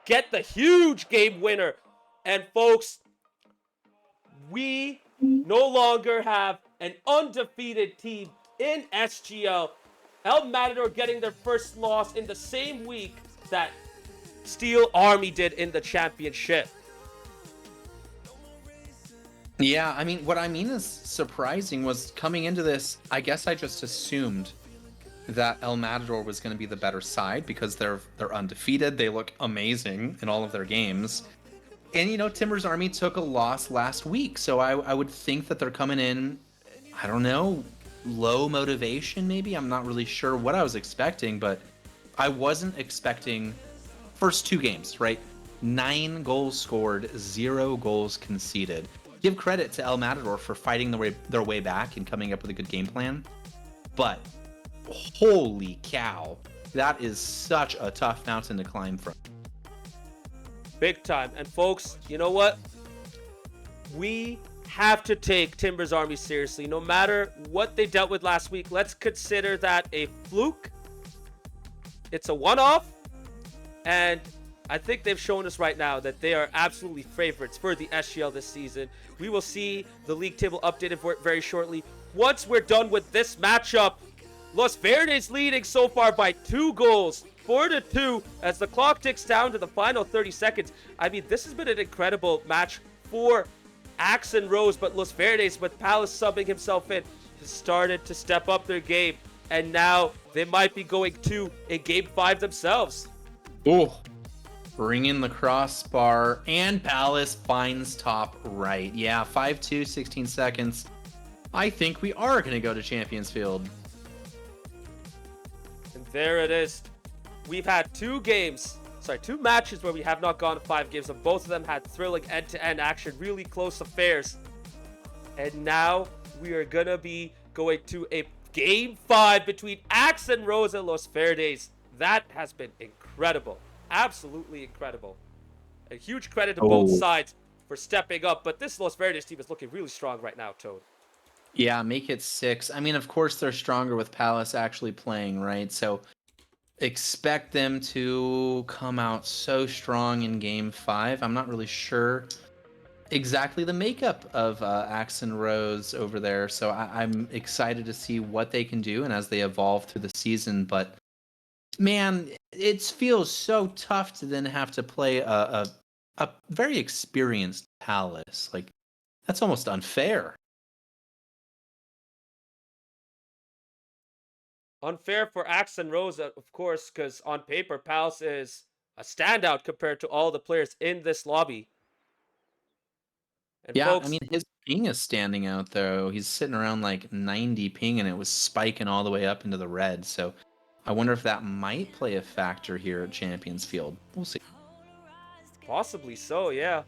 get the huge game winner. And folks, we no longer have an undefeated team in SGL. El Matador getting their first loss in the same week that Steel Army did in the championship. Yeah, I mean, what I mean is surprising was coming into this, I guess I just assumed that El Matador was going to be the better side because they're undefeated. They look amazing in all of their games. And, you know, Timbers Army took a loss last week, so I would think that they're coming in, I don't know, low motivation maybe? I'm not really sure what I was expecting, but I wasn't expecting first 2 games, right? 9 goals scored, 0 goals conceded. Give credit to El Matador for fighting their way back and coming up with a good game plan. But holy cow, that is such a tough mountain to climb from. Big time. And folks, you know what? We have to take Timbers Army seriously. No matter what they dealt with last week, let's consider that a fluke. It's a one-off. And I think they've shown us right now that they are absolutely favorites for the SGL this season. We will see the league table updated for it very shortly. Once we're done with this matchup, Los Verdes leading so far by 2 goals, 4-2, as the clock ticks down to the final 30 seconds. I mean, this has been an incredible match for Axe and Rose, but Los Verdes, with Palace subbing himself in, has started to step up their game, and now they might be going to a game 5 themselves. Oh, bring in the crossbar, and Palace finds top right. Yeah, 5-2, 16 seconds. I think we are going to go to Champions Field. And there it is. We've had 2 matches where we have not gone to 5 games, and both of them had thrilling end-to-end action, really close affairs. And now we are going to be going to a game 5 between Axe and Rose and Los Verdes. That has been incredible. Absolutely incredible. A huge credit to both sides for stepping up, but this Los Verdes team is looking really strong right now, Toad. Yeah, make it 6. I mean, of course, they're stronger with Palace actually playing, right? So expect them to come out so strong in game 5. I'm not really sure exactly the makeup of Axe and Rose over there, so I'm excited to see what they can do and as they evolve through the season. But man, it feels so tough to then have to play a very experienced Palace. Like, that's almost unfair. Unfair for Axe and Rose, of course, because on paper, Palace is a standout compared to all the players in this lobby. And Yeah, folks, I mean, his ping is standing out, though. He's sitting around like 90 ping, and it was spiking all the way up into the red. So I wonder if that might play a factor here at Champions Field. We'll see. possibly so, yeah.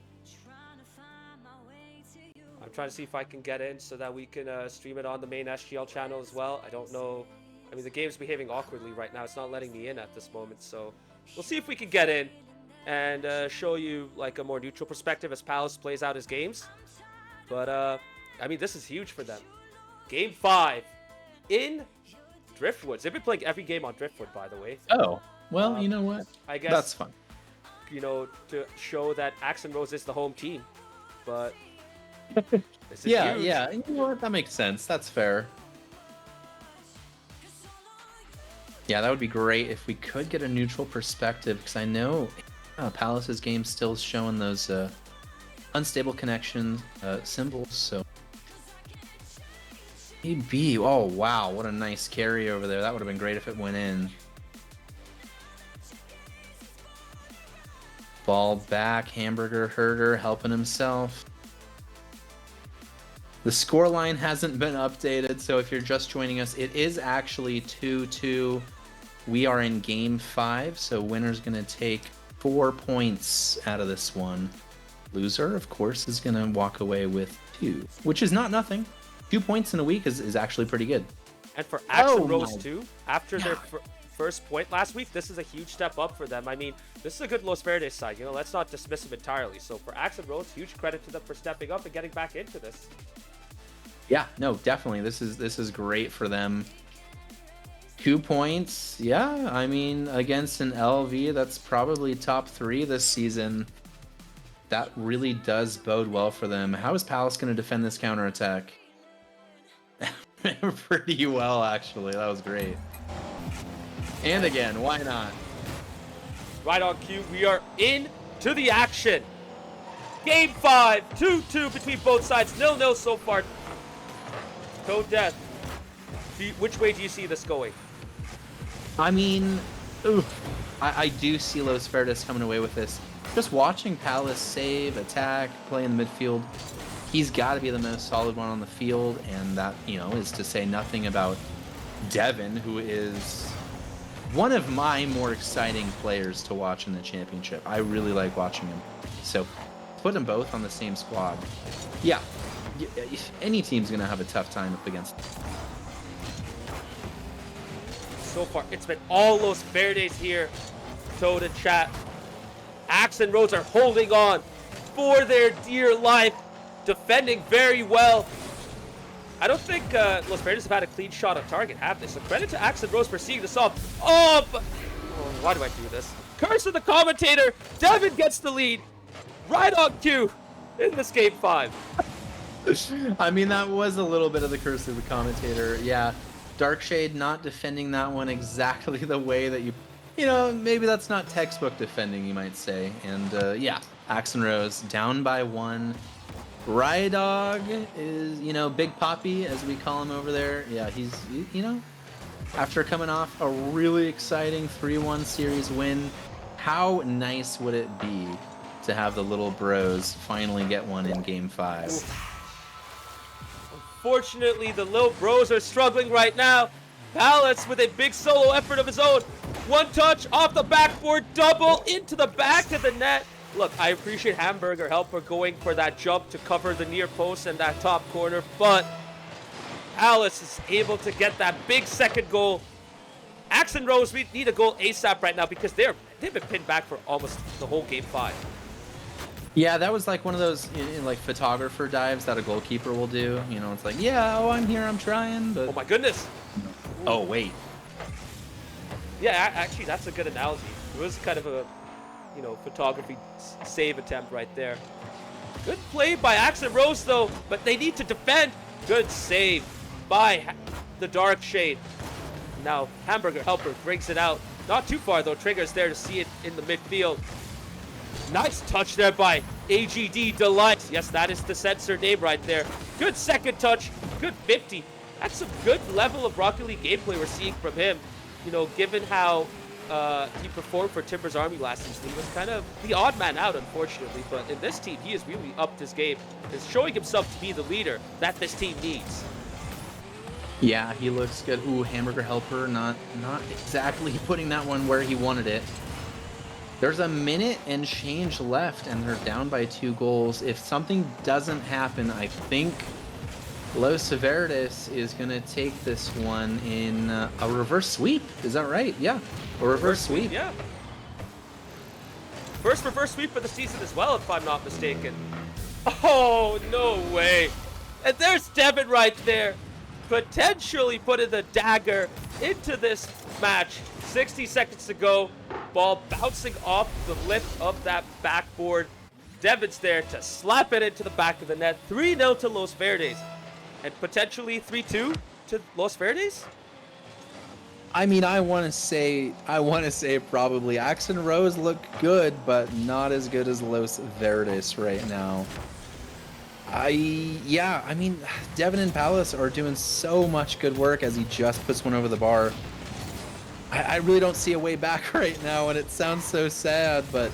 I'm trying to see if I can get in so that we can stream it on the main SGL channel as well. I don't know. I mean, the game's behaving awkwardly right now. It's not letting me in at this moment, so we'll see if we can get in and show you like a more neutral perspective as Palace plays out his games. But I mean, this is huge for them. Game 5 in Driftwoods. They've been playing every game on Driftwood, by the way. Oh, well, you know what? I guess That's fun. You know, to show that Axe and Rose is the home team. But this is Yeah, huge. yeah. You know what? That makes sense. That's fair. Yeah, that would be great if we could get a neutral perspective, because I know Palace's game still showing those unstable connection symbols. So AB. Oh, wow. What a nice carry over there. That would have been great if it went in. Ball back. Hamburger Herder helping himself. The scoreline hasn't been updated, so if you're just joining us, it is actually 2-2. We are in game 5, so winner's going to take 4 points out of this one. Loser, of course, is going to walk away with 2, which is not nothing. 2 points in a week is actually pretty good. And for Axe and Rose my too, after their first point last week, this is a huge step up for them. I mean, this is a good Los Verdes side. You know, let's not dismiss them entirely. So for Axe and Rose, huge credit to them for stepping up and getting back into this. Yeah, no, definitely. This is great for them. 2 points. Yeah, I mean, against an LV that's probably top 3 this season. That really does bode well for them. How is Palace going to defend this counterattack? Pretty well, actually. That was great. And again, why not? Right on cue, we are into the action. Game 5, 2-2 between both sides. 0-0 so far. Code Death. Which way do you see this going? I mean, I do see Los Verdes coming away with this. Just watching Palace save, attack, play in the midfield, he's got to be the most solid one on the field, and that, you know, is to say nothing about Devin, who is one of my more exciting players to watch in the championship. I really like watching him. So, put them both on the same squad. Yeah, any team's going to have a tough time up against them. So far, it's been all Los Verdes here. Toad and chat. Axe and Rose are holding on for their dear life, defending very well. I don't think Los Verdes have had a clean shot on target, have they? So credit to Axe and Rose for seeing this off. Oh, why do I do this? Curse of the commentator. Devin gets the lead. Right on cue in this game 5. I mean, that was a little bit of the curse of the commentator. Yeah, Darkshade not defending that one exactly the way that you know, maybe that's not textbook defending, you might say. And yeah, Axe and Rose down by 1. Rydog is, you know, Big Poppy, as we call him over there. Yeah, he's, you know, after coming off a really exciting 3-1 series win, how nice would it be to have the little bros finally get one in game 5? Unfortunately, the little bros are struggling right now. Palace with a big solo effort of his own. One touch off the backboard, double into the back of the net. Look, I appreciate Hamburger Helper going for that jump to cover the near post and that top corner, but Palace is able to get that big second goal. Axe and Rose, we need a goal ASAP right now because they've been pinned back for almost the whole game 5. Yeah, that was like one of those like photographer dives that a goalkeeper will do. You know, it's like, yeah, oh, I'm here, I'm trying, but... Oh my goodness. Oh, wait. Yeah, actually, that's a good analogy. It was kind of a, you know, photography save attempt right there. Good play by Axe and Rose, though, but they need to defend. Good save by the Dark Shade. Now, Hamburger Helper breaks it out. Not too far, though. Trigger's there to see it in the midfield. Nice touch there by AGD Delight. Yes, that is the censored name right there. Good second touch. Good 50. That's a good level of Rocket League gameplay we're seeing from him. You know, given how he performed for Timber's Army last season, he was kind of the odd man out, unfortunately. But in this team, he has really upped his game. He's showing himself to be the leader that this team needs. Yeah, he looks good. Ooh, Hamburger Helper, not exactly putting that one where he wanted it. There's a minute and change left, and they're down by 2 goals. If something doesn't happen, I think Los Verdes is going to take this one in a reverse sweep. Is that right? Yeah, a reverse sweep. Yeah. First reverse sweep of the season as well, if I'm not mistaken. Oh, no way. And there's Devin right there, potentially putting the dagger into this match. 60 seconds to go. Ball bouncing off the lip of that backboard. Devin's there to slap it into the back of the net. 3-0 to Los Verdes. And potentially 3-2 to Los Verdes? I mean, I want to say probably Axe and Rose look good, but not as good as Los Verdes right now. I mean, Devin and Palace are doing so much good work as he just puts one over the bar. I really don't see a way back right now, and it sounds so sad, but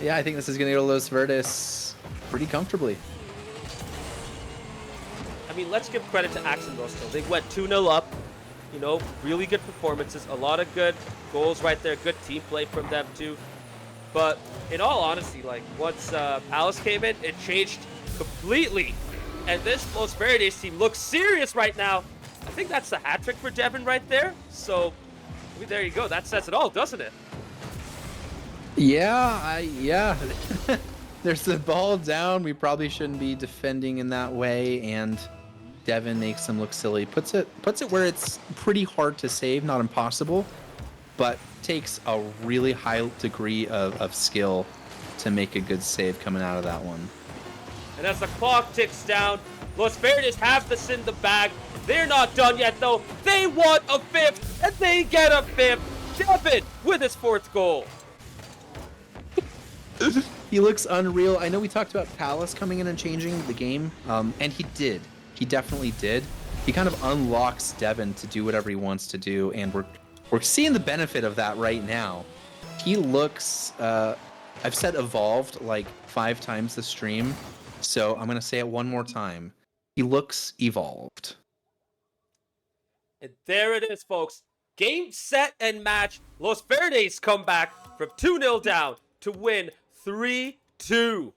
yeah, I think this is going to go to Los Verdes pretty comfortably. I mean, let's give credit to Axel Rostel. They went 2-0 up. You know, really good performances, a lot of good goals right there, good team play from them too. But in all honesty, like once Palace came in, it changed completely. And this Los Verdes team looks serious right now. I think that's the hat trick for Devin right there. So, I mean, there you go. That says it all, doesn't it? Yeah. There's the ball down. We probably shouldn't be defending in that way, and Devin makes them look silly. Puts it where it's pretty hard to save, not impossible, but takes a really high degree of skill to make a good save coming out of that one. And as the clock ticks down, Los Verdes have this in the bag. They're not done yet, though. They want a fifth, and they get a fifth. Devin with his fourth goal. He looks unreal. I know we talked about Palace coming in and changing the game, and he did. He definitely did. He kind of unlocks Devin to do whatever he wants to do, and we're seeing the benefit of that right now. He looks, I've said evolved like 5 times this stream, so I'm going to say it one more time. He looks evolved. And there it is, folks. Game, set, and match. Los Verdes come back from 2-0 down to win 3-2.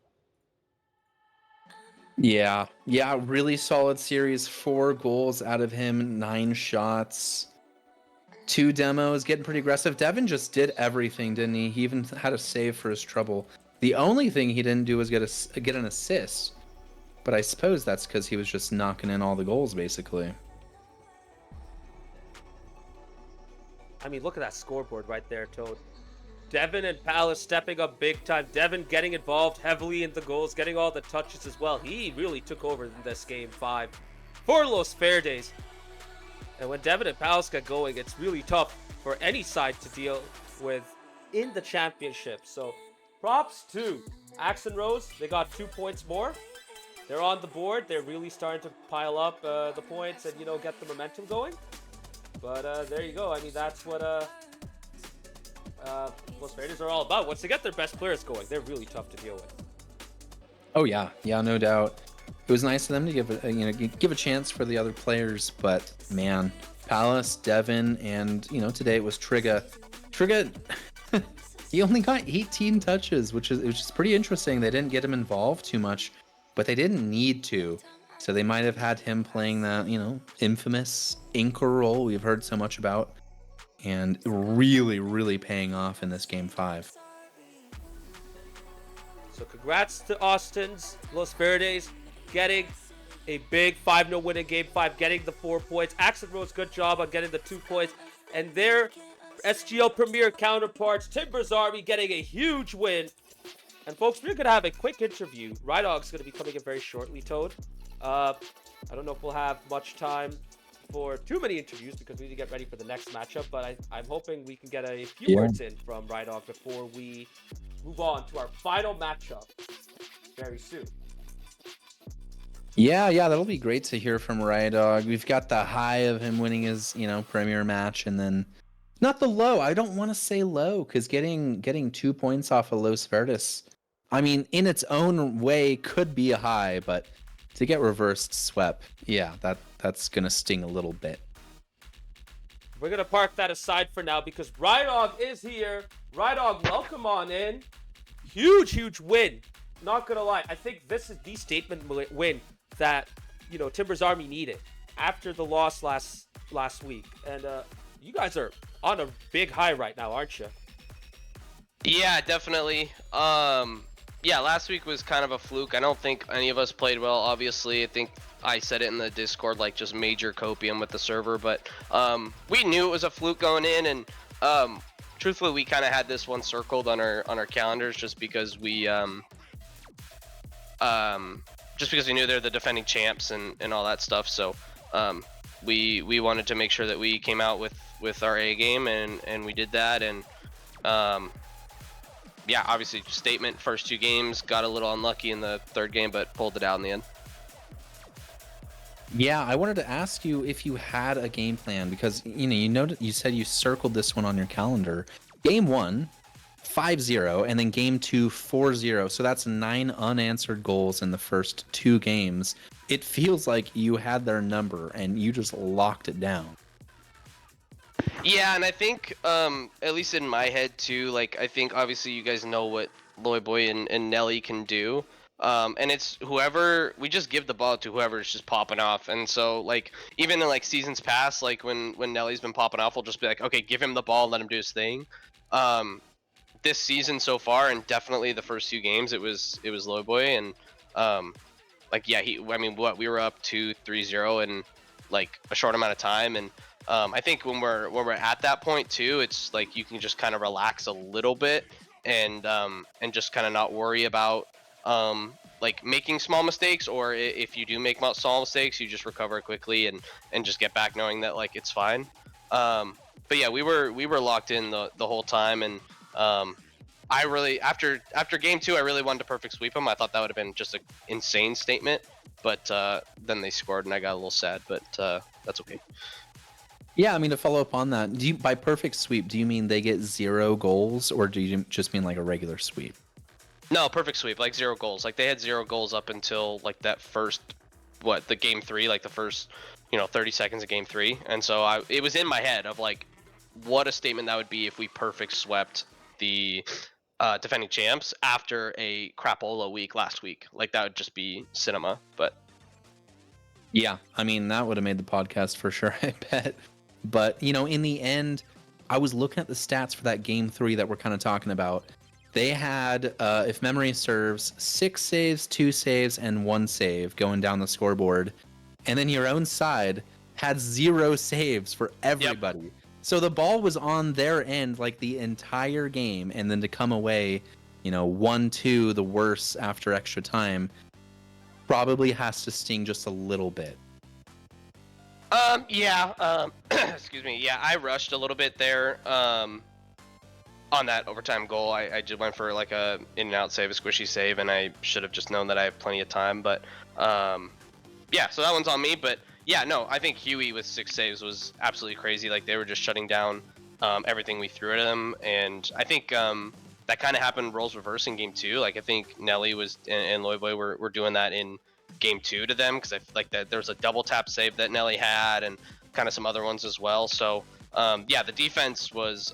Yeah, really solid series. 4 goals out of him, 9 shots, 2 demos, getting pretty aggressive. Devin just did everything, didn't he? He even had a save for his trouble. The only thing he didn't do was get an assist, but I suppose that's because he was just knocking in all the goals, basically. I mean, look at that scoreboard right there, Toad. Devin and Palace stepping up big time. Devin getting involved heavily in the goals, getting all the touches as well. He really took over in this game 5 for Los Verdes. And when Devin and Palace get going, it's really tough for any side to deal with in the championship. So props to Axe and Rose. They got 2 points more. They're on the board. They're really starting to pile up the points and, you know, get the momentum going. But there you go. I mean, that's what Los Verdes are all about. Once they get their best players going, they're really tough to deal with. Oh yeah, no doubt. It was nice of them to give a chance for the other players, but man, Palace, Devin, and today it was Trigga. Trigga, he only got 18 touches, which is pretty interesting. They didn't get him involved too much, but they didn't need to. So they might have had him playing that, infamous anchor role we've heard so much about, and really, really paying off in this game 5. So congrats to Austin's Los Verdes getting a big 5-0 win in game 5, getting the 4 points. Axel Rose, good job on getting the 2 points. And their SGL Premier counterparts, Timbers Army, getting a huge win. And folks, we're going to have a quick interview. Rydog's going to be coming in very shortly, Toad. I don't know if we'll have much time for too many interviews because we need to get ready for the next matchup, but I'm hoping we can get a few words in from Rydog before we move on to our final matchup very soon. Yeah, that'll be great to hear from Rydog. We've got the high of him winning his, premier match, and then not the low. I don't want to say low because getting 2 points off of Los Verdes, I mean, in its own way could be a high, but to get reversed swept, yeah, that's gonna sting a little bit. We're gonna park that aside for now because Rydog is here. Rydog, welcome on in. Huge win. Not gonna lie, I think this is the statement win that Timbers Army needed after the loss last week. And you guys are on a big high right now, aren't you? Yeah, definitely. Yeah, last week was kind of a fluke. I don't think any of us played well, obviously. I think I said it in the Discord, like just major copium with the server, but we knew it was a fluke going in, and truthfully, we kind of had this one circled on our calendars just because we knew they're the defending champs and all that stuff. So we wanted to make sure that we came out with our A game, and we did that, and yeah, obviously statement first 2 games, got a little unlucky in the 3rd game, but pulled it out in the end. Yeah, I wanted to ask you if you had a game plan because you said you circled this one on your calendar. Game 1, 5-0, and then game 2, 4-0. So that's 9 unanswered goals in the first 2 games. It feels like you had their number and you just locked it down. Yeah, and I think at least in my head too, like I think obviously you guys know what Loy Boy and Nelly can do. And it's whoever we just give the ball to whoever's just popping off. And so like even in like seasons past, like when Nelly's been popping off, we'll just be like, okay, give him the ball, let him do his thing. This season so far, and definitely the first 2 games, it was Loy Boy, and like yeah, I mean, what we were up 2-3-0 in like a short amount of time, and I think when we're at that point too, it's like you can just kind of relax a little bit and just kind of not worry about like making small mistakes, or if you do make small mistakes, you just recover quickly and just get back knowing that like it's fine. But yeah, we were locked in the whole time, and I really after game 2, I really wanted to perfect sweep them. I thought that would have been just an insane statement, but then they scored and I got a little sad, but that's okay. Yeah, I mean, to follow up on that, by perfect sweep, do you mean they get 0 goals or do you just mean like a regular sweep? No, perfect sweep, like 0 goals. Like they had 0 goals up until like that first, the game 3, like the first, 30 seconds of game 3. And so it was in my head of like, what a statement that would be if we perfect swept the defending champs after a crapola week last week. Like that would just be cinema. But Yeah, I mean, that would have made the podcast for sure, I bet. But, in the end, I was looking at the stats for that game 3 that we're kind of talking about. They had, if memory serves, 6 saves, 2 saves, and 1 save going down the scoreboard. And then your own side had 0 saves for everybody. Yep. So the ball was on their end like the entire game. And then to come away, 1-2, the worse after extra time, probably has to sting just a little bit. Yeah, excuse me. Yeah, I rushed a little bit there. On that overtime goal, I just went for like a in and out save, a squishy save, and I should have just known that I have plenty of time. But yeah, so that one's on me. But yeah, no, I think Huey with 6 saves was absolutely crazy. Like they were just shutting down everything we threw at them, and I think that kind of happened roles reverse in game 2. Like I think Nelly was and Loy Boy were doing that in game 2 to them, because I feel like that there was a double tap save that Nelly had and kind of some other ones as well. So yeah, the defense was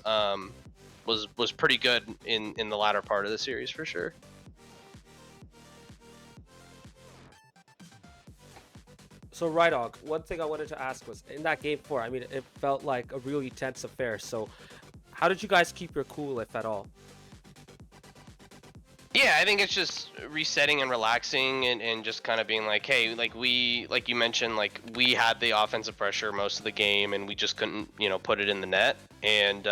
pretty good in the latter part of the series for sure. So Rydog, one thing I wanted to ask was, in that game 4, I mean, it felt like a really tense affair. So how did you guys keep your cool, if at all? Yeah, I think it's just resetting and relaxing and just kind of being like, hey, like you mentioned, like we had the offensive pressure most of the game and we just couldn't, put it in the net. And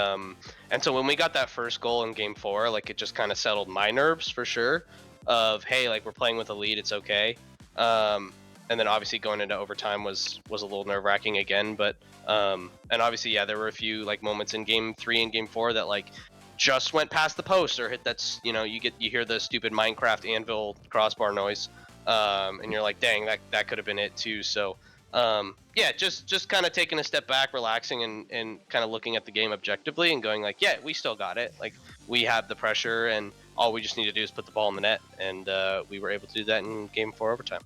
so when we got that first goal in game 4, like it just kind of settled my nerves for sure of, hey, like we're playing with a lead, it's okay. And then obviously going into overtime was a little nerve wracking again, but and obviously, yeah, there were a few like moments in game 3 and game 4 that like just went past the post or hit that's you hear the stupid Minecraft anvil crossbar noise, and you're like, dang, that could have been it too. So yeah, just kind of taking a step back, relaxing, and kind of looking at the game objectively and going like, yeah, we still got it. Like we have the pressure, and all we just need to do is put the ball in the net, and we were able to do that in game 4 overtime.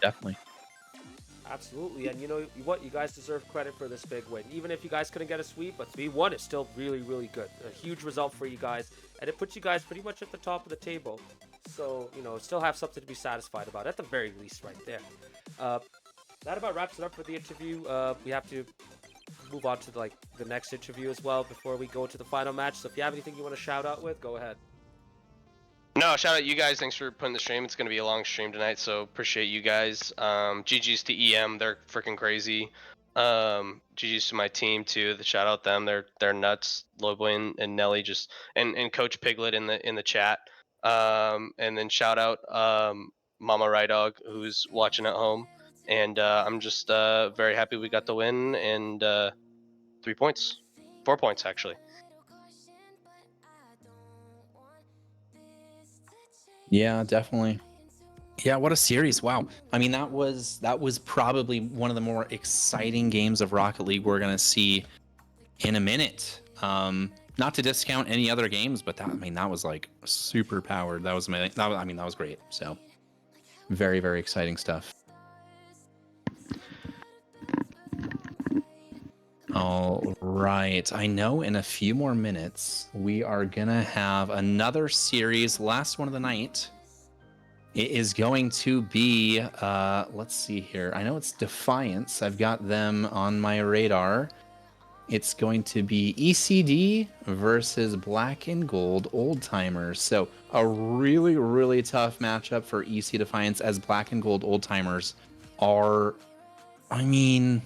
Definitely. Absolutely, and you know what? You guys deserve credit for this big win. Even if you guys couldn't get a sweep, but 3-1 is still really, really good. A huge result for you guys, and it puts you guys pretty much at the top of the table. So, still have something to be satisfied about, at the very least right there. That about wraps it up for the interview. We have to move on to the next interview as well before we go to the final match. So if you have anything you want to shout out with, go ahead. No, shout out you guys. Thanks for putting the stream. It's going to be a long stream tonight, so appreciate you guys. GG's to EM. They're freaking crazy. GG's to my team too. Shout out them. They're nuts. Loboy and Nelly and Coach Piglet in the chat. And then shout out Mama Rydog, who's watching at home. And I'm just very happy we got the win and 3 points. 4 points actually. Yeah, definitely. Yeah, what a series. Wow. I mean, that was probably one of the more exciting games of Rocket League we're going to see in a minute. Not to discount any other games, but that was like super powered. That was that was great. So, very very exciting stuff. All right. I know in a few more minutes we are going to have another series, last one of the night. It is going to be, let's see here. I know it's Defiance. I've got them on my radar. It's going to be ECD versus Black and Gold Old Timers. So a really, really tough matchup for EC Defiance, as Black and Gold Old Timers are, I mean,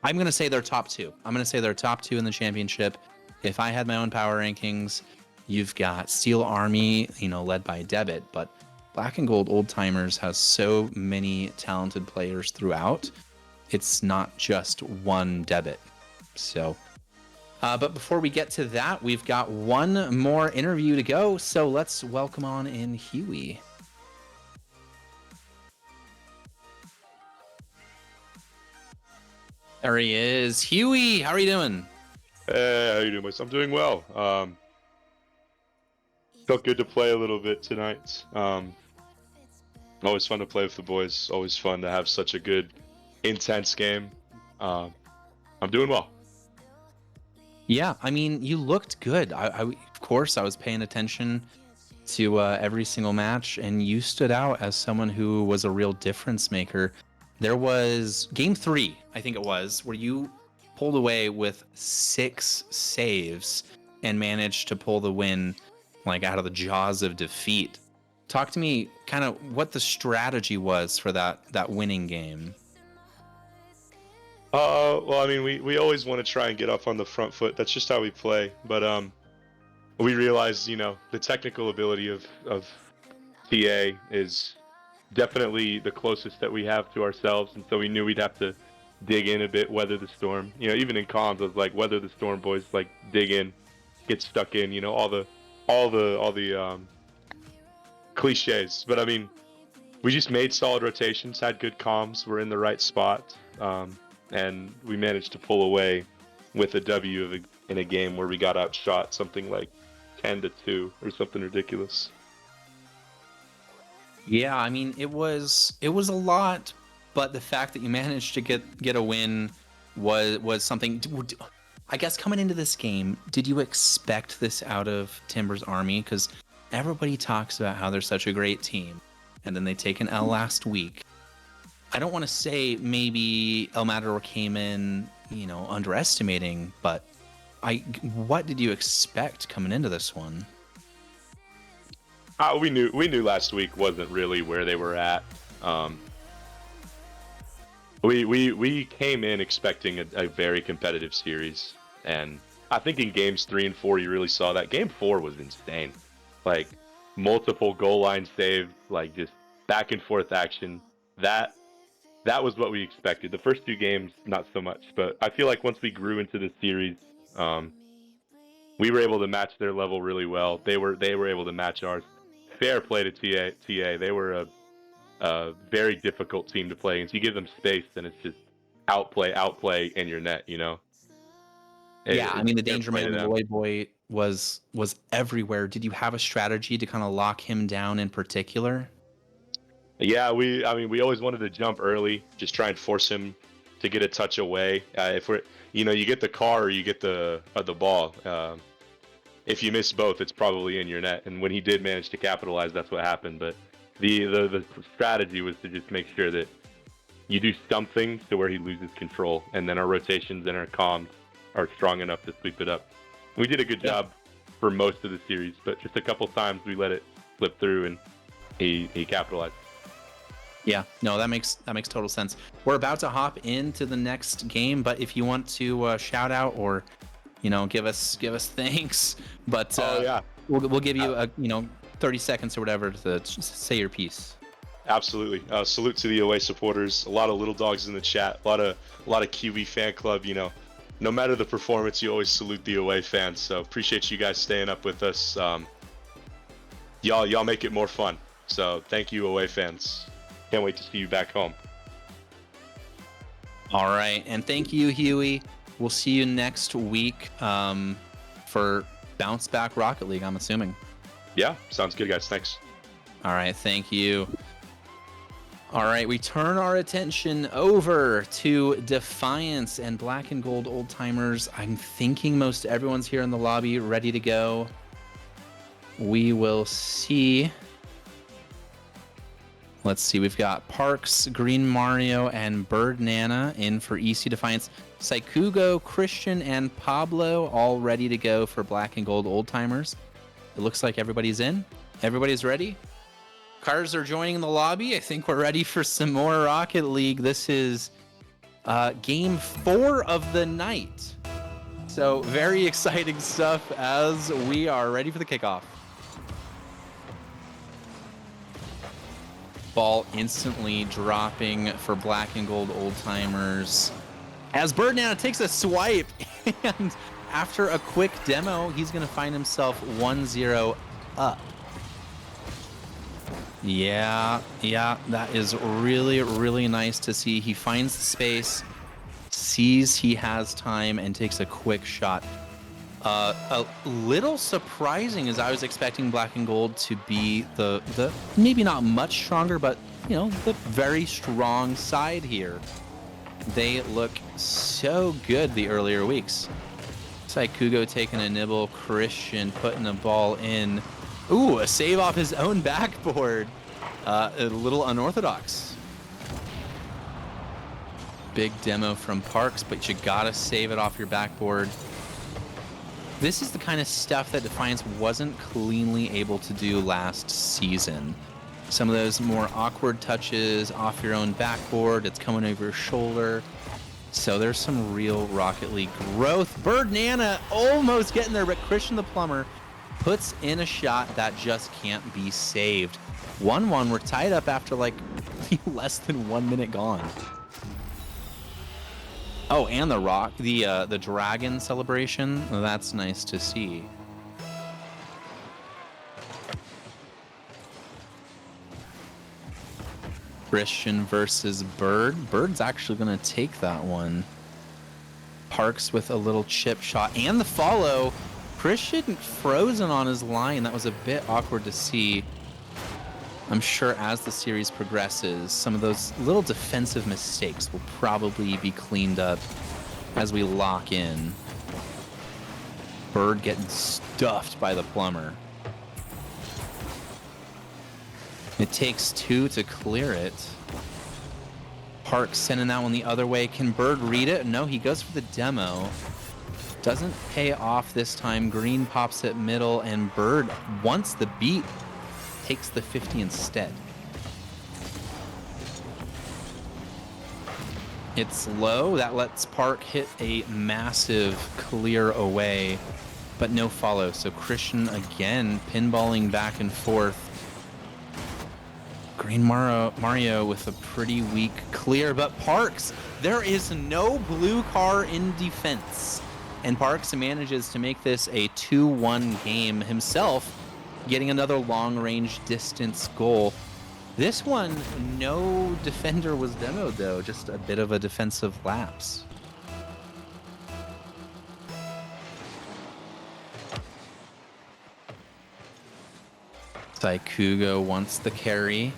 I'm going to say they're top two. I'm going to say they're top two in the championship. If I had my own power rankings, you've got Steel Army, led by Debit, but Black and Gold Old Timers has so many talented players throughout. It's not just one Debit. So, but before we get to that, we've got one more interview to go. So let's welcome on in Huey. There he is. Huey, how are you doing? Hey, how you doing, boys? I'm doing well. Felt good to play a little bit tonight. Always fun to play with the boys. Always fun to have such a good, intense game. I'm doing well. Yeah, I mean, you looked good. Of course, I was paying attention to every single match, and you stood out as someone who was a real difference maker. There was game 3, I think it was, where you pulled away with 6 saves and managed to pull the win, like, out of the jaws of defeat. Talk to me kind of what the strategy was for that winning game. Well, I mean, we always want to try and get off on the front foot. That's just how we play. But we realize, the technical ability of TA is definitely the closest that we have to ourselves, and so we knew we'd have to dig in a bit, weather the storm. Even in comms, I was like, weather the storm, boys. Like, dig in, get stuck in. All the cliches. But I mean, we just made solid rotations, had good comms, we're in the right spot. And we managed to pull away with a W in a game where we got outshot something like 10-2 or something ridiculous. Yeah, I mean, it was a lot, but the fact that you managed to get a win was something. I guess coming into this game, did you expect this out of Timber's Army? Because everybody talks about how they're such a great team, and then they take an L last week. I don't want to say maybe El Matador came in, underestimating, but what did you expect coming into this one? We knew last week wasn't really where they were at. We came in expecting a very competitive series, and I think in games 3 and 4 you really saw that. Game 4 was insane, like multiple goal line saves, like just back and forth action. That was what we expected. The first 2 games, not so much, but I feel like once we grew into the series, we were able to match their level really well. They were able to match ours. Fair play to TA. They were a very difficult team to play against. You give them space, and it's just outplay in your net. Yeah, I mean, the danger man, the Loy boy was everywhere. Did you have a strategy to kind of lock him down in particular? Yeah, we always wanted to jump early, just try and force him to get a touch away. If we're, you get the car or you get the ball. If you miss both, it's probably in your net. And when he did manage to capitalize, that's what happened. But the strategy was to just make sure that you do something to where he loses control, and then our rotations and our comms are strong enough to sweep it up. We did a good job for most of the series, but just a couple times we let it slip through, and he capitalized. Yeah, no, that makes total sense. We're about to hop into the next game, but if you want to shout out or give us thanks, but we'll give you 30 seconds or whatever to say your piece. Absolutely. Salute to the away supporters. A lot of little dogs in the chat. A lot of Kiwi fan club. No matter the performance, you always salute the away fans. So appreciate you guys staying up with us. Y'all make it more fun. So thank you, away fans. Can't wait to see you back home. All right, and thank you, Huey. We'll see you next week for Bounce Back Rocket League, I'm assuming. Yeah, sounds good, guys. Thanks. All right, thank you. All right, we turn our attention over to Defiance and Black and Gold Old Timers. I'm thinking most everyone's here in the lobby, ready to go. We will see. Let's see, we've got Parks, Green Mario, and Bird Nana in for EC Defiance. Saikugo, Christian, and Pablo all ready to go for Black and Gold Old Timers. It looks like everybody's in. Everybody's ready. Cars are joining the lobby. I think we're ready for some more Rocket League. This is game 4 of the night. So very exciting stuff as we are ready for the kickoff. Ball instantly dropping for Black and Gold Old Timers. As Bird Nana takes a swipe, and after a quick demo, he's going to find himself 1-0 up. Yeah, that is really, really nice to see. He finds the space, sees he has time, and takes a quick shot. A little surprising, as I was expecting Black and Gold to be the maybe not much stronger, but you know, the very strong side here. They look so good the earlier weeks. Saikugo taking a nibble, Christian putting a ball in. Ooh, a save off his own backboard. A little unorthodox. Big demo from Parks, but you gotta save it off your backboard. This is the kind of stuff that Defiance wasn't cleanly able to do last season. Some of those more awkward touches off your own backboard, it's coming over your shoulder. So there's some real Rocket League growth. Bird Nana almost getting there, but Christian the Plumber puts in a shot that just can't be saved. 1-1, we're tied up after like less than 1 minute gone. Oh, and the dragon celebration. That's nice to see. Christian versus Bird. Bird's actually going to take that one. Parks with a little chip shot and the follow. Christian frozen on his line. That was a bit awkward to see. I'm sure as the series progresses, some of those little defensive mistakes will probably be cleaned up as we lock in. Bird getting stuffed by the Plumber. It takes 2 to clear it. Parks sending that one the other way. Can Bird read it? No, he goes for the demo. Doesn't pay off this time. Green pops it middle, and Bird, once the beat, takes the 50 instead. It's low. That lets Park hit a massive clear away, but no follow. So Christian again pinballing back and forth. Green Mario with a pretty weak clear, but Parks, there is no blue car in defense. And Parks manages to make this a 2-1 game himself, getting another long-range distance goal. This one, no defender was demoed, though. Just a bit of a defensive lapse. Saikugo wants the carry.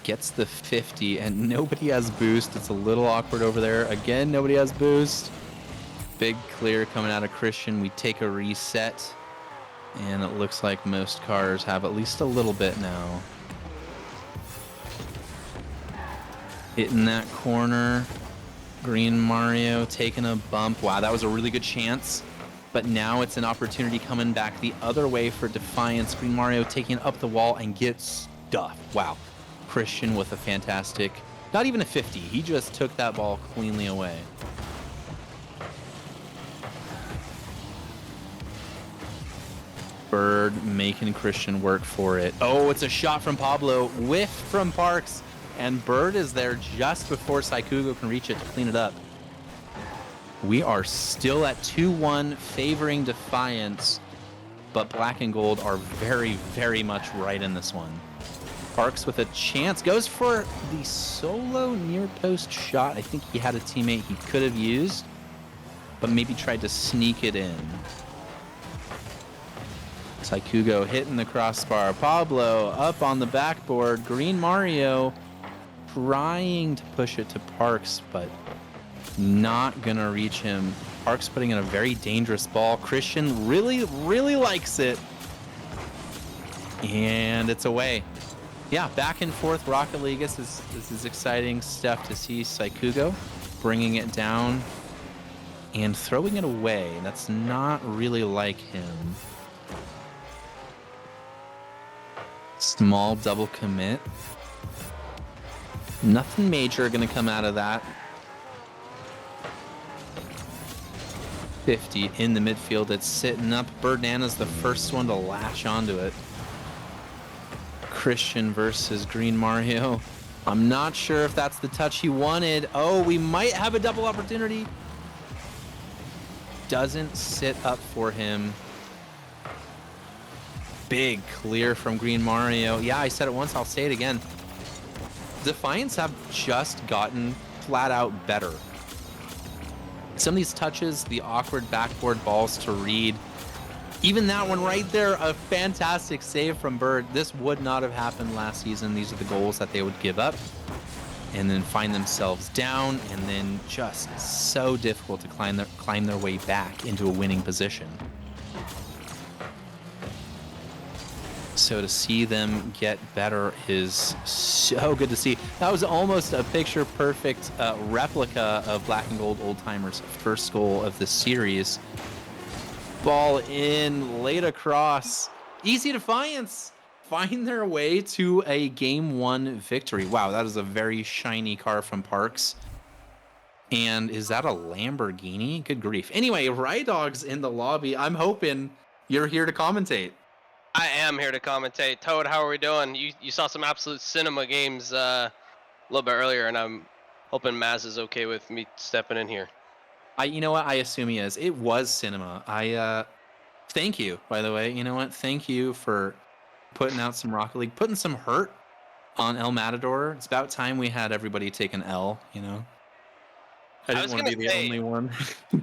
Gets the 50, and nobody has boost. It's a little awkward over there. Again, nobody has boost. Big clear coming out of Christian. We take a reset. And it looks like most cars have at least a little bit now. Hitting that corner. Green Mario taking a bump. Wow, that was a really good chance. But now it's an opportunity coming back the other way for Defiance. Green Mario taking up the wall and gets stuffed. Wow. Christian with a fantastic, not even a 50. He just took that ball cleanly away. Bird making Christian work for it. Oh, it's a shot from Pablo, whiff from Parks, and Bird is there just before Saikugo can reach it to clean it up. We are still at 2-1 favoring Defiance, but Black and Gold are very, very much right in this one. Parks with a chance, goes for the solo near post shot. I think he had a teammate he could have used, but maybe tried to sneak it in. Saikugo hitting the crossbar. Pablo up on the backboard. Green Mario trying to push it to Parks, but not gonna reach him. Parks putting in a very dangerous ball. Christian really, really likes it. And it's away. Yeah, back and forth Rocket League. This is exciting stuff to see. Saikugo bringing it down and throwing it away. That's not really like him. Small double commit. Nothing major gonna come out of that. 50 in the midfield. It's sitting up. Birdnana's the first one to latch onto it. Christian versus Green Mario. I'm not sure if that's the touch he wanted. Oh, we might have a double opportunity. Doesn't sit up for him. Big clear from Green Mario. Yeah, I said it once, I'll say it again. Defiance have just gotten flat out better. Some of these touches, the awkward backboard balls to read. Even that one right there, a fantastic save from Bird. This would not have happened last season. These are the goals that they would give up and then find themselves down, and then just so difficult to climb their way back into a winning position. So to see them get better is so good to see. That was almost a picture-perfect replica of Black and Gold Old Timers' first goal of the series. Ball in, laid across. Easy Defiance find their way to a Game 1 victory. Wow, that is a very shiny car from Parks. And is that a Lamborghini? Good grief. Anyway, Rydog's in the lobby. I'm hoping you're here to commentate. I am here to commentate. Toad, how are we doing? You saw some absolute cinema games a little bit earlier, and I'm hoping Maz is okay with me stepping in here. You know what? I assume he is. It was cinema. Thank you, by the way. You know what? Thank you for putting out some Rocket League, putting some hurt on El Matador. It's about time we had everybody take an L, you know? I didn't want to be the only one.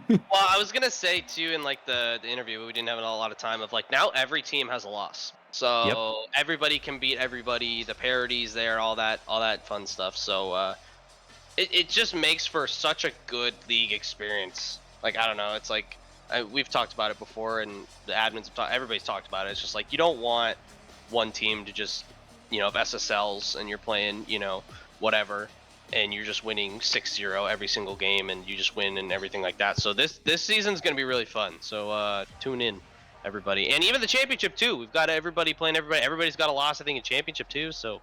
Well, I was gonna say too in like the interview, we didn't have a lot of time, of like now every team has a loss, so everybody can beat everybody. The parodies there, all that fun stuff. So it just makes for such a good league experience. Like, I don't know, it's like we've talked about it before, and the admins have talked. Everybody's talked about it. It's just like you don't want one team to just, you know, if SSLs and you're playing, you know, whatever, and you're just winning 6-0 every single game, and you just win and everything like that. So this season's gonna be really fun. So tune in, everybody, and even the championship too. We've got everybody playing everybody. Everybody's got a loss, I think, in championship too. So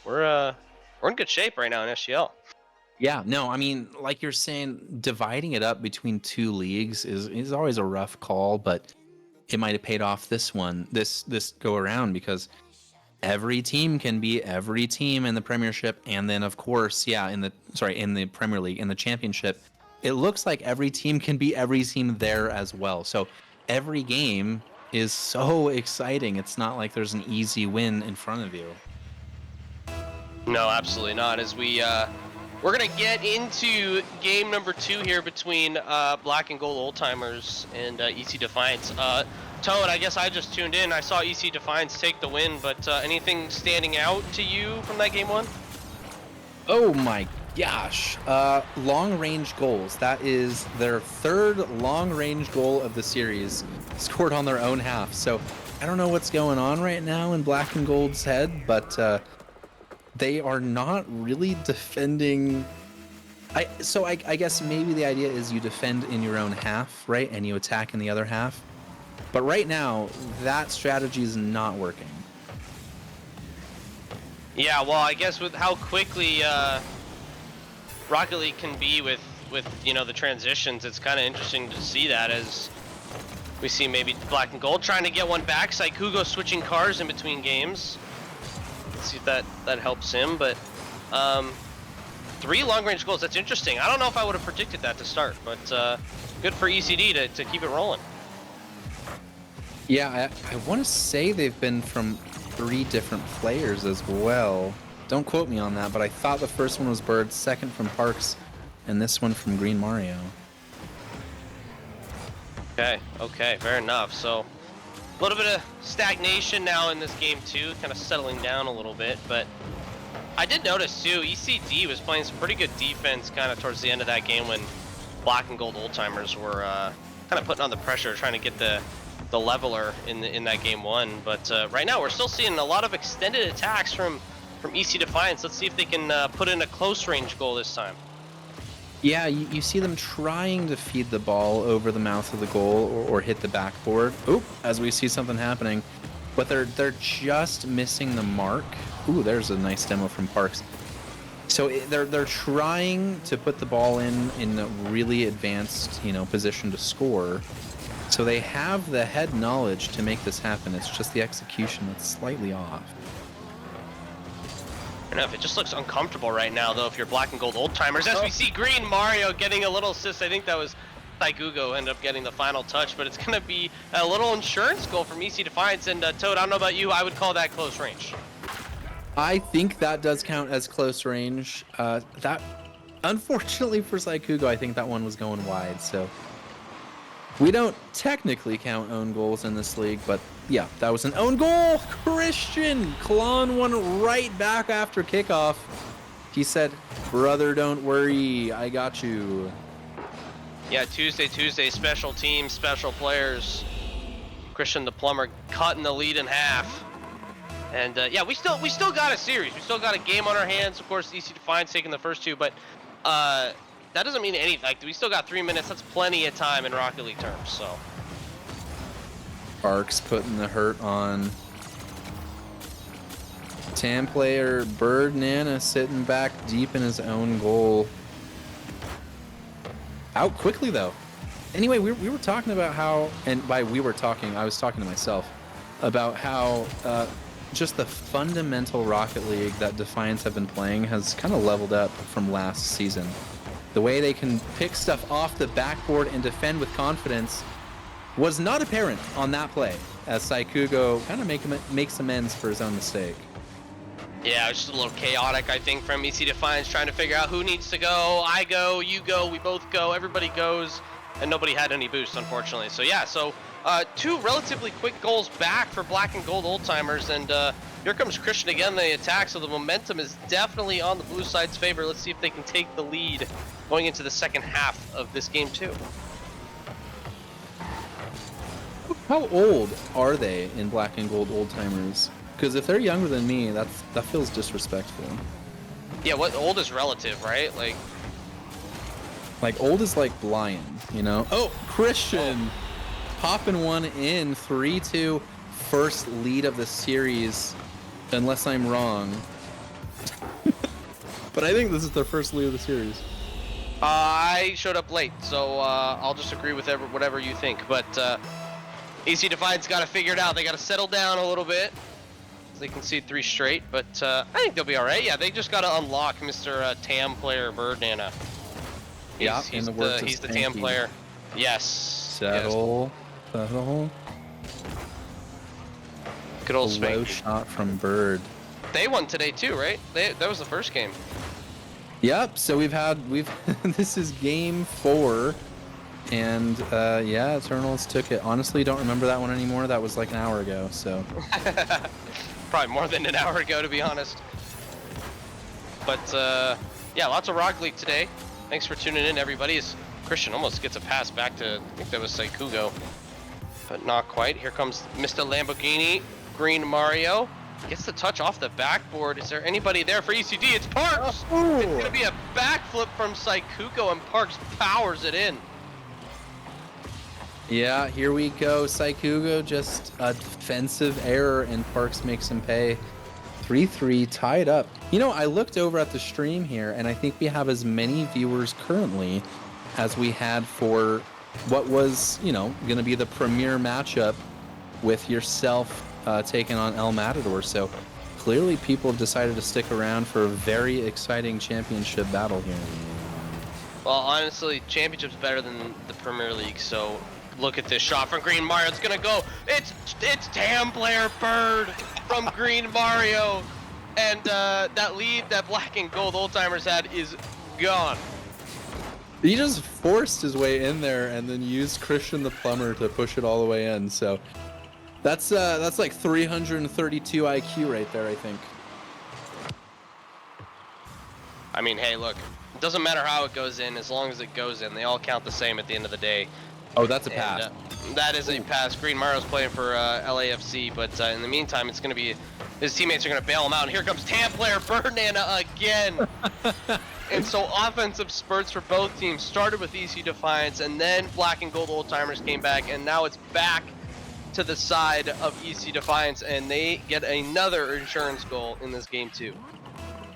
we're in good shape right now in SGL. Yeah, no, I mean, like you're saying, dividing it up between two leagues is always a rough call, but it might have paid off this go around, because every team can beat every team in the Premiership, and then of course, in the Premier League, in the Championship, it looks like every team can beat every team there as well. So every game is so exciting. It's not like there's an easy win in front of you. No, absolutely not. As we're gonna get into game number 2 here between Black and Gold Old Timers and EC Defiance. Toad, I guess I just tuned in. I saw EC Defiance take the win, but anything standing out to you from that game 1? Oh my gosh. Long range goals. That is their third long range goal of the series, scored on their own half. So I don't know what's going on right now in Black and Gold's head, but they are not really defending. I guess maybe the idea is you defend in your own half, right? And you attack in the other half. But right now, that strategy is not working. Yeah, well, I guess with how quickly Rocket League can be with you know, the transitions, it's kind of interesting to see that, as we see maybe Black and Gold trying to get one back. Saikugo switching cars in between games. Let's see if that helps him. But 3 long-range goals. That's interesting. I don't know if I would have predicted that to start, but good for ECD to keep it rolling. Yeah, I want to say they've been from 3 different players as well. Don't quote me on that, but I thought the first one was Bird, second from Parks, and this one from Green Mario. Okay, fair enough. So a little bit of stagnation now in this game too, kind of settling down a little bit. But I did notice too, ECD was playing some pretty good defense kind of towards the end of that game when Black and Gold Old Timers were kind of putting on the pressure, trying to get the leveler in that game 1. But right now we're still seeing a lot of extended attacks from EC Defiance. Let's see if they can put in a close range goal this time. Yeah, you see them trying to feed the ball over the mouth of the goal or hit the backboard. Oop, as we see something happening. But they're just missing the mark. Ooh, there's a nice demo from Parks. So they're trying to put the ball in a really advanced, position to score. So they have the head knowledge to make this happen. It's just the execution that's slightly off. Enough. It just looks uncomfortable right now, though, if you're Black and Gold Old Timers. As we see Green Mario getting a little assist. I think that was Saigugo ended up getting the final touch, but it's going to be a little insurance goal from EC Defiance. And Toad, I don't know about you, I would call that close range. I think that does count as close range. That, unfortunately for Saigugo, I think that one was going wide. So we don't technically count own goals in this league, but yeah, that was an own goal. Christian clawing one right back after kickoff. He said, "Brother, don't worry, I got you." Yeah, Tuesday, special teams, special players. Christian the Plumber cutting the lead in half. And yeah, we still got a series. We still got a game on our hands. Of course, EC Defiance taking the first 2, but that doesn't mean anything. Like, we still got 3 minutes. That's plenty of time in Rocket League terms. So Parks putting the hurt on. TAM player Bird Nana sitting back deep in his own goal. Out quickly though. Anyway, we were talking about how, and by we were talking, I was talking to myself about how just the fundamental Rocket League that Defiance have been playing has kind of leveled up from last season. The way they can pick stuff off the backboard and defend with confidence was not apparent on that play, as Saikugo kind of makes amends for his own mistake. yeah, it was just a little chaotic, I think, from EC Defiance trying to figure out who needs to go. I go, you go, we both go, everybody goes, and nobody had any boost, unfortunately. So yeah, 2 relatively quick goals back for Black and Gold Old Timers, and here comes Christian again, the attack, so the momentum is definitely on the blue side's favor. Let's see if they can take the lead going into the second half of this game 2. How old are they in Black and Gold Old Timers? Because if they're younger than me, that feels disrespectful. Yeah, what old is relative, right? Like old is like blind, Oh, Christian popping one in, 3-2, first lead of the series, unless I'm wrong. But I think this is their first lead of the series. I showed up late, so I'll just agree with whatever you think. But EC Defiance got to figure it out. They got to settle down a little bit. They concede 3 straight, but I think they'll be all right. Yeah, they just got to unlock Mr. TAM player Bird Nana. He's the TAM player. Yes. Settle. Good old Low Spanky. shot from Bird. They won today too, right? That was the first game. Yep. So we've this is game 4, and yeah, Eternals took it. Honestly, don't remember that one anymore. That was like an hour ago. So Probably more than an hour ago, to be honest. But yeah, lots of Rocket League today. Thanks for tuning in, everybody. As Christian almost gets a pass back to, I think that was Saikugo, but not quite. Here comes Mr. Lamborghini, Green Mario. Gets the touch off the backboard. Is there anybody there for ECD? It's Parks! Oh. It's gonna be a backflip from Saikugo, and Parks powers it in. yeah, here we go. Saikugo, just a defensive error, and Parks makes him pay. 3-3, tied up. I looked over at the stream here, and I think we have as many viewers currently as we had for what was, going to be the premier matchup with yourself taking on El Matador. So clearly people have decided to stick around for a very exciting championship battle here. Well, honestly, Championship's better than the Premier League, so look at this shot from Green Mario. It's gonna go. It's Tam Player Bird from Green Mario, and that lead that Black and Gold Old Timers had is gone. He just forced his way in there and then used Christian the Plumber to push it all the way in. So that's like 332 IQ right there, I think. I mean, hey, look, it doesn't matter how it goes in, as long as it goes in. They all count the same at the end of the day. Oh, that's a And, pass. that is a pass. Green Mario's playing for LAFC, but in the meantime, it's going to be his teammates are going to bail him out. And here comes Tam Player Birdnana again. And so offensive spurts for both teams started with EC Defiance, and then Black and Gold Old Timers came back, and now it's back to the side of EC Defiance, and they get another insurance goal in this game too.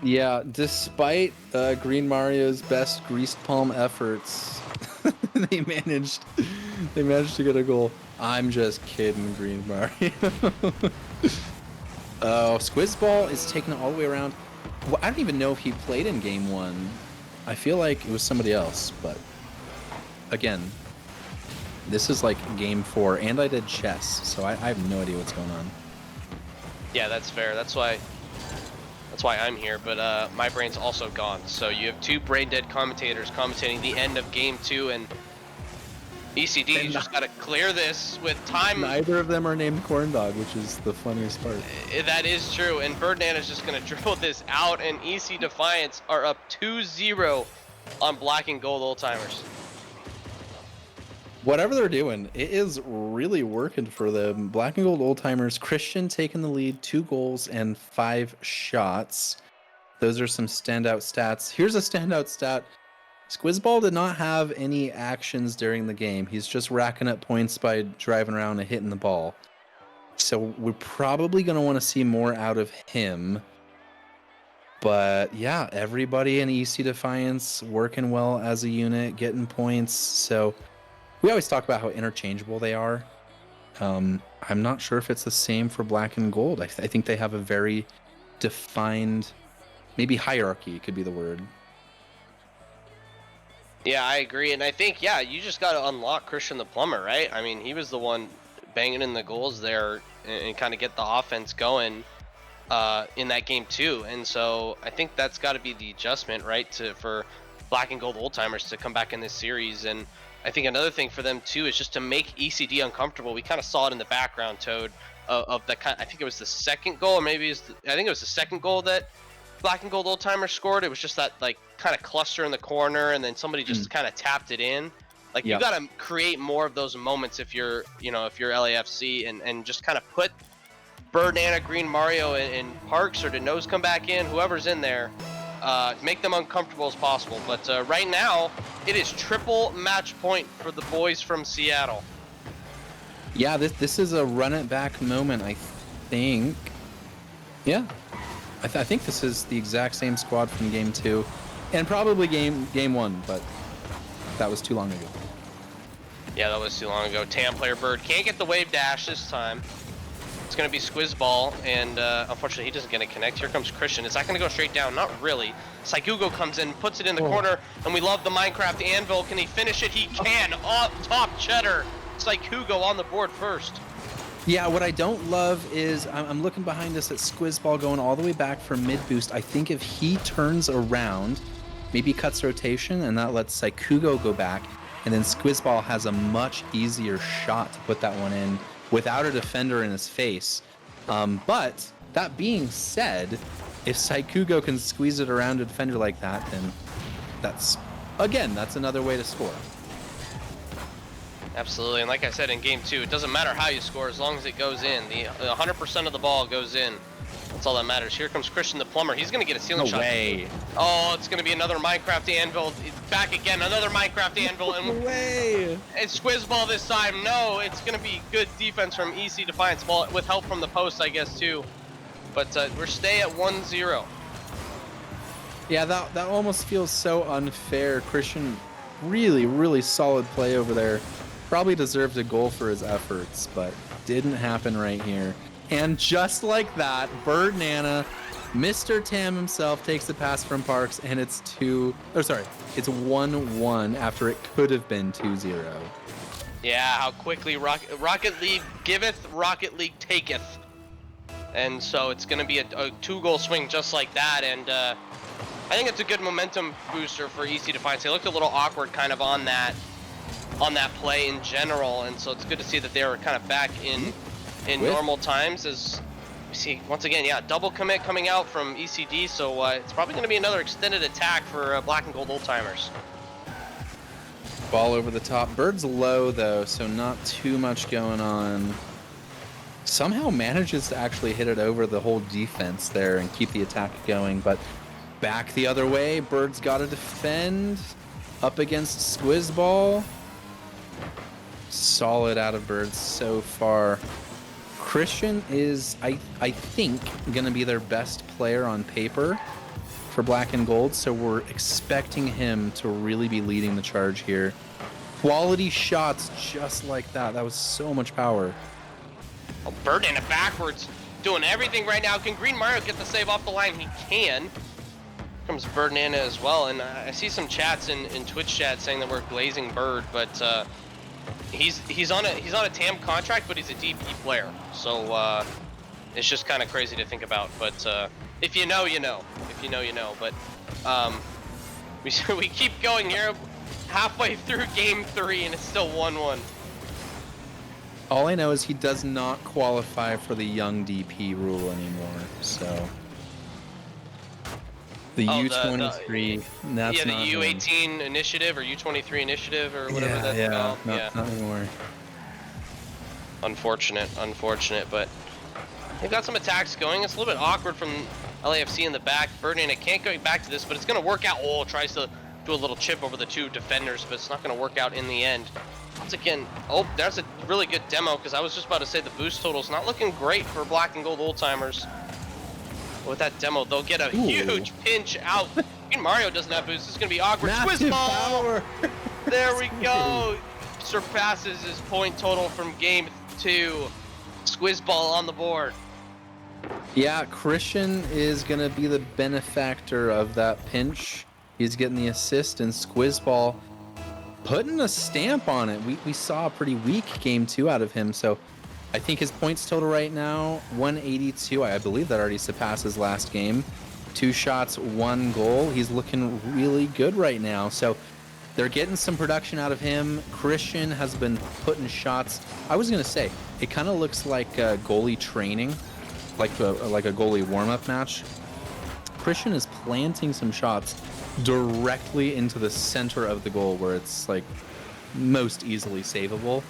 Yeah, despite Green Mario's best greased palm efforts, they managed to get a goal. I'm just kidding, Green Mario. Oh, Squizzball is taking it all the way around. Well, I don't even know if he played in game 1. I feel like it was somebody else, but again, this is like game 4, and I did chess, so I have no idea what's going on. Yeah, that's fair. That's why I'm here, but my brain's also gone. So you have two brain dead commentators commentating the end of game 2, and ECD, you just gotta clear this with time. Neither of them are named Corndog, which is the funniest part. That is true, and Birdnana's just gonna dribble this out, and EC Defiance are up 2-0 on Black and Gold Old Timers. Whatever they're doing, it is really working for them. Black and Gold Old Timers, Christian taking the lead, 2 goals and 5 shots. Those are some standout stats. Here's a standout stat. Squizzball did not have any actions during the game. He's just racking up points by driving around and hitting the ball. So we're probably going to want to see more out of him. But yeah, everybody in EC Defiance working well as a unit, getting points. So we always talk about how interchangeable they are. I'm not sure if it's the same for Black and Gold. I think they have a very defined, maybe hierarchy could be the word. Yeah, I agree, and I think, yeah, you just got to unlock Christian the Plumber, right? I mean, he was the one banging in the goals there and kind of get the offense going in that game too. And so I think that's got to be the adjustment, right, for Black and Gold Old Timers to come back in this series. And I think another thing for them too is just to make ECD uncomfortable. We kind of saw it in the background, Toad, of the kind. I think it was the second goal, or maybe I think it was the second goal that Black and Gold Old Timers scored. It was just that like kind of cluster in the corner, and then somebody just kind of tapped it in. Like you got to create more of those moments if you're LAFC, and just kind of put Birdnana, Green Mario, and Parks or Deno's come back in, whoever's in there, make them uncomfortable as possible. But right now, it is triple match point for the boys from Seattle. Yeah, this is a run it back moment, I think. Yeah, I think this is the exact same squad from game 2, and probably game 1, but that was too long ago. Yeah, that was too long ago. Tam Player Bird can't get the wave dash this time. It's going to be Squizzball, and unfortunately he doesn't get it connect. Here comes Christian. Is that going to go straight down? Not really. Saigugo comes in, puts it in the corner, and we love the Minecraft anvil. Can he finish it? He can. Off top cheddar. Saigugo on the board first. Yeah, what I don't love is I'm looking behind us at Squizzball going all the way back for mid boost. I think if he turns around, maybe cuts rotation, and that lets Saikugo go back, and then Squizzball has a much easier shot to put that one in without a defender in his face. But that being said, if Saikugo can squeeze it around a defender like that, then that's another way to score. Absolutely, and like I said in game 2, it doesn't matter how you score as long as it goes in. The 100% of the ball goes in. That's all that matters. Here comes Christian the Plumber. He's going to get a ceiling shot. No way. Oh, it's going to be another Minecraft anvil. Back again, another Minecraft anvil. And No way. it's Squizzball this time. No, it's going to be good defense from EC Defiance. Well, with help from the post, I guess, too. But we're stay at 1-0. Yeah, that almost feels so unfair. Christian, really, really solid play over there. Probably deserved a goal for his efforts, but didn't happen right here. And just like that, Birdnana, Mr. Tam himself, takes the pass from Parks, and it's 1-1 after it could have been 2-0. Yeah, how quickly Rocket League giveth, Rocket League taketh. And so it's going to be a 2-goal swing just like that. And I think it's a good momentum booster for EC Defiance. They looked a little awkward kind of on that play in general. And so it's good to see that they were kind of back in normal times as we see once again, yeah, double commit coming out from ECD. So it's probably going to be another extended attack for Black and Gold Old Timers. Ball over the top. Bird's low though, so not too much going on. Somehow manages to actually hit it over the whole defense there and keep the attack going, but back the other way. Bird's got to defend up against Squizzball. Solid out of Bird so far. Christian is, I think, going to be their best player on paper for Black and Gold, so we're expecting him to really be leading the charge here. Quality shots just like that. That was so much power. Oh, Bird in it backwards, doing everything right now. Can Green Mario get the save off the line? He can. Comes Bird Nana as well, and I see some chats in Twitch chat saying that we're glazing Bird, but he's on a TAM contract, but he's a DP player, so it's just kind of crazy to think about. But if you know, you know. If you know, you know. But we keep going here, halfway through game 3, and it's still 1-1. All I know is he does not qualify for the young DP rule anymore, so the U23. That's the not U18 him. initiative or U23 initiative or whatever that's called. Not anymore. Unfortunate, but they've got some attacks going. It's a little bit awkward from LAFC in the back. Birdman, it can't go back to this, but it's going to work out. Oh, tries to do a little chip over the 2 defenders, but it's not going to work out in the end. Once again, oh, that's a really good demo, because I was just about to say the boost total's not looking great for Black and Gold Old Timers. With that demo, they'll get a huge pinch out. Mario doesn't have boost. It's going to be awkward. Massive power. There we go. Surpasses his point total from game 2. Squizzball on the board. Yeah, Christian is going to be the benefactor of that pinch. He's getting the assist, and Squizzball putting a stamp on it. We saw a pretty weak game 2 out of him, so I think his points total right now, 182. I believe that already surpasses last game. 2 shots, 1 goal. He's looking really good right now, so they're getting some production out of him. Christian has been putting shots. I was going to say, it kind of looks like goalie training, like a goalie warm-up match. Christian is planting some shots directly into the center of the goal where it's like most easily savable.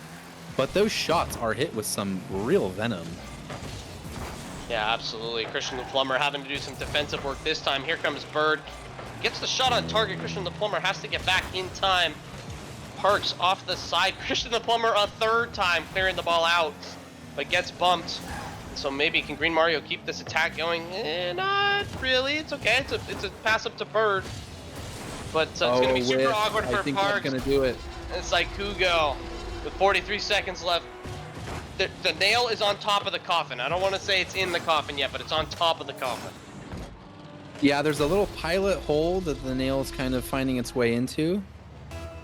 But those shots are hit with some real venom. Yeah, absolutely. Christian the Plumber having to do some defensive work this time. Here comes Bird. Gets the shot on target. Christian the Plumber has to get back in time. Parks off the side. Christian the Plumber a 3rd time clearing the ball out, but gets bumped. So maybe can Green Mario keep this attack going? Not really. It's okay. It's a pass up to Bird. But it's going to be super awkward for I think Parks. that's going to do it. It's like Hugo with 43 seconds left. The nail is on top of the coffin. I don't want to say it's in the coffin yet, but it's on top of the coffin. Yeah, there's a little pilot hole that the nail is kind of finding its way into.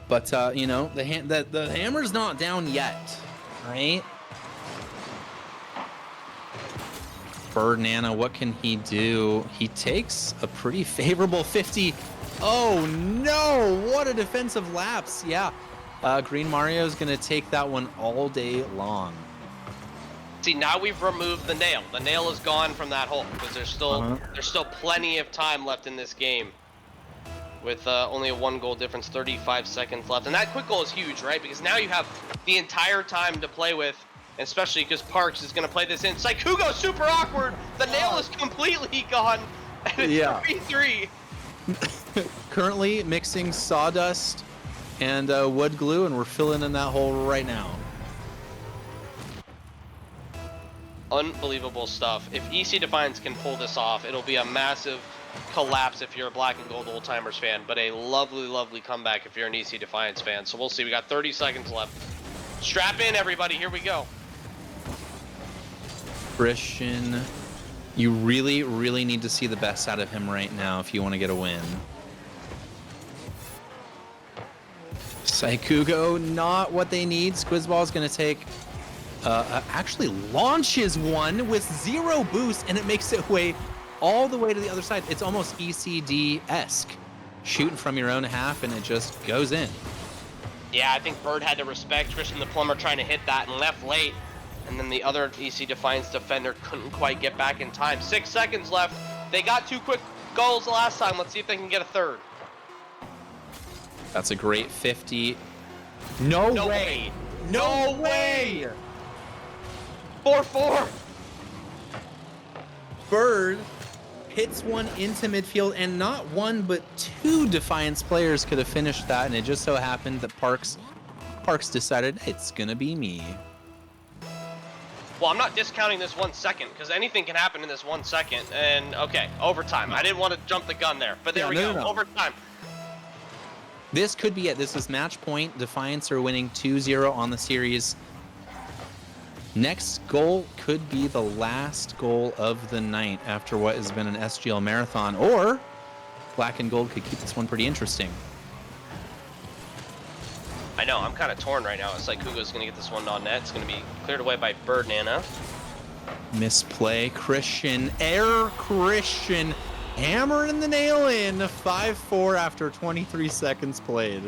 But, you know, the hammer's not down yet, right? Bird Nana, what can he do? He takes a pretty favorable 50. Oh, no! What a defensive lapse. Yeah, Green Mario is going to take that one all day long. See, now we've removed the nail. The nail is gone from that hole because there's still plenty of time left in this game. With only a 1-goal difference, 35 seconds left. And that quick goal is huge, right? Because now you have the entire time to play with, especially because Parks is going to play this in. It's like, Hugo's super awkward. The nail is completely gone. And it's 3-3. Currently mixing sawdust and wood glue, and we're filling in that hole right now. Unbelievable stuff. If EC Defiance can pull this off, it'll be a massive collapse if you're a Black and Gold Old Timers fan, but a lovely, lovely comeback if you're an EC Defiance fan. So we'll see. We got 30 seconds left. Strap in, everybody. Here we go. Christian, you really, really need to see the best out of him right now if you want to get a win. Saikugo, not what they need. Squizzball's going to take, actually launches one with 0 boost, and it makes it way all the way to the other side. It's almost ECD-esque. Shooting from your own half, and it just goes in. Yeah, I think Bird had to respect Christian the Plumber trying to hit that and left late. And then the other EC Defiance defender couldn't quite get back in time. 6 seconds left. They got 2 quick goals the last time. Let's see if they can get a third. That's a great 50. No way. No way. 4-4. Bird hits one into midfield, and not one but 2 Defiance players could have finished that, and it just so happened that Parks decided it's gonna be me. Well, I'm not discounting this 1 second, because anything can happen in this 1 second. And, okay, overtime. I didn't want to jump the gun there, but there we go. No. Overtime. This could be it. This is match point. Defiance are winning 2-0 on the series. Next goal could be the last goal of the night after what has been an SGL marathon, or Black and Gold could keep this one pretty interesting. I know, I'm kind of torn right now. It's like Kugo's going to get this one on net. It's going to be cleared away by Bird Nana. Misplay. Christian. Christian. Hammering the nail in. 5-4 after 23 seconds played.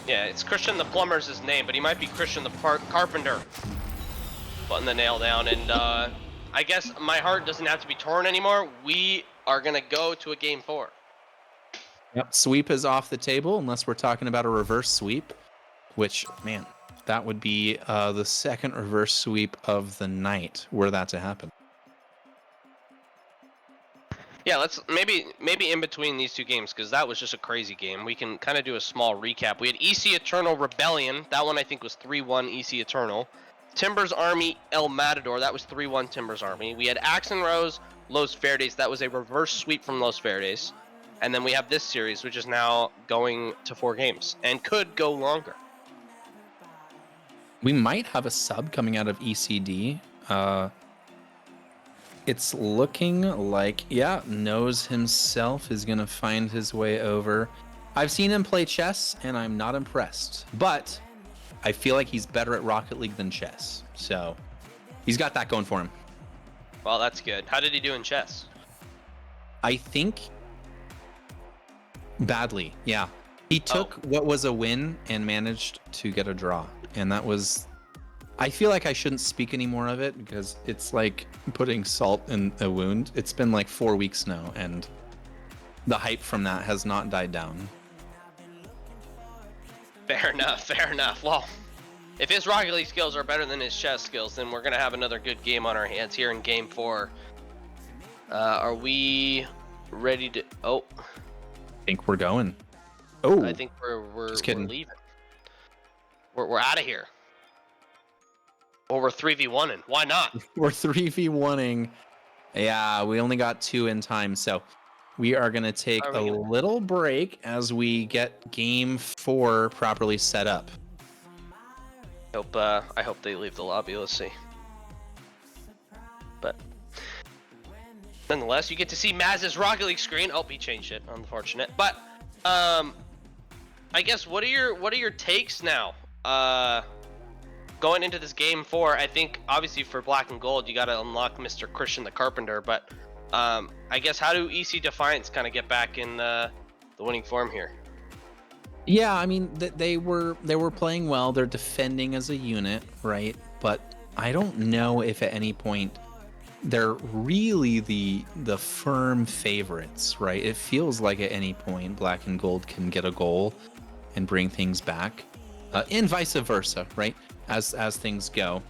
Yeah, it's Christian the Plumber's his name, but he might be Christian the Carpenter. Button the nail down, and I guess my heart doesn't have to be torn anymore. We are going to go to a game 4. Yep, sweep is off the table unless we're talking about a reverse sweep, which, man, that would be the second reverse sweep of the night were that to happen. Yeah, let's maybe in between these 2 games, because that was just a crazy game. We can kind of do a small recap. We had EC Eternal Rebellion. That one I think was 3-1 EC Eternal. Timbers Army El Matador. That was 3-1 Timbers Army. We had Axe and Rose Los Verdes. That was a reverse sweep from Los Verdes. And then we have this series, which is now going to 4 games and could go longer. We might have a sub coming out of ECD. It's looking like, yeah, Knows himself is going to find his way over. I've seen him play chess, and I'm not impressed. But I feel like he's better at Rocket League than chess. So he's got that going for him. Well, that's good. How did he do in chess? I think badly, yeah. He took what was a win and managed to get a draw. And that was... I feel like I shouldn't speak any more of it because it's like putting salt in a wound. It's been like 4 weeks now, and the hype from that has not died down. Fair enough, fair enough. Well, if his Rocket League skills are better than his chess skills, then we're going to have another good game on our hands here in Game 4. Are we ready to... Oh. I think we're going. Oh. I think we're kidding. leaving. We're out of here. Or we're 3v1ing. Why not? We're 3v1ing. Yeah, we only got 2 in time, so we are going to take a little break as we get Game 4 properly set up. I hope they leave the lobby. Let's see. But nonetheless, you get to see Maz's Rocket League screen. Oh, he changed it. Unfortunate. But I guess what are your takes now? Going into this Game 4, I think obviously for Black and Gold, you got to unlock Mr. Christian the Carpenter. But I guess how do EC Defiance kind of get back in the winning form here? Yeah, I mean they were playing well. They're defending as a unit, right? But I don't know if at any point they're really the firm favorites, right? It feels like at any point Black and Gold can get a goal and bring things back, and vice versa, right? As things go.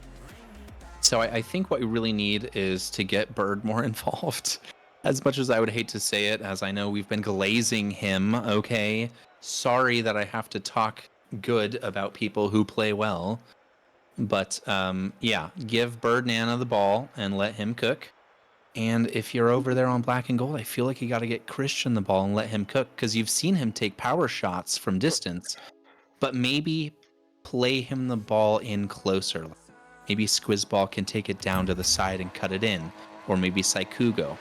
So I think what we really need is to get Bird more involved. As much as I would hate to say it, as I know we've been glazing him, okay? Sorry that I have to talk good about people who play well. But yeah, give Bird Nana the ball and let him cook. And if you're over there on Black and Gold, I feel like you got to get Christian the ball and let him cook, because you've seen him take power shots from distance. But maybe play him the ball in closer. Maybe Squizzball can take it down to the side and cut it in. Or maybe Saikugo,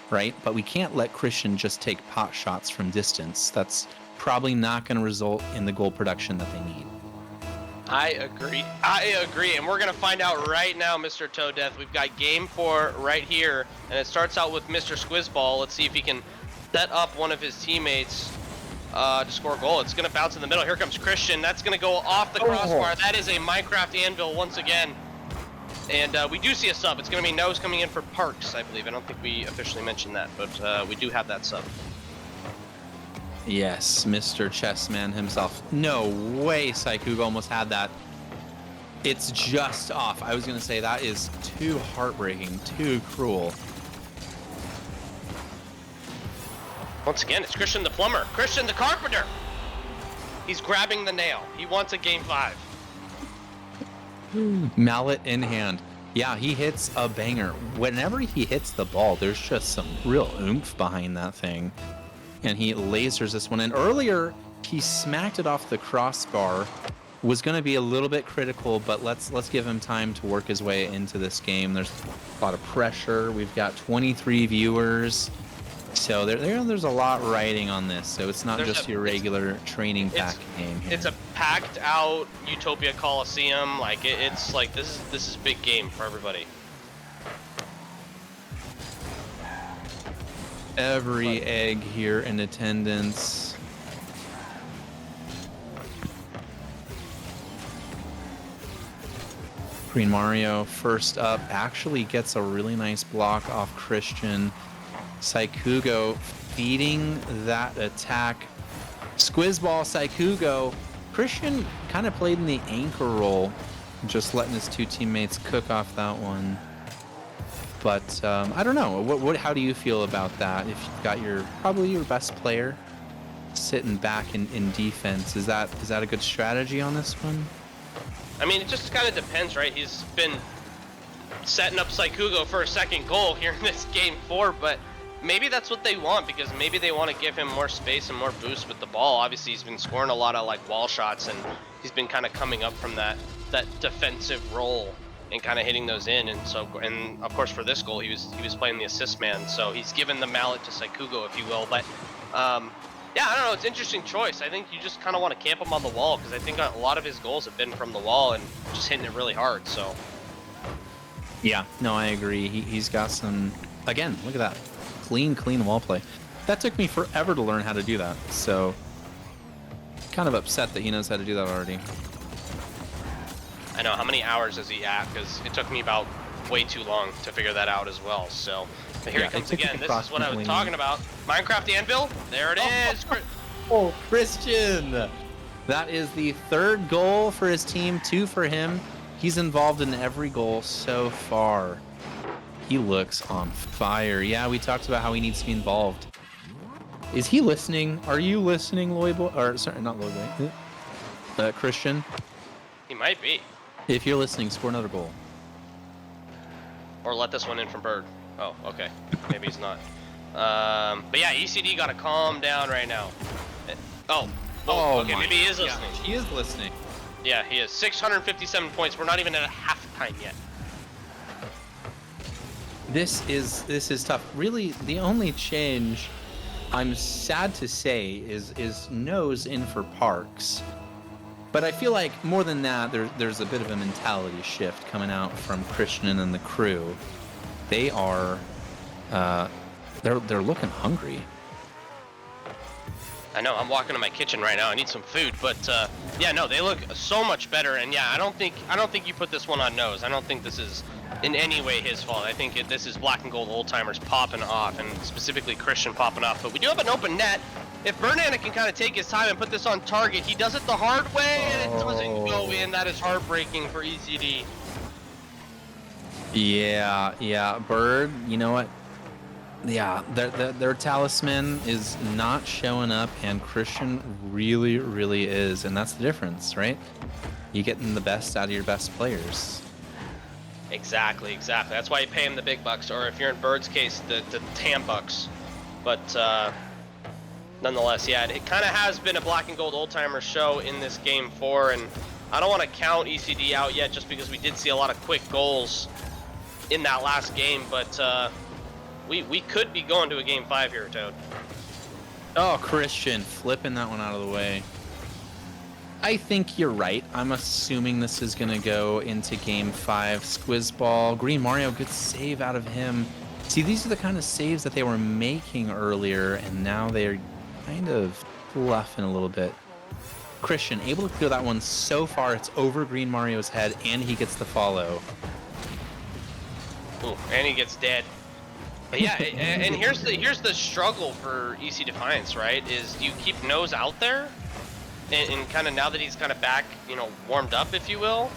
right? But we can't let Christian just take pot shots from distance. That's probably not going to result in the goal production that they need. I agree, and we're gonna find out right now, Mr. Toe Death. We've got game 4 right here, and it starts out with Mr. Squizzball. Let's see if he can set up one of his teammates to score a goal. It's gonna bounce in the middle. Here comes Christian. That's gonna go off the crossbar. That is a Minecraft anvil once again. And we do see a sub. It's gonna be Nose coming in for Parks, I believe. I don't think we officially mentioned that, but we do have that sub. Yes, Mr. Chessman himself. No way Saikuga almost had that. It's just off. I was going to say that is too heartbreaking, too cruel. Once again, it's Christian the plumber. Christian the carpenter. He's grabbing the nail. He wants a game 5. Mallet in hand. Yeah, he hits a banger. Whenever he hits the ball, there's just some real oomph behind that thing. And he lasers this one in. Earlier, he smacked it off the crossbar. Was going to be a little bit critical, but let's give him time to work his way into this game. There's a lot of pressure. We've got 23 viewers. So there's a lot riding on this. So it's not just your regular training pack game here. It's a packed out Utopia Coliseum. Like it's like this is big game for everybody. Every egg here in attendance. Green Mario first up actually gets a really nice block off Christian. Saikugo feeding that attack. Squizzball Saikugo. Christian kind of played in the anchor role, just letting his two teammates cook off that one. But I don't know. How do you feel about that? If you've got probably your best player sitting back in defense, is that a good strategy on this one? I mean, it just kind of depends, right? He's been setting up Saikugo for a second goal here in this game 4, but maybe that's what they want, because maybe they want to give him more space and more boost with the ball. Obviously, he's been scoring a lot of like wall shots, and he's been kind of coming up from that defensive role and kind of hitting those in. And of course for this goal, he was playing the assist man, so he's given the mallet to Saikugo, if you will. But yeah, I don't know, it's an interesting choice. I think you just kind of want to camp him on the wall, because I think a lot of his goals have been from the wall and just hitting it really hard. So yeah, no, I agree. He's got some, again, look at that, clean wall play. That took me forever to learn how to do that, so kind of upset that he knows how to do that already. I know, how many hours is he at? Because it took me about way too long to figure that out as well. So but here he comes again. This is what I was talking about. Minecraft anvil. There it is. Oh, Christian. That is the 3rd goal for his team, 2 for him. He's involved in every goal so far. He looks on fire. Yeah, we talked about how he needs to be involved. Is he listening? Are you listening, Loyboy? Or sorry, not Loyboy. Christian? He might be. If you're listening, score another goal. Or let this one in from Bird. Oh, okay. Maybe he's not. But yeah, ECD got to calm down right now. Oh, okay, maybe he is listening. He is listening. Yeah, he is. 657 points. We're not even at halftime yet. This is tough. Really, the only change I'm sad to say is Nose in for Parks. But I feel like more than that, there's a bit of a mentality shift coming out from Christian and the crew. They are, they're looking hungry. I know, I'm walking to my kitchen right now. I need some food, but yeah, no, they look so much better. And yeah, I don't think you put this one on Nose. I don't think this is in any way his fault. I think this is Black and Gold Old Timers popping off, and specifically Christian popping off. But we do have an open net. If Bernana can kind of take his time and put this on target, he does it the hard way, and it doesn't go in. That is heartbreaking for ECD. Yeah, Bird, you know what? Yeah, their talisman is not showing up, and Christian really is, and that's the difference, right? You getting the best out of your best players. Exactly. That's why you pay him the big bucks, or if you're in Bird's case, the tam bucks. But nonetheless, yeah, it kind of has been a Black and Gold Old Timer show in this game 4, and I don't want to count ECD out yet, just because we did see a lot of quick goals in that last game, but we could be going to a game 5 here, Toad. Oh, Christian flipping that one out of the way. I think you're right. I'm assuming this is going to go into game 5. Squiz ball. Green Mario, good save out of him. See, these are the kind of saves that they were making earlier, and now they're kind of fluffing a little bit. Christian, able to clear that one so far, it's over Green Mario's head, and he gets the follow. Ooh, and he gets dead. But yeah, and here's the struggle for EC Defiance, right? Is do you keep Nose out there, and kind of now that he's kind of back, you know, warmed up, if you will,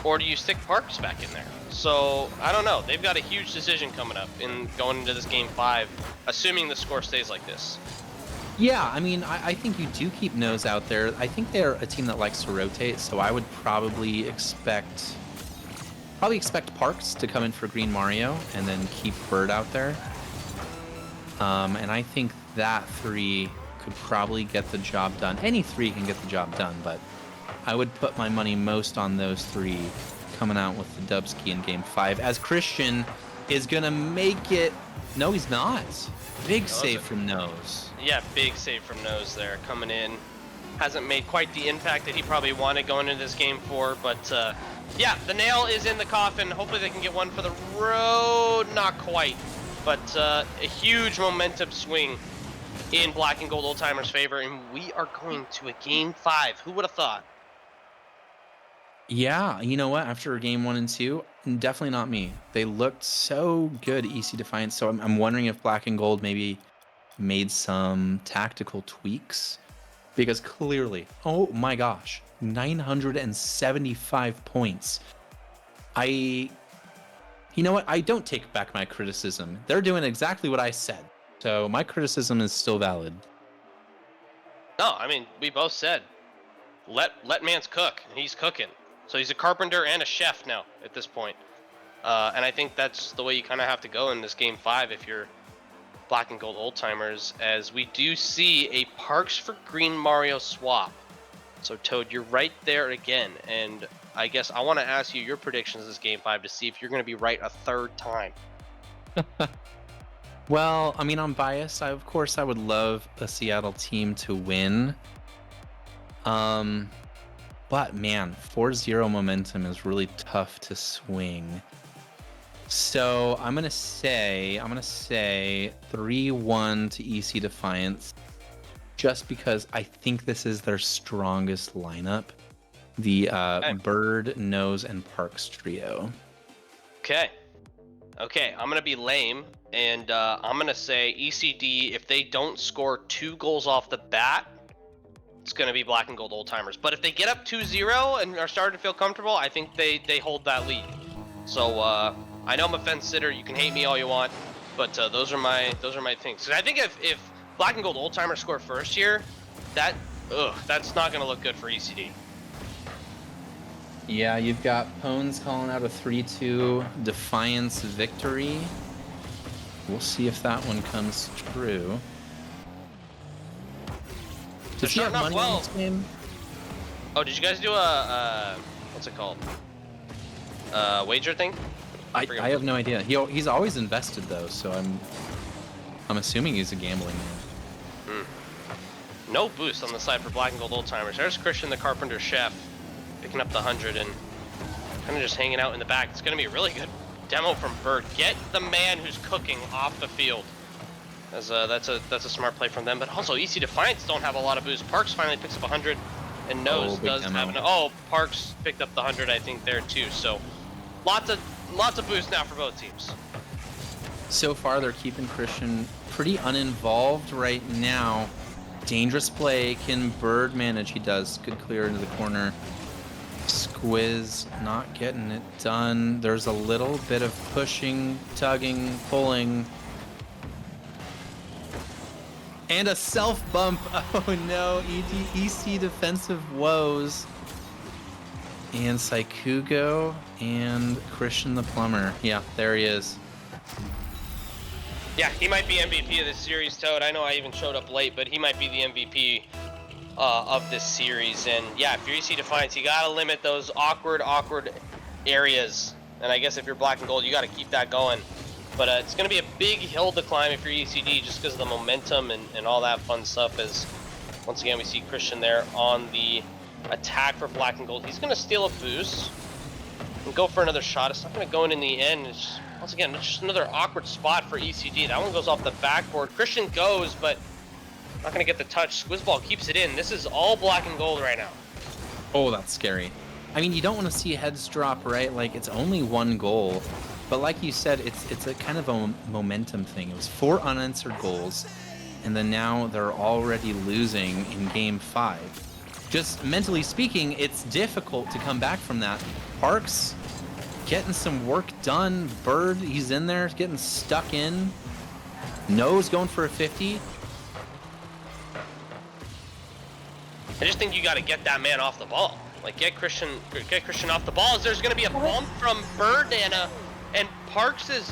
or do you stick Parks back in there? So I don't know. They've got a huge decision coming up in going into this game 5, assuming the score stays like this. Yeah, I mean, I think you do keep Nose out there. I think they're a team that likes to rotate, so I would probably expect Parks to come in for Green Mario and then keep Bird out there. And I think that 3 could probably get the job done. Any 3 can get the job done, but I would put my money most on those 3 coming out with the Dubski in game 5, as Christian is gonna make it. No, he's not. Big save from Nose. Yeah, big save from Nose there, coming in. Hasn't made quite the impact that he probably wanted going into this game 4, but yeah, the nail is in the coffin. Hopefully they can get one for the road. Not quite, but a huge momentum swing in Black and Gold Old Timers' favor, and we are going to a game 5. Who would have thought? Yeah, you know what? After game 1 and 2, definitely not me. They looked so good, EC Defiance. So I'm wondering if Black and Gold maybe made some tactical tweaks, because clearly, oh my gosh, 975 points. You know what? I don't take back my criticism. They're doing exactly what I said. So my criticism is still valid. No, I mean, we both said, let Mance cook, and he's cooking. So he's a carpenter and a chef now at this point. And I think that's the way you kind of have to go in this game 5 if you're Black and Gold Old Timers, as we do see a Parks for Green Mario swap. So Toad, you're right there again, and I guess I want to ask you your predictions of this game 5 to see if you're going to be right a 3rd time. Well, I mean, I'm biased. Of course, I would love a Seattle team to win. But man, 4-0 momentum is really tough to swing. So I'm gonna say 3-1 to EC Defiance, just because I think this is their strongest lineup. The Bird, Nose, and Parks trio. Okay, I'm gonna be lame, and I'm gonna say ECD, if they don't score 2 goals off the bat, it's gonna be Black and Gold Old Timers. But if they get up 2-0 and are starting to feel comfortable, I think they hold that lead. So I know I'm a fence sitter. You can hate me all you want, but those are my things. So I think if Black and Gold Old Timers score first here, that's not gonna look good for ECD. Yeah, you've got Pones calling out a 3-2 Defiance victory. We'll see if that one comes true. Does he have money on this game? Oh, did you guys do a what's it called? Wager thing? I have no idea. He's always invested though, so I'm assuming he's a gambling man. No boost on the side for Black and Gold Old Timers. There's Christian the Carpenter Chef picking up the 100 and kind of just hanging out in the back. It's going to be a really good demo from Bird. Get the man who's cooking off the field. As that's a smart play from them. But also EC Defiance don't have a lot of boost. Parks finally picks up 100, and Nose does have an. Oh, Parks picked up the 100, I think, there too. So lots of boost now for both teams. So far, they're keeping Christian pretty uninvolved right now. Dangerous play. Can Bird manage? He does. Good clear into the corner. Squiz not getting it done. There's a little bit of pushing, tugging, pulling. And a self bump. Oh no, EC defensive woes. And Saikugo and Christian the Plumber. Yeah, there he is. Yeah, he might be MVP of this series, Toad. I know I even showed up late, but he might be the MVP of this series. And yeah, if you're EC Defiance, you gotta limit those awkward areas. And I guess if you're Black and Gold, you gotta keep that going. But it's going to be a big hill to climb if you're ECD just because of the momentum and all that fun stuff. As once again, we see Christian there on the attack for black and gold. He's going to steal a boost and go for another shot. It's not going to go in the end. It's just, once again, it's just another awkward spot for ECD. That one goes off the backboard. Christian goes, but not going to get the touch. Squizzball keeps it in. This is all black and gold right now. Oh, that's scary. I mean, you don't want to see heads drop, right? Like, it's only one goal. But like you said, it's a kind of a momentum thing. It was 4 unanswered goals, and then now they're already losing in game 5. Just mentally speaking, it's difficult to come back from that. Parks getting some work done. Bird, he's in there, getting stuck in. Nose going for a 50. I just think you got to get that man off the ball. Like, get Christian off the ball. As there's going to be a bump from Bird and Parks's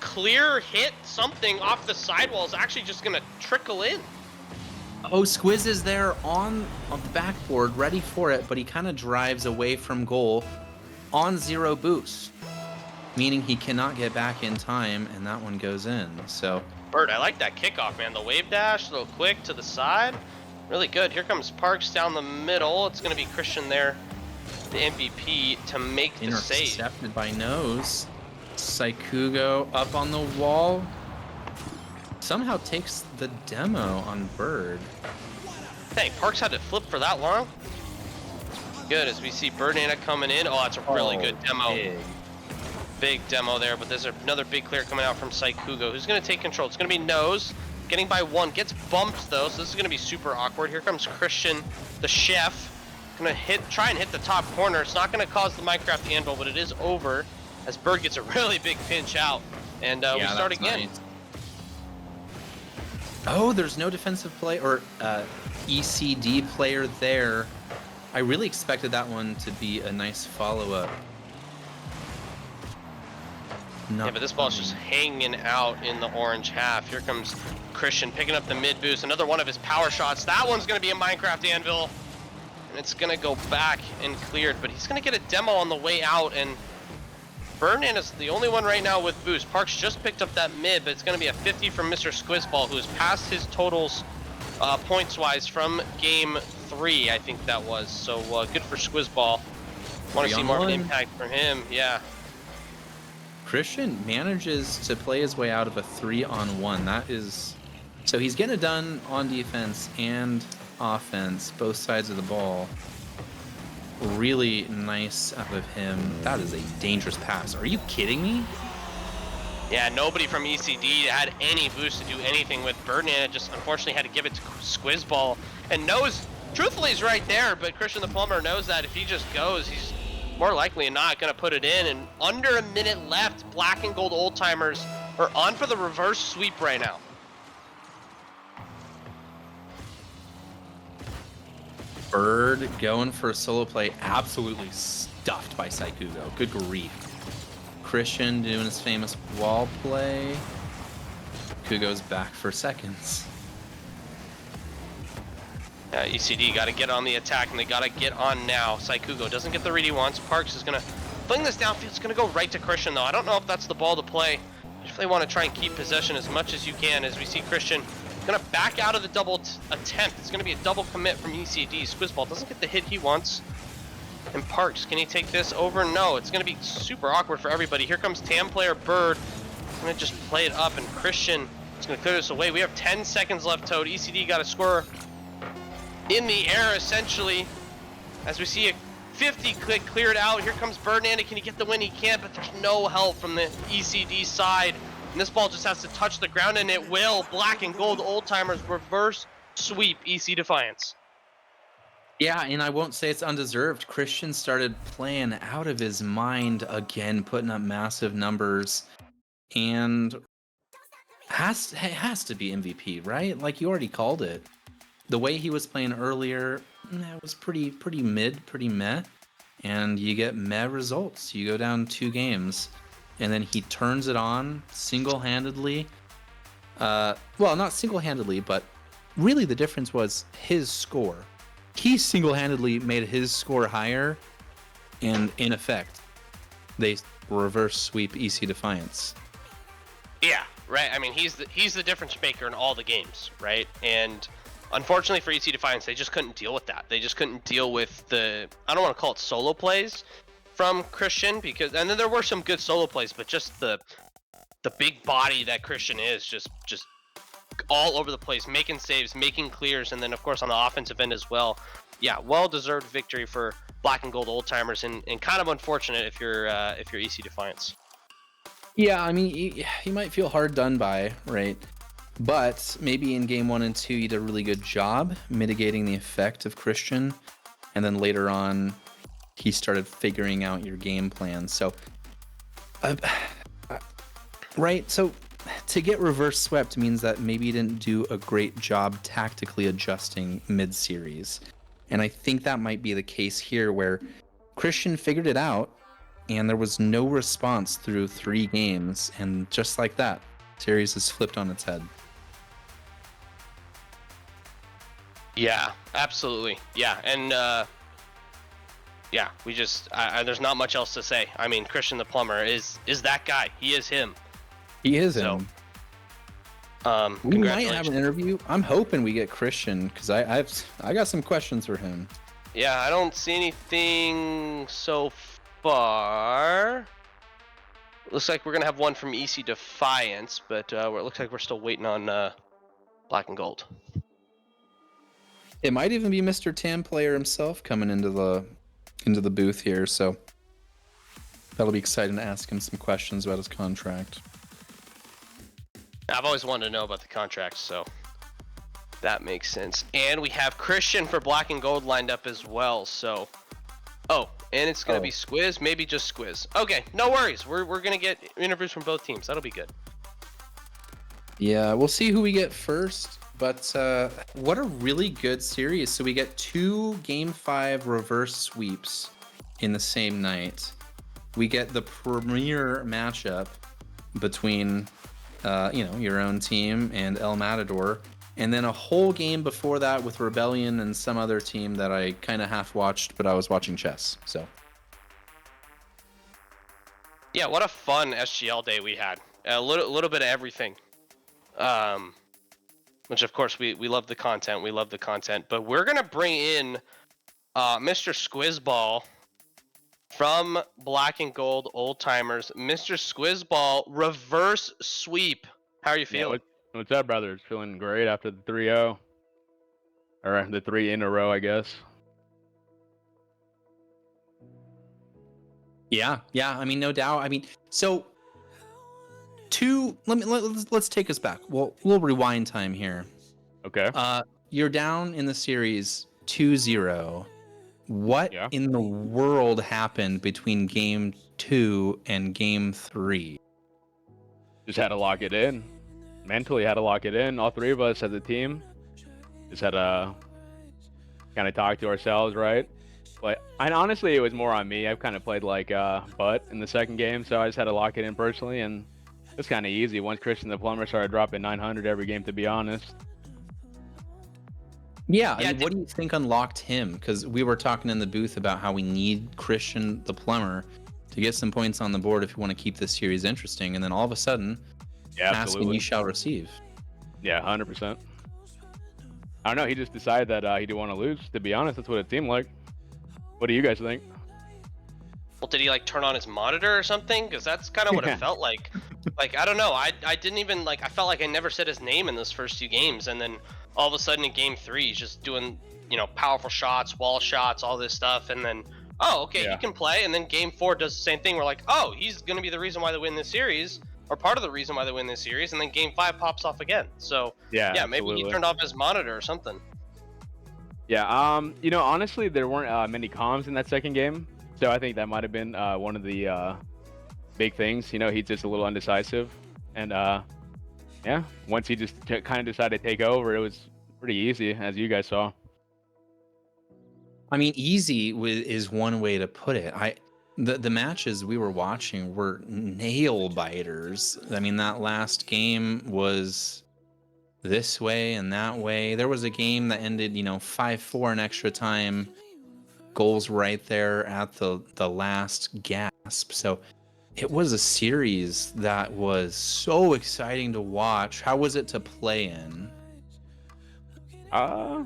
clear hit, something off the sidewall, is actually just going to trickle in. Oh, Squiz is there on the backboard, ready for it, but he kind of drives away from goal on 0 boost, meaning he cannot get back in time, and that one goes in. So Bird, I like that kickoff, man. The wave dash, a little quick to the side. Really good. Here comes Parks down the middle. It's going to be Christian there, the MVP, to make the save. Intercepted by Nose. Saikugo up on the wall. Somehow takes the demo on Bird. Dang, Parks had to flip for that long? Good, as we see Birdana coming in. Oh, that's a really good demo. Big demo there, but there's another big clear coming out from Saikugo. Who's going to take control? It's going to be Nose. Getting by 1, gets bumped though, so this is going to be super awkward. Here comes Christian, the chef. Gonna try and hit the top corner. It's not going to cause the Minecraft anvil, but it is over as Bird gets a really big pinch out. And we start again. Nice. Oh, there's no defensive play or ECD player there. I really expected that one to be a nice follow-up. Yeah, but this ball's just hanging out in the orange half. Here comes Christian picking up the mid boost. Another one of his power shots. That one's going to be a Minecraft anvil. And it's going to go back and cleared. But he's going to get a demo on the way out. And Birdman is the only one right now with boost. Parks just picked up that mid, but it's going to be a 50 from Mr. Squizzball, who has passed his totals points-wise from game 3, I think that was. So good for Squizzball. Want to see more of an impact from him. Yeah. Christian manages to play his way out of a 3-on-1. That is, so he's getting it done on defense and offense, both sides of the ball. Really nice out of him. That is a dangerous pass. Are you kidding me? Yeah, nobody from ECD had any boost to do anything with. Birdman just unfortunately had to give it to Squizzball. And knows, truthfully, he's right there, but Christian the Plumber knows that if he just goes, he's more likely not going to put it in. And under a minute left, black and gold Old Timers are on for the reverse sweep right now. Bird going for a solo play, absolutely stuffed by Saikugo. Good grief. Christian doing his famous wall play. Kugo's back for seconds. ECD got to get on the attack, and they got to get on now. Saikugo doesn't get the read he wants. Parks is going to fling this downfield. It's going to go right to Christian, though. I don't know if that's the ball to play. You definitely want to try and keep possession as much as you can, as we see Christian going to back out of the double attempt. It's going to be a double commit from ECD. Squizzball doesn't get the hit he wants. And Parks, can he take this over? No, it's going to be super awkward for everybody. Here comes TAM player Bird. Going to just play it up, and Christian is going to clear this away. We have 10 seconds left, Toad. ECD got to score in the air, essentially, as we see a 50 click cleared out. Here comes Birdnanda. Can he get the win? He can't, but there's no help from the ECD side. And this ball just has to touch the ground, and it will. Black and gold Old Timers reverse sweep EC Defiance. Yeah, and I won't say it's undeserved. Christian started playing out of his mind again, putting up massive numbers, and has to be MVP, right? Like, you already called it. The way he was playing earlier, it was pretty mid, pretty meh, and you get meh results. You go down 2 games, and then he turns it on single-handedly. Well, not single-handedly, but really the difference was his score. He single-handedly made his score higher, and in effect, they reverse sweep EC Defiance. Yeah, right. I mean, he's the difference maker in all the games, right? And unfortunately for EC Defiance, they just couldn't deal with that. They just couldn't deal with the, I don't want to call it solo plays from Christian, because, and then there were some good solo plays, but just the big body that Christian is, just all over the place, making saves, making clears, and then of course on the offensive end as well. Yeah, well-deserved victory for Black and Gold Old Timers, and kind of unfortunate if you're EC Defiance. Yeah, I mean, you might feel hard done by, right? But maybe in game 1 and 2, you did a really good job mitigating the effect of Christian, and then later on, he started figuring out your game plan. So, right? So, to get reverse swept means that maybe you didn't do a great job tactically adjusting mid-series. And I think that might be the case here, where Christian figured it out, and there was no response through 3 games, and just like that, series is flipped on its head. Yeah, absolutely. Yeah, and yeah, we just there's not much else to say. I mean, Christian the Plumber is that guy. He is him. He is So, him. We might have congratulations. an interview. I'm hoping we get Christian, because I got some questions for him. Yeah, I don't see anything so far. Looks like we're gonna have one from EC Defiance, but it looks like we're still waiting on Black and Gold. It might even be Mr. Tam Player himself coming into the booth here, so that'll be exciting to ask him some questions about his contract. I've always wanted to know about the contract, so that makes sense. And we have Christian for Black and Gold lined up as well, so... Oh, and it's going to be Squiz, maybe just Squiz. Okay, no worries. We're going to get interviews from both teams. That'll be good. Yeah, we'll see who we get first, but what a really good series. So we get 2 Game 5 reverse sweeps in the same night. We get the premier matchup between... your own team and El Matador, and then a whole game before that with Rebellion and some other team that I kind of half watched, but I was watching chess. So Yeah, what a fun SGL day we had. A little bit of everything. Which of course we love the content. We love the content, but we're gonna bring in Mr. Squizzball from Black and Gold Old Timers. Mr. Squizzball, reverse sweep. How are you feeling? What's up, brothers? Feeling great after the 3-0. Or the 3 in a row, I guess. yeah, I mean, no doubt. I mean, so let's take us back. Well, we'll rewind time here. Okay. You're down in the series 2-0. What in the world happened between game 2 and game 3? Just had to lock it in. Mentally had to lock it in. All 3 of us as a team just had to kind of talk to ourselves, right? But honestly, it was more on me. I've kind of played like butt in the second game, so I just had to lock it in personally, and it's kind of easy once Christian the Plumber started dropping 900 every game, to be honest. Yeah, I mean, what do you think unlocked him? Because we were talking in the booth about how we need Christian the Plumber to get some points on the board if we want to keep this series interesting, and then all of a sudden, ask and you shall receive. Yeah, 100%. I don't know, he just decided that he didn't want to lose, to be honest. That's what it seemed like. What do you guys think? Well, did he like turn on his monitor or something? Because that's kind of what it felt like. Like, I don't know. I didn't even like. I felt like I never said his name in those first 2 games, and then all of a sudden in game 3, he's just doing powerful shots, wall shots, all this stuff, and then he can play. And then game 4 does the same thing. We're like, oh, he's gonna be the reason why they win this series, or part of the reason why they win this series. And then game 5 pops off again. So yeah, maybe he turned off his monitor or something. Yeah, honestly, there weren't many comms in that second game, so I think that might have been one of the big things. He's just a little undecisive, and once he just kind of decided to take over, it was pretty easy, as you guys saw. I mean, easy is one way to put it. The matches we were watching were nail biters. I mean, that last game was this way and that way. There was a game that ended, 5-4 in extra time. Goals right there at the last gasp. So it was a series that was so exciting to watch. How was it to play in? I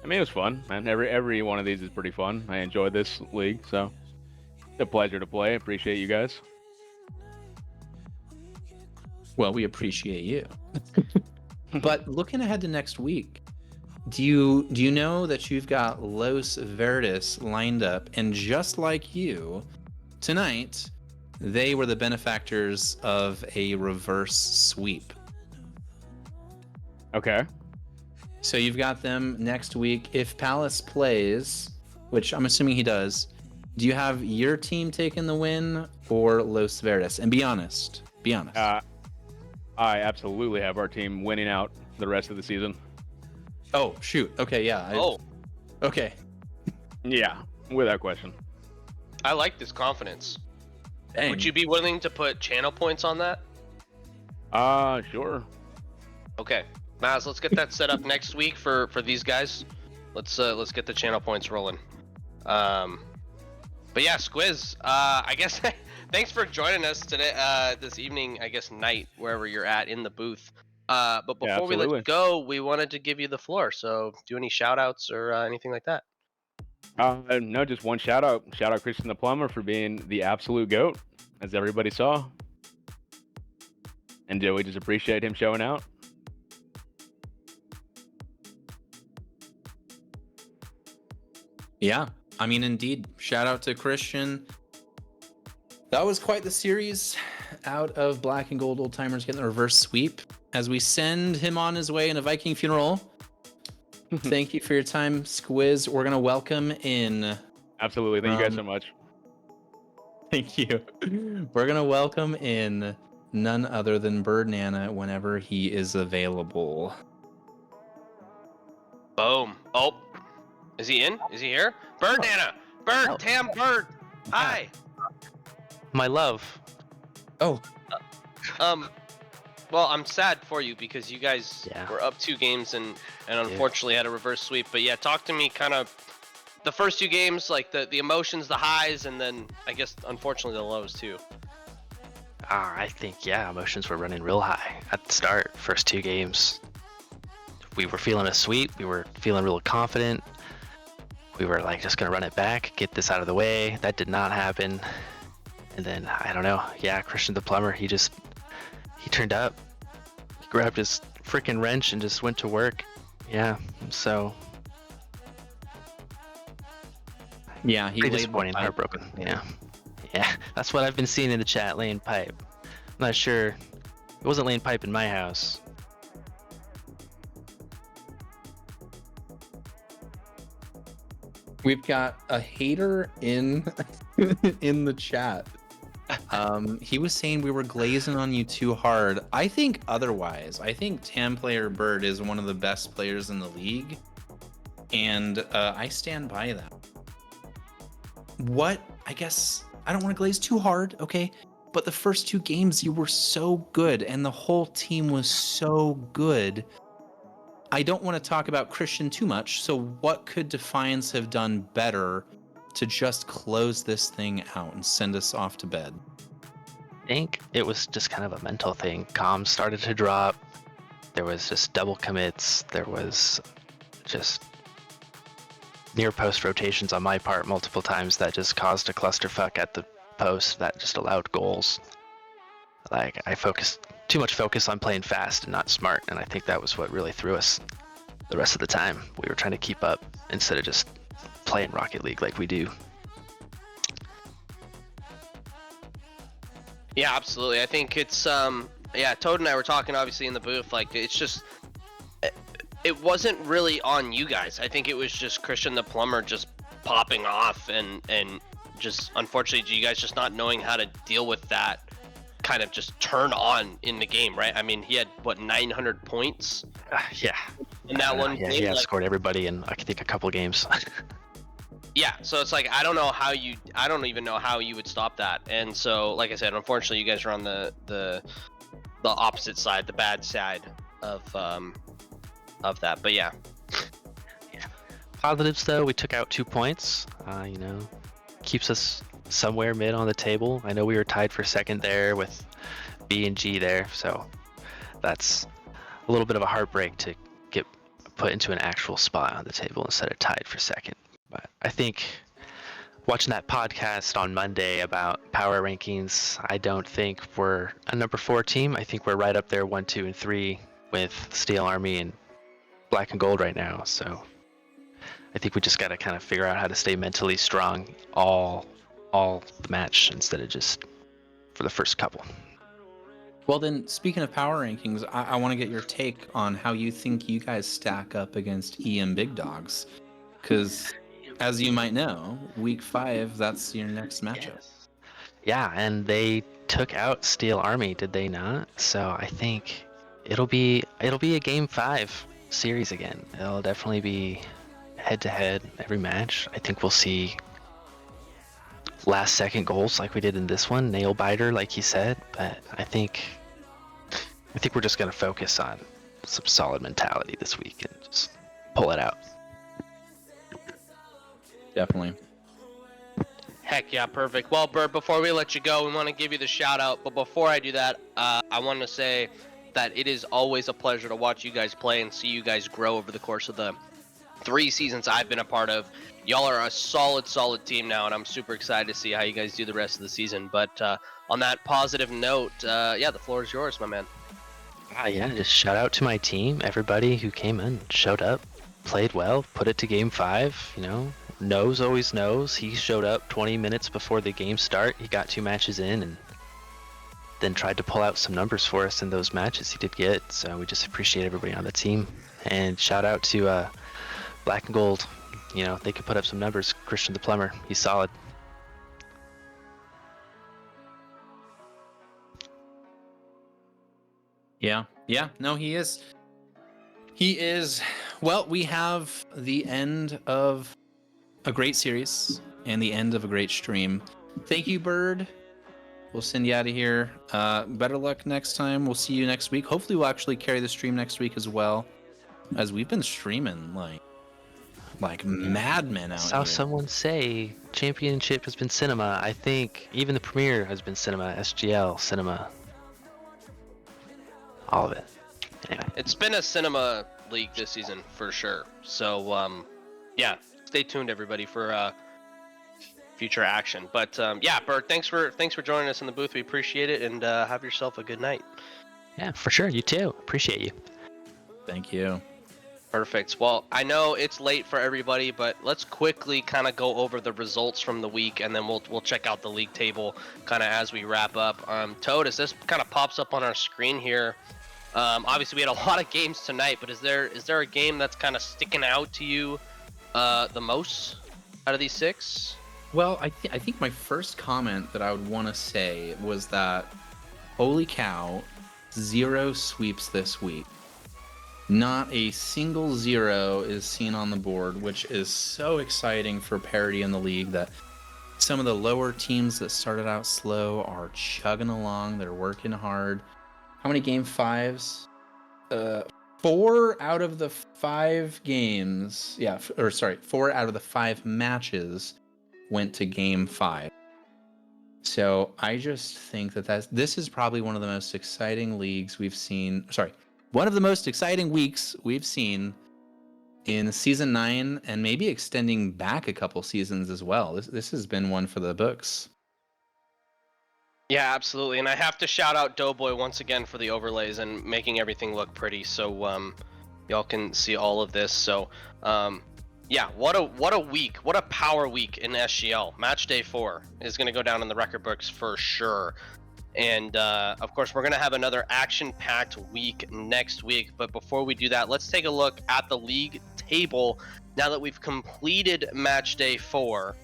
mean, it was fun, man. Every one of these is pretty fun. I enjoy this league, so it's a pleasure to play. Appreciate you guys. Well, we appreciate you. But looking ahead to next week, do you know that you've got Los Verdes lined up, and just like you, tonight they were the benefactors of a reverse sweep. Okay. So you've got them next week. If Palace plays, which I'm assuming he does, do you have your team taking the win or Los Verdes? And be honest. Be honest. I absolutely have our team winning out the rest of the season. Oh, shoot. Okay, yeah. Okay. Yeah, without question. I like this confidence. Dang. Would you be willing to put channel points on that? Sure. Okay, Maz, let's get that set up next week for these guys. Let's get the channel points rolling. But yeah, Squiz, I guess thanks for joining us today, this evening, I guess night, wherever you're at in the booth. But before we let you go, we wanted to give you the floor. So do any shout outs or anything like that? No, just one shout out. Shout out Christian the Plumber for being the absolute GOAT, as everybody saw. And we just appreciate him showing out. Yeah, I mean, indeed. Shout out to Christian. That was quite the series out of Black and Gold Old Timers getting the reverse sweep. As we send him on his way in a Viking funeral, thank you for your time, Squiz. We're going to welcome in... Absolutely. Thank you guys so much. Thank you. We're going to welcome in none other than Bird Nana whenever he is available. Boom. Oh, is he in? Is he here? Bird Nana! Bird! Tam Bird! Hi! My love. Oh. Well, I'm sad for you because you guys were up 2 games and unfortunately had a reverse sweep. But yeah, talk to me kind of the first 2 games, like the emotions, the highs, and then I guess unfortunately the lows too. I think, emotions were running real high at the start. First 2 games, we were feeling a sweep. We were feeling real confident. We were like just gonna run it back, get this out of the way. That did not happen. And then I don't know. Yeah, Christian the Plumber, he turned up. He grabbed his freaking wrench and just went to work. Yeah, so. Yeah, he pretty laid disappointing, heartbroken. Yeah, that's what I've been seeing in the chat, laying pipe. I'm not sure. It wasn't laying pipe in my house. We've got a hater in in the chat. He was saying we were glazing on you too hard. I think otherwise. I think Tam Player Bird is one of the best players in the league, and I stand by that. What? I guess I don't want to glaze too hard, okay? But the first 2 games you were so good, and the whole team was so good. I don't want to talk about Christian too much, so what could Defiance have done better to just close this thing out and send us off to bed? I think it was just kind of a mental thing. Comms started to drop. There was just double commits. There was just near post rotations on my part multiple times that just caused a clusterfuck at the post that just allowed goals. Like, I focused too much focus on playing fast and not smart, and I think that was what really threw us the rest of the time. We were trying to keep up instead of just playing Rocket League like we do. Yeah, absolutely. I think it's Toad and I were talking obviously in the booth, like it's just it wasn't really on you guys. I think it was just Christian the Plumber just popping off and just unfortunately you guys just not knowing how to deal with that kind of just turn on in the game, right? I mean, he had what 900 points. Yeah. In that one game, he outscored everybody in I think a couple games. Yeah, so it's like I don't even know how you would stop that. And so, like I said, unfortunately, you guys are on the opposite side, the bad side of that. But yeah. Positives though, we took out 2 points. Keeps us somewhere mid on the table. I know we were tied for second there with B&G there, so that's a little bit of a heartbreak to get put into an actual spot on the table instead of tied for second. But I think watching that podcast on Monday about power rankings, I don't think we're a number 4 team. I think we're right up there 1, 2, and 3 with Steel Army and Black and Gold right now. So I think we just got to kind of figure out how to stay mentally strong all the match instead of just for the first couple. Well, then, speaking of power rankings, I want to get your take on how you think you guys stack up against EM Big Dogs. Because, as you might know, week 5, that's your next matchup. Yeah, and they took out Steel Army, did they not? So I think it'll be a game 5 series again. It'll definitely be head-to-head every match. I think we'll see last-second goals like we did in this one, nail biter like he said. But I think we're just gonna focus on some solid mentality this week and just pull it out. Definitely. Heck yeah, perfect. Well, Bird, before we let you go, we want to give you the shout out. But before I do that, I want to say that it is always a pleasure to watch you guys play and see you guys grow over the course of the 3 seasons I've been a part of. Y'all are a solid team now, and I'm super excited to see how you guys do the rest of the season. But on that positive note, yeah, the floor is yours, my man. Yeah, just shout out to my team, everybody who came in, showed up, played well, put it to game 5, you know. Knows always knows. He showed up 20 minutes before the game start. He got 2 matches in and then tried to pull out some numbers for us in those matches he did get. So we just appreciate everybody on the team. And shout out to Black and Gold. You know, they can put up some numbers. Christian the Plumber, he's solid. Yeah, no, he is. Well, we have the end of a great series and the end of a great stream. Thank you, Bird. We'll send you out of here. Better luck next time. We'll see you next week. Hopefully we'll actually carry the stream next week as well, as we've been streaming like madmen out Saw here. someone say championship has been cinema. I think even the premiere has been cinema, SGL, cinema. All of it. Anyway. It's been a cinema league this season for sure. So, yeah, stay tuned, everybody, for future action. But yeah, Bird, thanks for joining us in the booth. We appreciate it, and have yourself a good night. Yeah, for sure. You too. Appreciate you. Thank you. Perfect. Well, I know it's late for everybody, but let's quickly kind of go over the results from the week, and then we'll check out the league table kind of as we wrap up. Toad, as this kind of pops up on our screen here, obviously we had a lot of games tonight, but is there a game that's kind of sticking out to you the most out of these 6? Well, I think my first comment that I would want to say was that, holy cow, 0 sweeps this week. Not a single 0 is seen on the board, which is so exciting for parity in the league that some of the lower teams that started out slow are chugging along. They're working hard. How many game 5s? 4 out of the 5 games. Yeah, 4 out of the 5 matches went to game 5. So I just think that this is probably one of the most exciting leagues we've seen. One of the most exciting weeks we've seen in season 9, and maybe extending back a couple seasons as well. This has been one for the books. Yeah, absolutely. And I have to shout out Doughboy once again for the overlays and making everything look pretty, so y'all can see all of this. So yeah, what a week, what a power week in SGL. Match day 4 is going to go down in the record books for sure. And of course, we're going to have another action-packed week next week. But before we do that, let's take a look at the league table now that we've completed match day 4.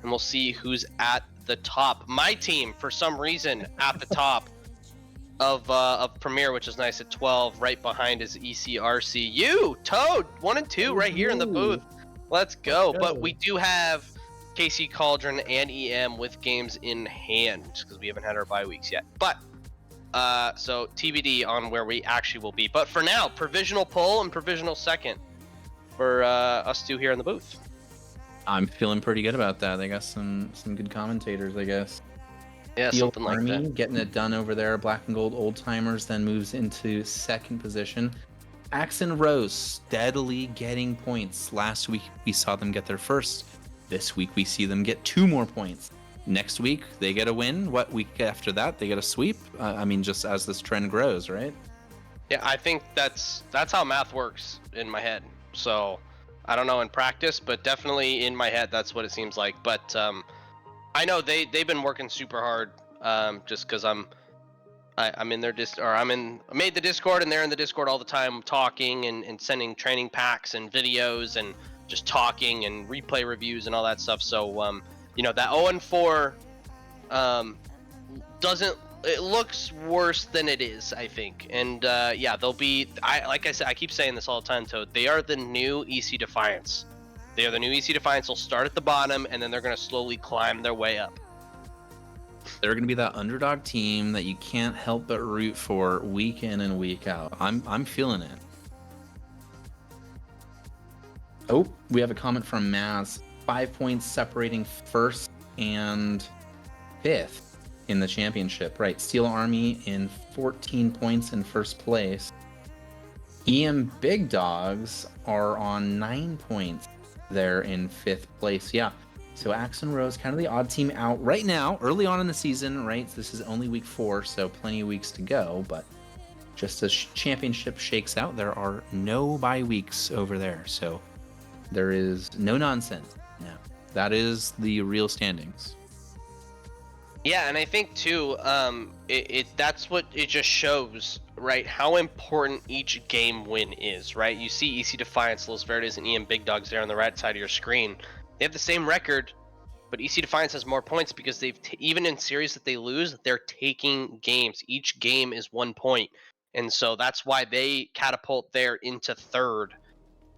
And we'll see who's at the top. My team, for some reason, at the top of Premier, which is nice at 12. Right behind is ECRC. You, Toad, 1 and 2 right here in the booth. Let's go. But we do have KC Cauldron and EM with games in hand because we haven't had our bye weeks yet. But so TBD on where we actually will be. But for now, provisional poll and provisional second for us two here in the booth. I'm feeling pretty good about that. They got some good commentators, I guess. Yeah, Steel something like Army that. getting it done over there. Black and Gold Old Timers then moves into second position. Axe and Rose steadily getting points. Last week we saw them get their first. This week we see them get 2 more points. Next week they get a win. What week after that they get a sweep? I mean, just as this trend grows, right? Yeah, I think that's how math works in my head. So I don't know in practice, but definitely in my head that's what it seems like. But I know they've been working super hard. Just because I'm in their I made the Discord and they're in the Discord all the time talking and sending training packs and videos and just talking and replay reviews and all that stuff. So that 0-4 doesn't, it looks worse than it is, I think. And they'll be, like I said, I keep saying this all the time, Toad, they are the new EC Defiance. They are the new EC Defiance. They'll start at the bottom and then they're going to slowly climb their way up. They're going to be that underdog team that you can't help but root for week in and week out. I'm feeling it. Oh, we have a comment from Maz. 5 points separating first and fifth in the championship. Right, Steel Army in 14 points in first place. EM Big Dogs are on 9 points there in fifth place. Yeah. So Axe and Rose, kind of the odd team out right now, early on in the season, right? This is only week 4, so plenty of weeks to go. But just as championship shakes out, there are no bye weeks over there. So there is no nonsense now. That is the real standings. Yeah, and I think too, that's what it just shows, right? How important each game win is, right? You see EC Defiance, Los Verdes, and EM Big Dogs there on the right side of your screen. They have the same record, but EC Defiance has more points because they've even in series that they lose, they're taking games. Each game is 1 point, and so that's why they catapult there into third,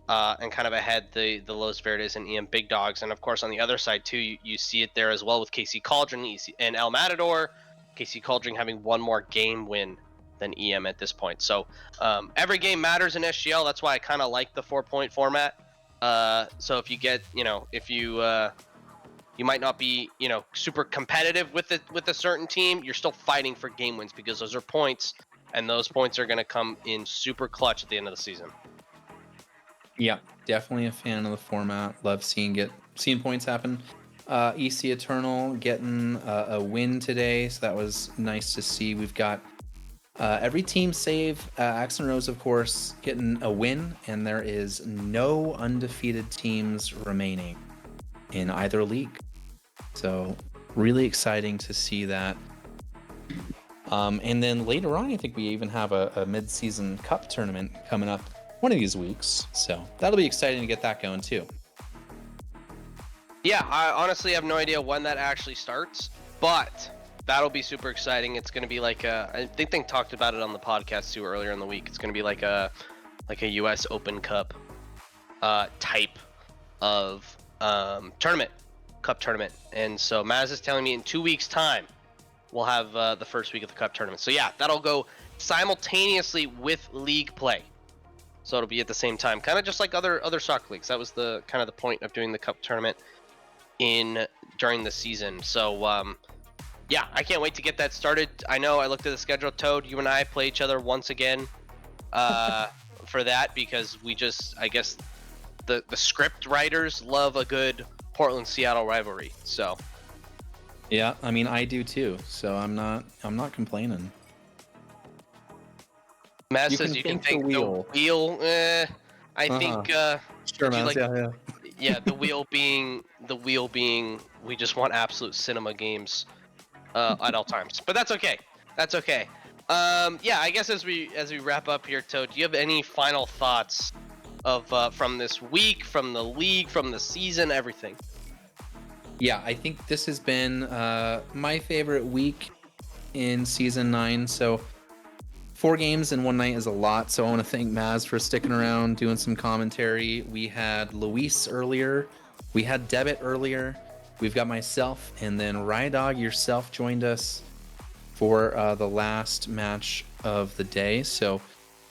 and kind of ahead the Los Verdes and EM Big Dogs. And of course on the other side too, you see it there as well with KC Cauldron and El Matador. KC Cauldron having 1 more game win than EM at this point. So every game matters in SGL. That's why I kind of like the 4-point format. So if you get, if you might not be, super competitive with a certain team, you're still fighting for game wins because those are points, and those points are going to come in super clutch at the end of the season. Yeah, definitely a fan of the format. Love seeing points happen. EC Eternal getting a win today, so that was nice to see. We've got every team save Axe and Rose, of course, getting a win, and there is no undefeated teams remaining in either league. So really exciting to see that. And then later on, I think we even have a mid-season cup tournament coming up one of these weeks. So that'll be exciting to get that going too. Yeah, I honestly have no idea when that actually starts, but that'll be super exciting. It's going to be like I think they talked about it on the podcast too earlier in the week. It's going to be like a US Open Cup type of cup tournament. And so Maz is telling me in 2 weeks time we'll have the first week of the cup tournament. So yeah, that'll go simultaneously with league play. So it'll be at the same time, kind of just like other soccer leagues. That was the kind of the point of doing the cup tournament during the season. So yeah, I can't wait to get that started. I know I looked at the schedule, Toad. You and I play each other once again for that because I guess the script writers love a good Portland-Seattle rivalry. So yeah, I mean I do too. So I'm not complaining. Matt says you can think the wheel. I think. Sure, man. Like, yeah, the wheel being we just want absolute cinema games at all times. But that's okay. That's okay. Yeah, I guess as we wrap up here, Toad, do you have any final thoughts of from this week, from the league, from the season, everything? Yeah, I think this has been my favorite week in season 9. So 4 games in one night is a lot, so I want to thank Maz for sticking around, doing some commentary. We had Luis earlier, we had Debit earlier, we've got myself, and then Rydog yourself joined us for the last match of the day. So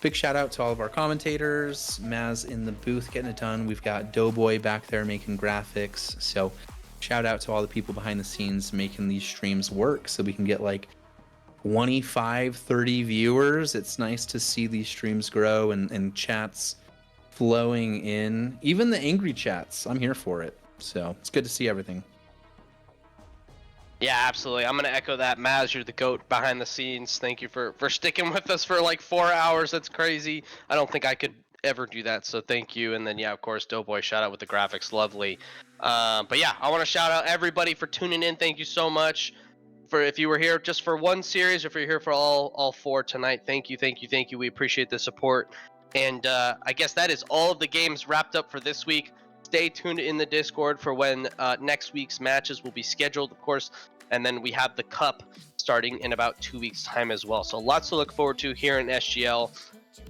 big shout out to all of our commentators. Maz in the booth getting it done. We've got Doughboy back there making graphics. So shout out to all the people behind the scenes making these streams work so we can get like 25, 30 viewers. It's nice to see these streams grow and chats flowing in. Even the angry chats, I'm here for it. So it's good to see everything. Yeah, absolutely. I'm going to echo that. Maz, you're the GOAT behind the scenes. Thank you for sticking with us for like 4 hours. That's crazy. I don't think I could ever do that, so thank you. And then, yeah, of course, Doughboy, shout out with the graphics. Lovely. But yeah, I want to shout out everybody for tuning in. Thank you so much. For if you were here just for one series, or if you're here for all 4 tonight, thank you. We appreciate the support. And I guess that is all of the games wrapped up for this week. Stay tuned in the Discord for when next week's matches will be scheduled, of course. And then we have the Cup starting in about 2 weeks' time as well. So lots to look forward to here in SGL.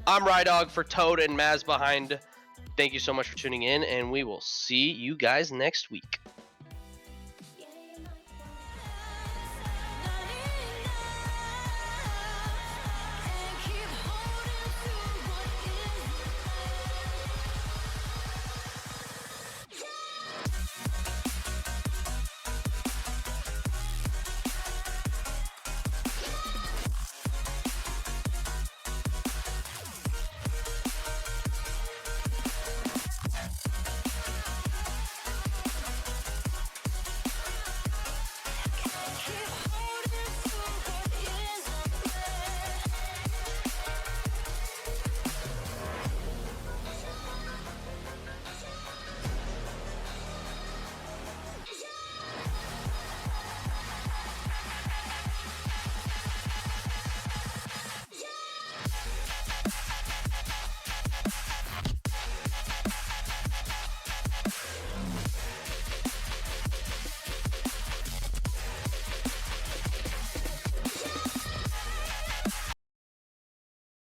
I'm Rydog for Toad and Maz behind. Thank you so much for tuning in, and we will see you guys next week.